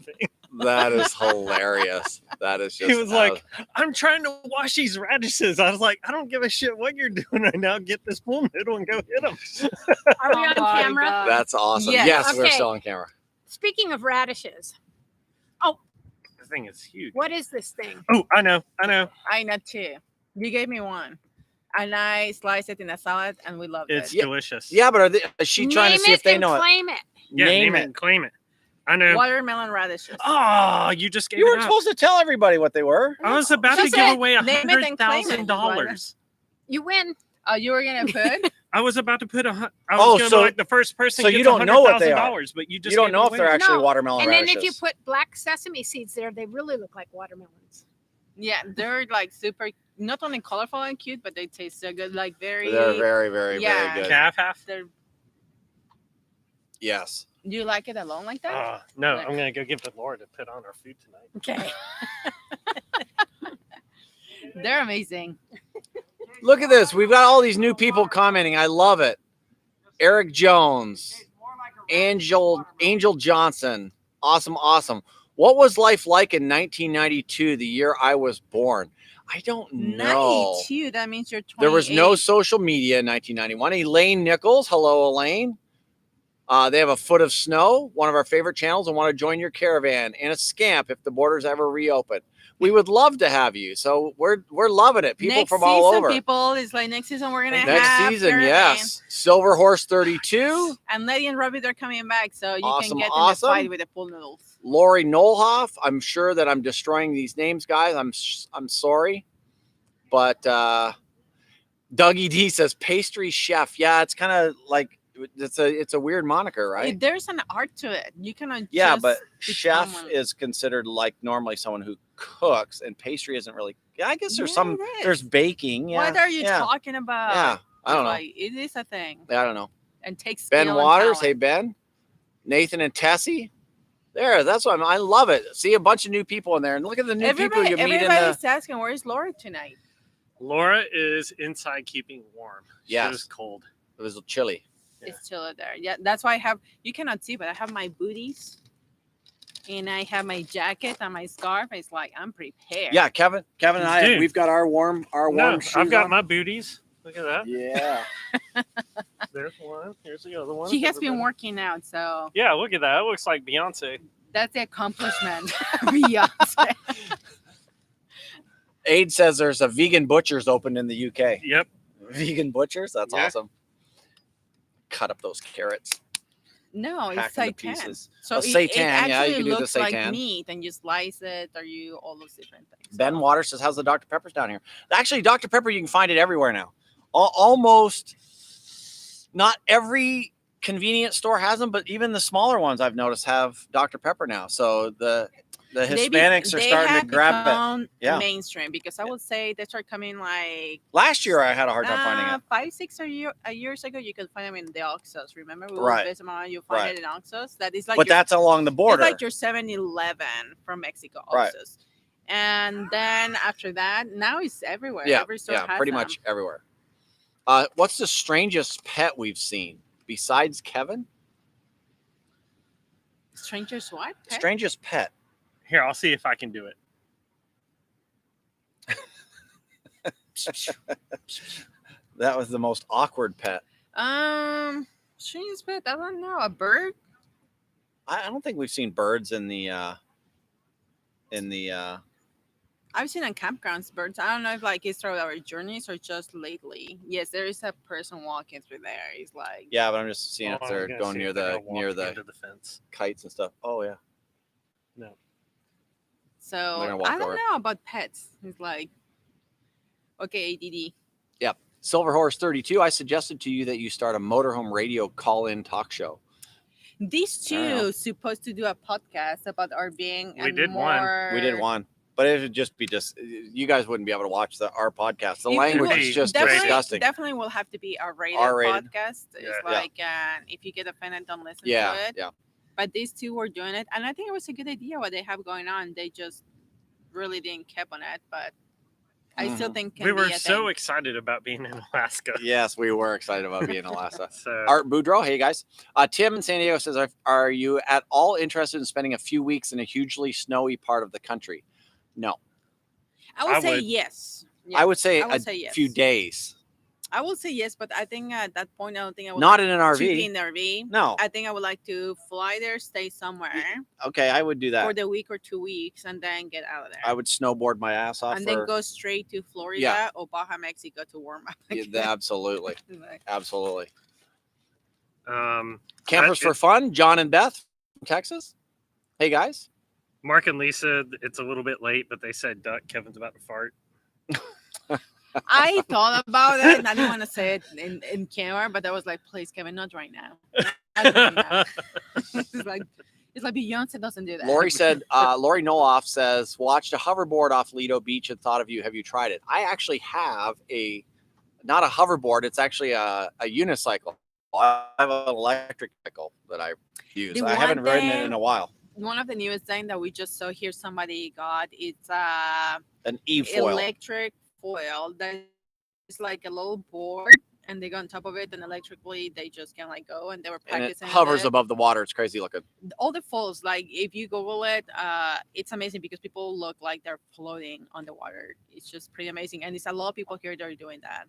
thing. That is hilarious. That is just. He was like, I'm trying to wash these radishes. I was like, I don't give a shit what you're doing right now. Get this pool noodle and go hit them. Are we on Oh my camera? God. that's awesome. Yes. Yes, we're Okay. still on camera. Speaking of radishes, The thing is huge. what is this thing? Oh, I know. I know too. You gave me one. And I sliced it in a salad and we loved It's it. Yeah. delicious. Yeah, but is she trying to Name see if they and know it? claim it. Yeah, name it and claim it. I know. Watermelon radishes. Oh, you just gave You it weren't up. supposed to tell everybody what they were. I was about She to said, give away name it and claim it. $100,000. You win. Oh, you were gonna put? I was about to put I was Oh, gonna so- be like the first person. so you gets don't know what they are. $100,000, but you just You don't gave know it if they're away. actually No. watermelon And then radishes. if you put black sesame seeds there, they really look like watermelons. Yeah, they're like super, not only colorful and cute, but they taste so good. Like very. They're very, very, Yeah. very good. Calf half. They're, Yes. do you like it alone like that? No, Like- I'm gonna go give it to Laura to put on our food tonight. Okay. They're amazing. Look at this. We've got all these new people commenting. I love it. Eric Jones, Angel Johnson. Awesome. What was life like in 1992, the year I was born? I don't know. 92. That means you're 28. There was no social media in 1991. Elaine Nichols. Hello, Elaine. They have a foot of snow, one of our favorite channels, and want to join your caravan, and a scamp if the borders ever reopen. We would love to have you. So we're loving it. People from all over. People, it's like next season we're gonna have next season, caravan. yes. Silver Horse 32. And Lady and Robbie, they're coming back, so you Awesome, can get in awesome. the fight with the pool noodles. Lori Nolhoff. I'm sure that I'm destroying these names, guys. I'm sorry, but Dougie D says pastry chef. Yeah, it's kind of like it's a weird moniker, right? There's an art to it. You cannot. Yeah, just but become chef one. is considered like normally someone who cooks, and pastry isn't really. Yeah, I guess there's Yeah, some. it is. There's baking. Yeah, What are you yeah, talking about? Yeah, I don't know. Like, it is a thing. I don't know. And takes Ben skill and Waters. Hey, talent. Ben. Nathan and Tessie. There, that's what I love it. See a bunch of new people in there, and look at the new people you meet in the. Everybody's asking, where's Laura tonight? Laura is inside keeping warm. Yes. It is cold. It was chilly. Yeah. It's still there. Yeah, that's why I have. You cannot see, but I have my booties, and I have my jacket and my scarf. It's like I'm prepared. Yeah, Kevin and I, Dude. we've got our warm No, shoes I've got on. my booties. Look at that. Yeah. There's one. Here's the other one. He has been Everybody. working out, so Yeah, look at that. It looks like Beyonce. that's the accomplishment. Beyonce. Aid says there's a vegan butcher's open in the UK. Yep. Vegan butchers? That's Yeah. awesome. Cut up those carrots. No, Pack it's into seitan. pieces. So A it seitan, yeah, actually you can do the looks like seitan. meat, and you slice it, or you all those different things. Ben Waters says, how's the Dr. Peppers down here? Actually, Dr. Pepper, you can find it everywhere now. Almost not every convenience store has them, but even the smaller ones I've noticed have Dr. Pepper now. So the Hispanics are starting to grab it. Yeah. Mainstream, because I would say they start coming like Last year, I had a hard time finding it. 5-6 years ago. You could find them in the Oxos. Remember, we Right. would visit Mama, you find Right. it in Oxos. That is like But that's along the border. It's like your 7-Eleven from Mexico, Oxos. Right. And then after that, now it's everywhere. Yeah, Every store yeah, has pretty them. much everywhere. What's the strangest pet we've seen besides Kevin? Strangers what? Pet? Strangest pet. Here, I'll see if I can do it. That was the most awkward pet. Strangest pet. I don't know. A bird. I don't think we've seen birds in the I've seen on campgrounds birds. I don't know if like it's throughout our journeys or just lately. Yes, there is a person walking through there. He's like, yeah, but I'm just seeing if Oh, they're I'm gonna going see near if they're the gonna walk into the fence. kites and stuff. Oh yeah. No. so They're gonna walk I don't over. know about pets. It's like, okay, ADD. Silver Horse 32. I suggested to you that you start a motorhome radio call-in talk show. These I don't know. two supposed to do a podcast about RVing. We and did one. more... We did one, but it would just be you guys wouldn't be able to watch our podcast. The It language will- is just definitely- disgusting. Definitely will have to be a rated R-rated. podcast. It's Yeah. like, if you get offended, don't listen Yeah, to it. yeah. But these two were doing it, and I think it was a good idea what they have going on. They just really didn't keep on it, but I still think can We were be a so thing. excited about being in Alaska. Yes, we were excited about being in Alaska. So Art Boudreau, hey guys. Tim in San Diego says, are you at all interested in spending a few weeks in a hugely snowy part of the country? No. I would I say would. yes. I would say I would a say yes. few days. I will say yes, but I think at that point, I don't think I would Not like in an to RV. be in the RV. No. I think I would like to fly there, stay somewhere Okay, I would do for that. the week or 2 weeks, and then get out of there. I would snowboard my ass off. And then go straight to Florida Yeah. or Baja, Mexico to warm up. Yeah, again. absolutely. Like, Absolutely. um, Campers for Fun, John and Beth from Texas. Hey guys. Mark and Lisa, it's a little bit late, but they said duck. Kevin's about to fart. I thought about it, and I didn't want to say it in camera, but I was like, please, Kevin, not right now. Not right now. it's like Beyonce doesn't do that. Lori said, Lori Noloff says, watched a hoverboard off Lido Beach and thought of you. Have you tried it? I actually have not a hoverboard. It's actually a unicycle. I have an electric cycle that I use. The I haven't one ridden it thing- in a while. One of the newest thing that we just saw here, somebody got, it's An e-foil. electric foil that is like a little board, and they go on top of it, and electrically they just can like go, and they were And it practicing. hovers above the water. It's crazy looking. All the falls, like if you Google it, it's amazing because people look like they're floating on the water. It's just pretty amazing, and it's a lot of people here that are doing that.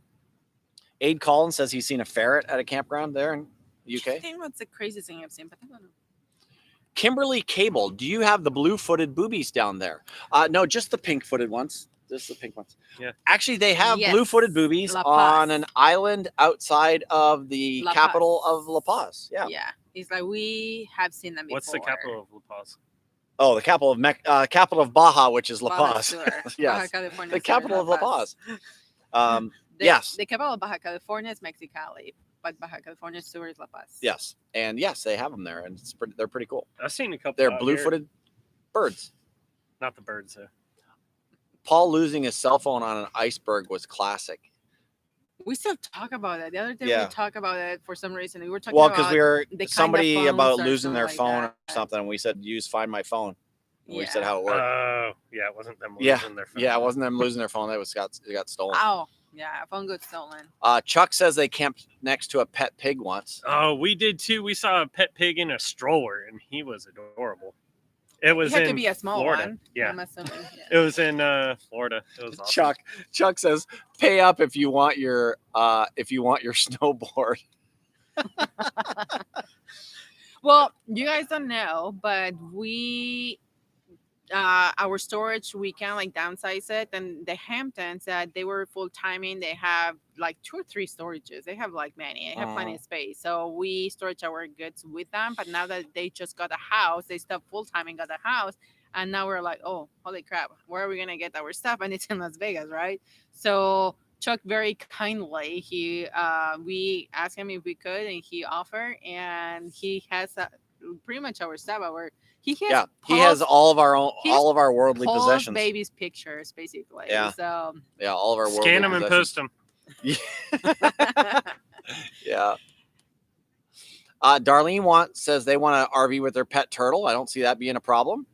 Aid Collins says he's seen a ferret at a campground there in the UK. I think that's the craziest thing I've seen, but I don't know. Kimberly Cable, do you have the blue-footed boobies down there? No, just the pink-footed ones. Just the pink ones. Yeah. Actually, they have Yes. blue-footed boobies La on Paz. an island outside of the La capital Paz. of La Paz. Yeah. Yeah, it's like we have seen them before. What's the capital of La Paz? Oh, the capital of Baja, which is La Baja Paz. Sur. Yes. Baja California The Sur, capital of La Paz. Yes. The capital of Baja California is Mexicali, but Baja California Sur is La Paz. Yes. And yes, they have them there, and they're pretty cool. I've seen a couple. They're out blue-footed birds. here. Not the birds, though. Paul losing his cell phone on an iceberg was classic. We still talk about it. The other day Yeah. we talked about it for some reason. We were talking Well, about because we were the kind of somebody phones about or losing something their like phone that. or something, and we said use Find My Phone. And we said Yeah. how it worked. Oh, yeah, it wasn't them Yeah. losing their phone. Yeah, it wasn't them losing their phone. It got stolen. Oh, yeah, phone got stolen. Chuck says they camped next to a pet pig once. Oh, we did too. We saw a pet pig in a stroller, and he was adorable. It was It had in to be a small Florida. one. Yeah, I'm assuming. Yeah. it was in Florida. It was awesome. Chuck says pay up if you want your snowboard. Well, you guys don't know, but we our storage, we can like downsize it, and the Hamptons they were full timing. They have like 2 or 3 storages. They have like many. They have plenty of space, so we storage our goods with them. But now that they just got a house, they stopped full time and got a house, and now we're like, oh, holy crap, where are we gonna get our stuff? And it's in Las Vegas, right? So Chuck very kindly we asked him if we could, and he offered, and he has pretty much our stuff. He has all of our worldly Paul's possessions. baby's pictures, basically. Yeah. So Yeah, all of our worldly Scan them and possessions. post them. Yeah. Darlene says they want to RV with their pet turtle. I don't see that being a problem.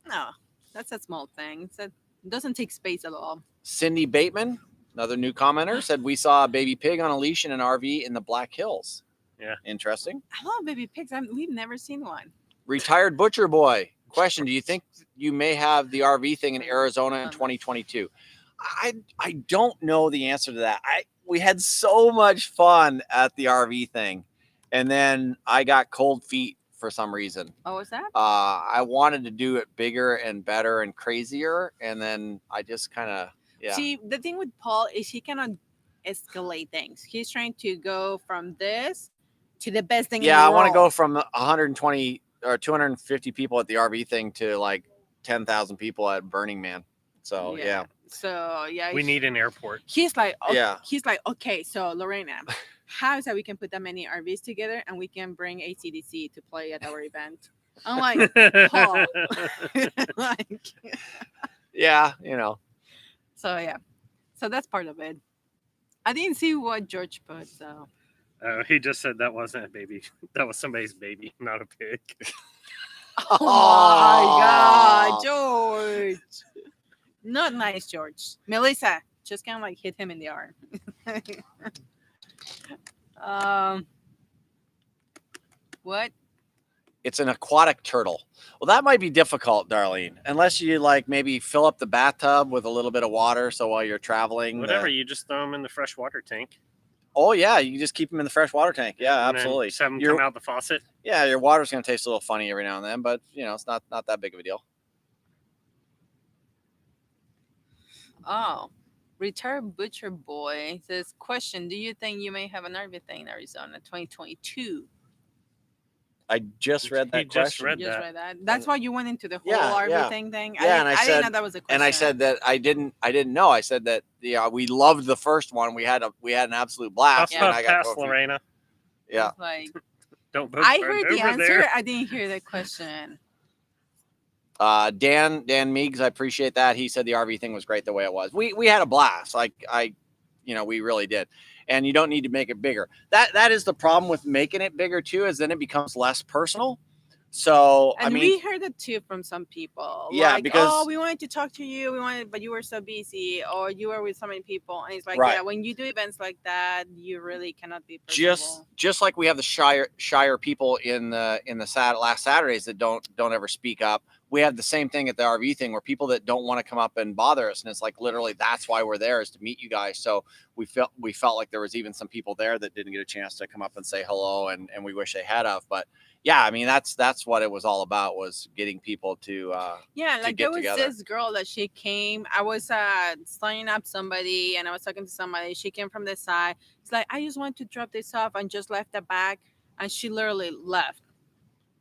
no, that's a small thing. It doesn't take space at all. Cindy Bateman, another new commenter, said we saw a baby pig on a leash in an RV in the Black Hills. Yeah. Interesting. I love baby pigs. We've never seen one. Retired Butcher Boy. Question: do you think you may have the RV thing in Arizona in 2022? I don't know the answer to that. We had so much fun at the RV thing, and then I got cold feet for some reason. Oh, was that? I wanted to do it bigger and better and crazier, and then I just kind of See, the thing with Paul is he cannot escalate things. He's trying to go from this to the best thing. Yeah, in the I want to world. go from 120 or 250 people at the RV thing to like 10,000 people at Burning Man. So yeah. So yeah, We need an airport. He's like, Yeah. He's like, okay, so Lorena, how is that we can put that many RVs together and we can bring ACDC to play at our event? I'm like, Paul. Like, Yeah, so yeah, so that's part of it. I didn't see what George put, so. He just said that wasn't a baby. That was somebody's baby, not a pig. Oh my God, George! Not nice, George. Melissa, just kind of like hit him in the arm. What? It's an aquatic turtle. Well, that might be difficult, Darlene, unless you like maybe fill up the bathtub with a little bit of water. So while you're traveling, Whatever, you just throw them in the fresh water tank. Oh yeah, you just keep them in the fresh water tank. Yeah, and then absolutely. just have them come out the faucet. Yeah, your water's gonna taste a little funny every now and then, but it's not that big of a deal. Oh, retired butcher boy says, question, do you think you may have an RV thing in Arizona 2022? I just read that He just question. read You just that. read that. That's why you went into the whole Yeah, RV yeah. thing. Yeah, and I didn't said- know that was a question. And I said that I didn't know. I said that we loved the first one. We had an absolute blast. Huff, and huff, I got pass, Lorena. Yeah. It's like, Don't vote I for heard it the over answer. there. I didn't hear the question. Dan Meeks, I appreciate that. He said the RV thing was great the way it was. We had a blast. We really did. And you don't need to make it bigger. That is the problem with making it bigger too, is then it becomes less personal. So And I mean, we heard it too from some people. Yeah, like, because- oh, we wanted to talk to you, but you were so busy, or you were with so many people. And it's like, Right. yeah, when you do events like that, you really cannot be personable. just like we have the shyer people in the last Saturdays that don't ever speak up. We have the same thing at the RV thing where people that don't want to come up and bother us, and it's like literally that's why we're there, is to meet you guys. So we felt like there was even some people there that didn't get a chance to come up and say hello, and we wish they had of. But yeah, I mean that's what it was all about, was getting people to yeah, to like get there was together. this girl that she came. I was signing up somebody, and I was talking to somebody. She came from the side. It's like, I just want to drop this off, and just left the bag, and she literally left.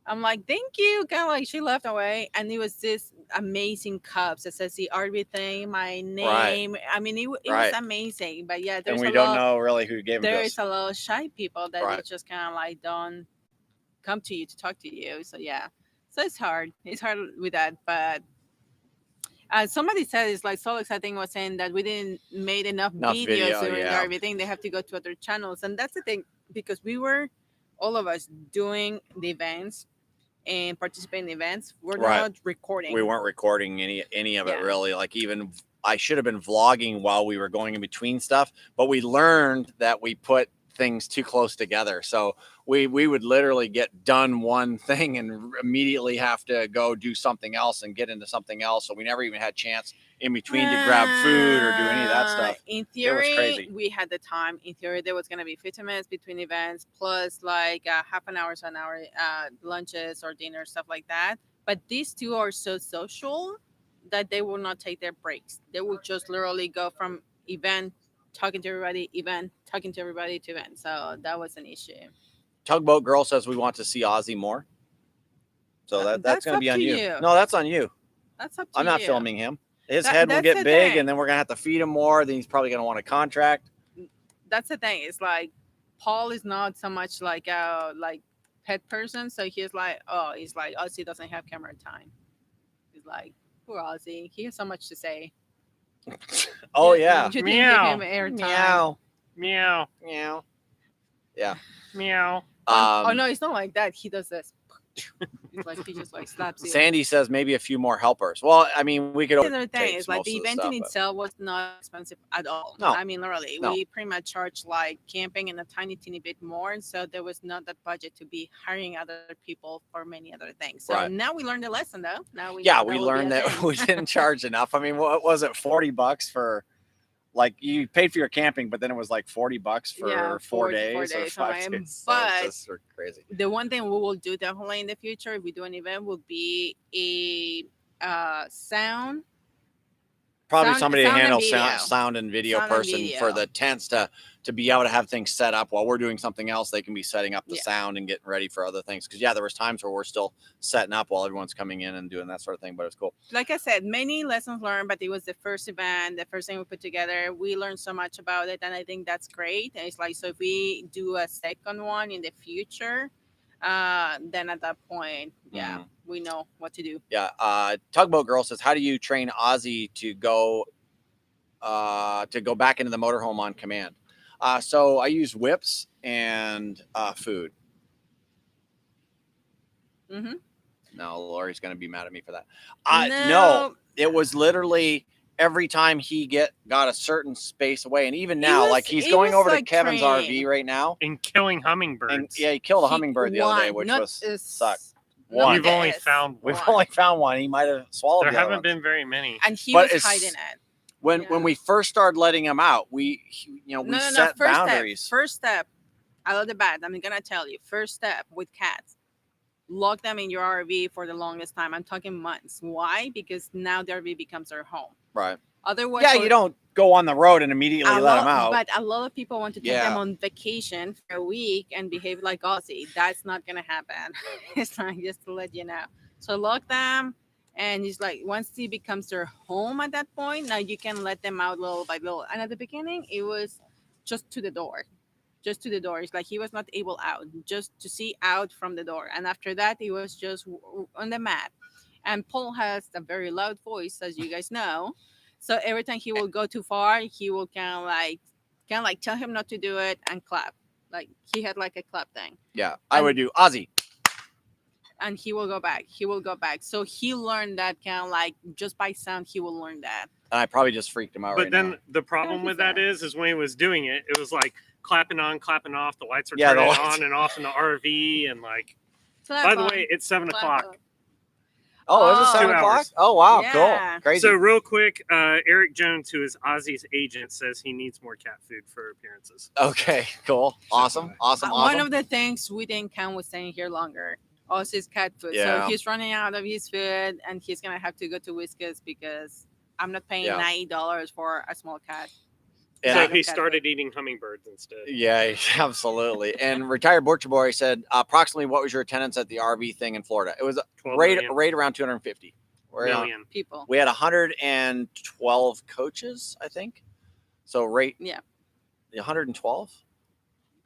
I'm like, thank you. Kind of like she left away, and it was this amazing cups that says the RV thing, my name. I mean, it was Right. amazing. But yeah, and there's we a don't lot. know really who gave them to There us. is a lot of shy people that Right. they just kind of like don't come to you to talk to you. So yeah, so it's hard. It's hard with that. But somebody said it's like so exciting, was saying that we didn't made enough videos video, during yeah. everything. They have to go to other channels, and that's the thing, because we were all of us doing the events and participating in events. We're Right. not recording. We weren't recording any of it Yeah. really. Like even I should have been vlogging while we were going in between stuff, but we learned that we put things too close together. So we would literally get done one thing and immediately have to go do something else and get into something else. So we never even had chance in between to grab food or do any of that stuff. In It was theory, crazy. we had the time. In theory, there was going to be 15 minutes between events, plus like half an hour to an hour lunches or dinner, stuff like that. But these two are so social that they will not take their breaks. They will just literally go from event, talking to everybody, event, talking to everybody, to event. So that was an issue. Tugboat Girl says we want to see Ozzy more. So that's That's going to up be on to you. you. No, that's on you. That's up to I'm not you. filming him. His That- head will that's get the big, thing. and then we're gonna have to feed him more. Then he's probably gonna want a contract. That's the thing. It's like Paul is not so much like a pet person, so he's like, Ozzy doesn't have camera time. He's like, poor Ozzy. He has so much to say. Oh You- yeah. You didn't Meow. give him airtime. Meow. Meow. Meow. Yeah. Meow. Oh no, it's not like that. He does this. It's like he just like slaps you. Sandy says maybe a few more helpers. Well, I mean, we could. The other thing take is like most the of event stuff, in but- itself was not expensive at all. No. I mean, literally, No. we pretty much charged like camping and a tiny bit more. So there was not that budget to be hiring other people for many other things. So Right. now we learned the lesson, though. Now we Yeah, know we will be a learned that thing. we didn't charge enough. I mean, what was it? $40 for, like, you paid for your camping, but then it was like $40 for Yeah, 4 4 days or days, 5 something. days. So it's But- just crazy. The one thing we will do definitely in the future, if we do an event, will be a sound. Probably Sound- somebody to sound and handle video. sound and video Sound and person video. for the tents to be able to have things set up while we're doing something else. They can be setting up the Yeah. sound and getting ready for other things. Because yeah, there was times where we're still setting up while everyone's coming in and doing that sort of thing. But it's cool. Like I said, many lessons learned, but it was the first event, the first thing we put together. We learned so much about it, and I think that's great. And it's like, so if we do a second one in the future, then at that point, yeah, Mhm. we know what to do. Yeah. Tugboat Girl says, how do you train Ozzy to go back into the motorhome on command? So I use whips and food. Mm-hmm. No, Lori's going to be mad at me for that. No. No, it was literally every time he got a certain space away. And even now, like he's going was over like to Kevin's training. RV right now. And killing hummingbirds. And yeah, he killed a hummingbird the other day, which sucked. One. You've only found We've one. only found one. He might have swallowed There the other haven't ones. been very many. And he But was it's- hiding it. When Yeah. we first started letting him out, we set boundaries. First step, I love the bat. I'm gonna tell you. First step with cats, lock them in your RV for the longest time. I'm talking months. Why? Because now the RV becomes their home. Right. Otherwise, Yeah, you don't go on the road and immediately let him out. But a lot of people want to take Yeah. them on vacation for a week and behave like Aussie. That's not gonna happen. It's not, just to let you know. So lock them. And it's like once it becomes their home at that point, now you can let them out little by little. And at the beginning, it was just to the door. Just to the door. It's like he was not able out, just to see out from the door. And after that, he was just on the mat. And Paul has a very loud voice, as you guys know. So every time he will go too far, he will kind of like tell him not to do it and clap. Like he had like a clap thing. Yeah, I would do Ozzy. and he will go back. He will go back. So he learned that kind of like just by sound, he will learn that. And I probably just freaked him out. But right then now. the problem he's with that there. is when he was doing it, it was like clapping on, clapping off. The lights were Yeah, the turning lights. on and off in the RV, and like. Clap By the on, way, it's 7 clap o'clock. on. Oh, is it Oh. 7 2 o'clock? hours. Oh, wow. Yeah. Cool. Crazy. So real quick, Eric Jones, who is Ozzy's agent, says he needs more cat food for appearances. Okay, cool. Awesome. Awesome. One of the things we didn't count was staying here longer. Also, his cat food. Yeah. So he's running out of his food, and he's gonna have to go to Whiskas because I'm not paying $90 for a small cat. And So I- he started eating hummingbirds instead. Yeah, absolutely. And retired Butcher Boy said, approximately what was your attendance at the RV thing in Florida? It was 12 right million. around 250. Million. People. We had 112 coaches, I think. So rate 112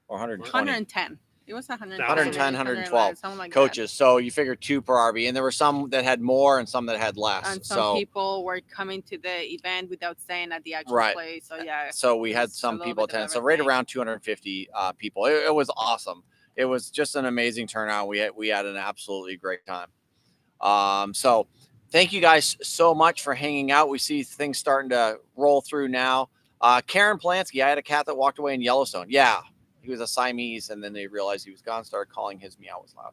or 120 110. It was 110. 110, 112 something like coaches. So you figure 2 per RV, and there were some that had more and some that had less. that. And some so people were coming to the event without staying at the actual Right. place. So yeah. so we had It's a some little people bit of attend. So right everything. around 250 people. It was awesome. It was just an amazing turnout. We had an absolutely great time. So thank you guys so much for hanging out. We see things starting to roll through now. Karen Polanski, I had a cat that walked away in Yellowstone. Yeah, he was a Siamese, and then they realized he was gone. Started calling his meow was loud.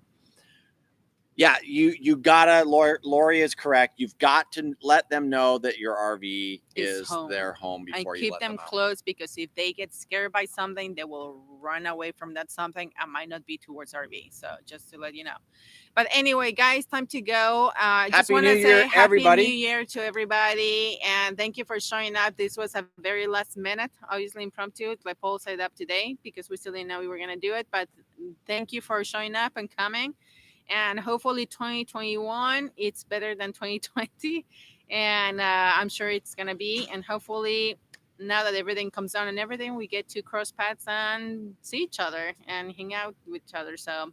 Yeah, you gotta. Lori is correct. You've got to let them know that your RV is home. their home And before you keep let them out. close, because if they get scared by something, they will run away from that something and might not be towards RV. So just to let you know. But anyway, guys, time to go. Just Happy want New to Year, say everybody. Happy New Year to everybody. And thank you for showing up. This was a very last minute, obviously impromptu, like Paul said up today, because we still didn't know we were going to do it. But thank you for showing up and coming. And hopefully 2021, it's better than 2020. And I'm sure it's going to be. And hopefully now that everything comes down and everything, we get to cross paths and see each other and hang out with each other. So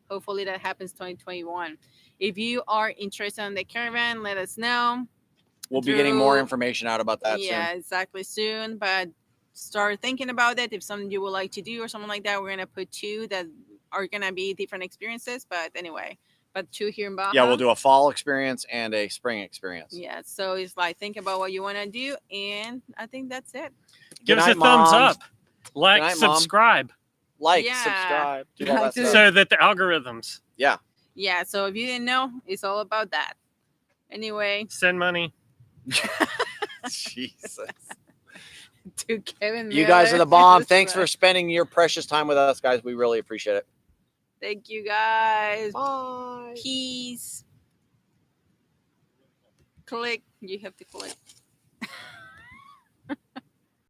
hopefully that happens 2021. If you are interested in the Caravan, let us know. We'll be getting more Drew- information out about that yeah, soon. exactly, soon. But start thinking about it. If something you would like to do or something like that, we're going to put 2 that are going to be different experiences. But anyway, but 2 here in Baja. Yeah, we'll do a fall experience and a spring experience. Yeah, so it's like think about what you want to do, and I think that's it. Give us night, a thumbs Mom. up. Like, Good night, Mom. subscribe. Like, Yeah. subscribe, do all that So- stuff. So that the algorithms Yeah, so if you didn't know, it's all about that. Anyway, send money. Jesus. to Kevin You guys are the Miller. bomb. Thanks for spending your precious time with us, guys. We really appreciate it. Thank you, guys. Bye. Peace. Click. You have to click.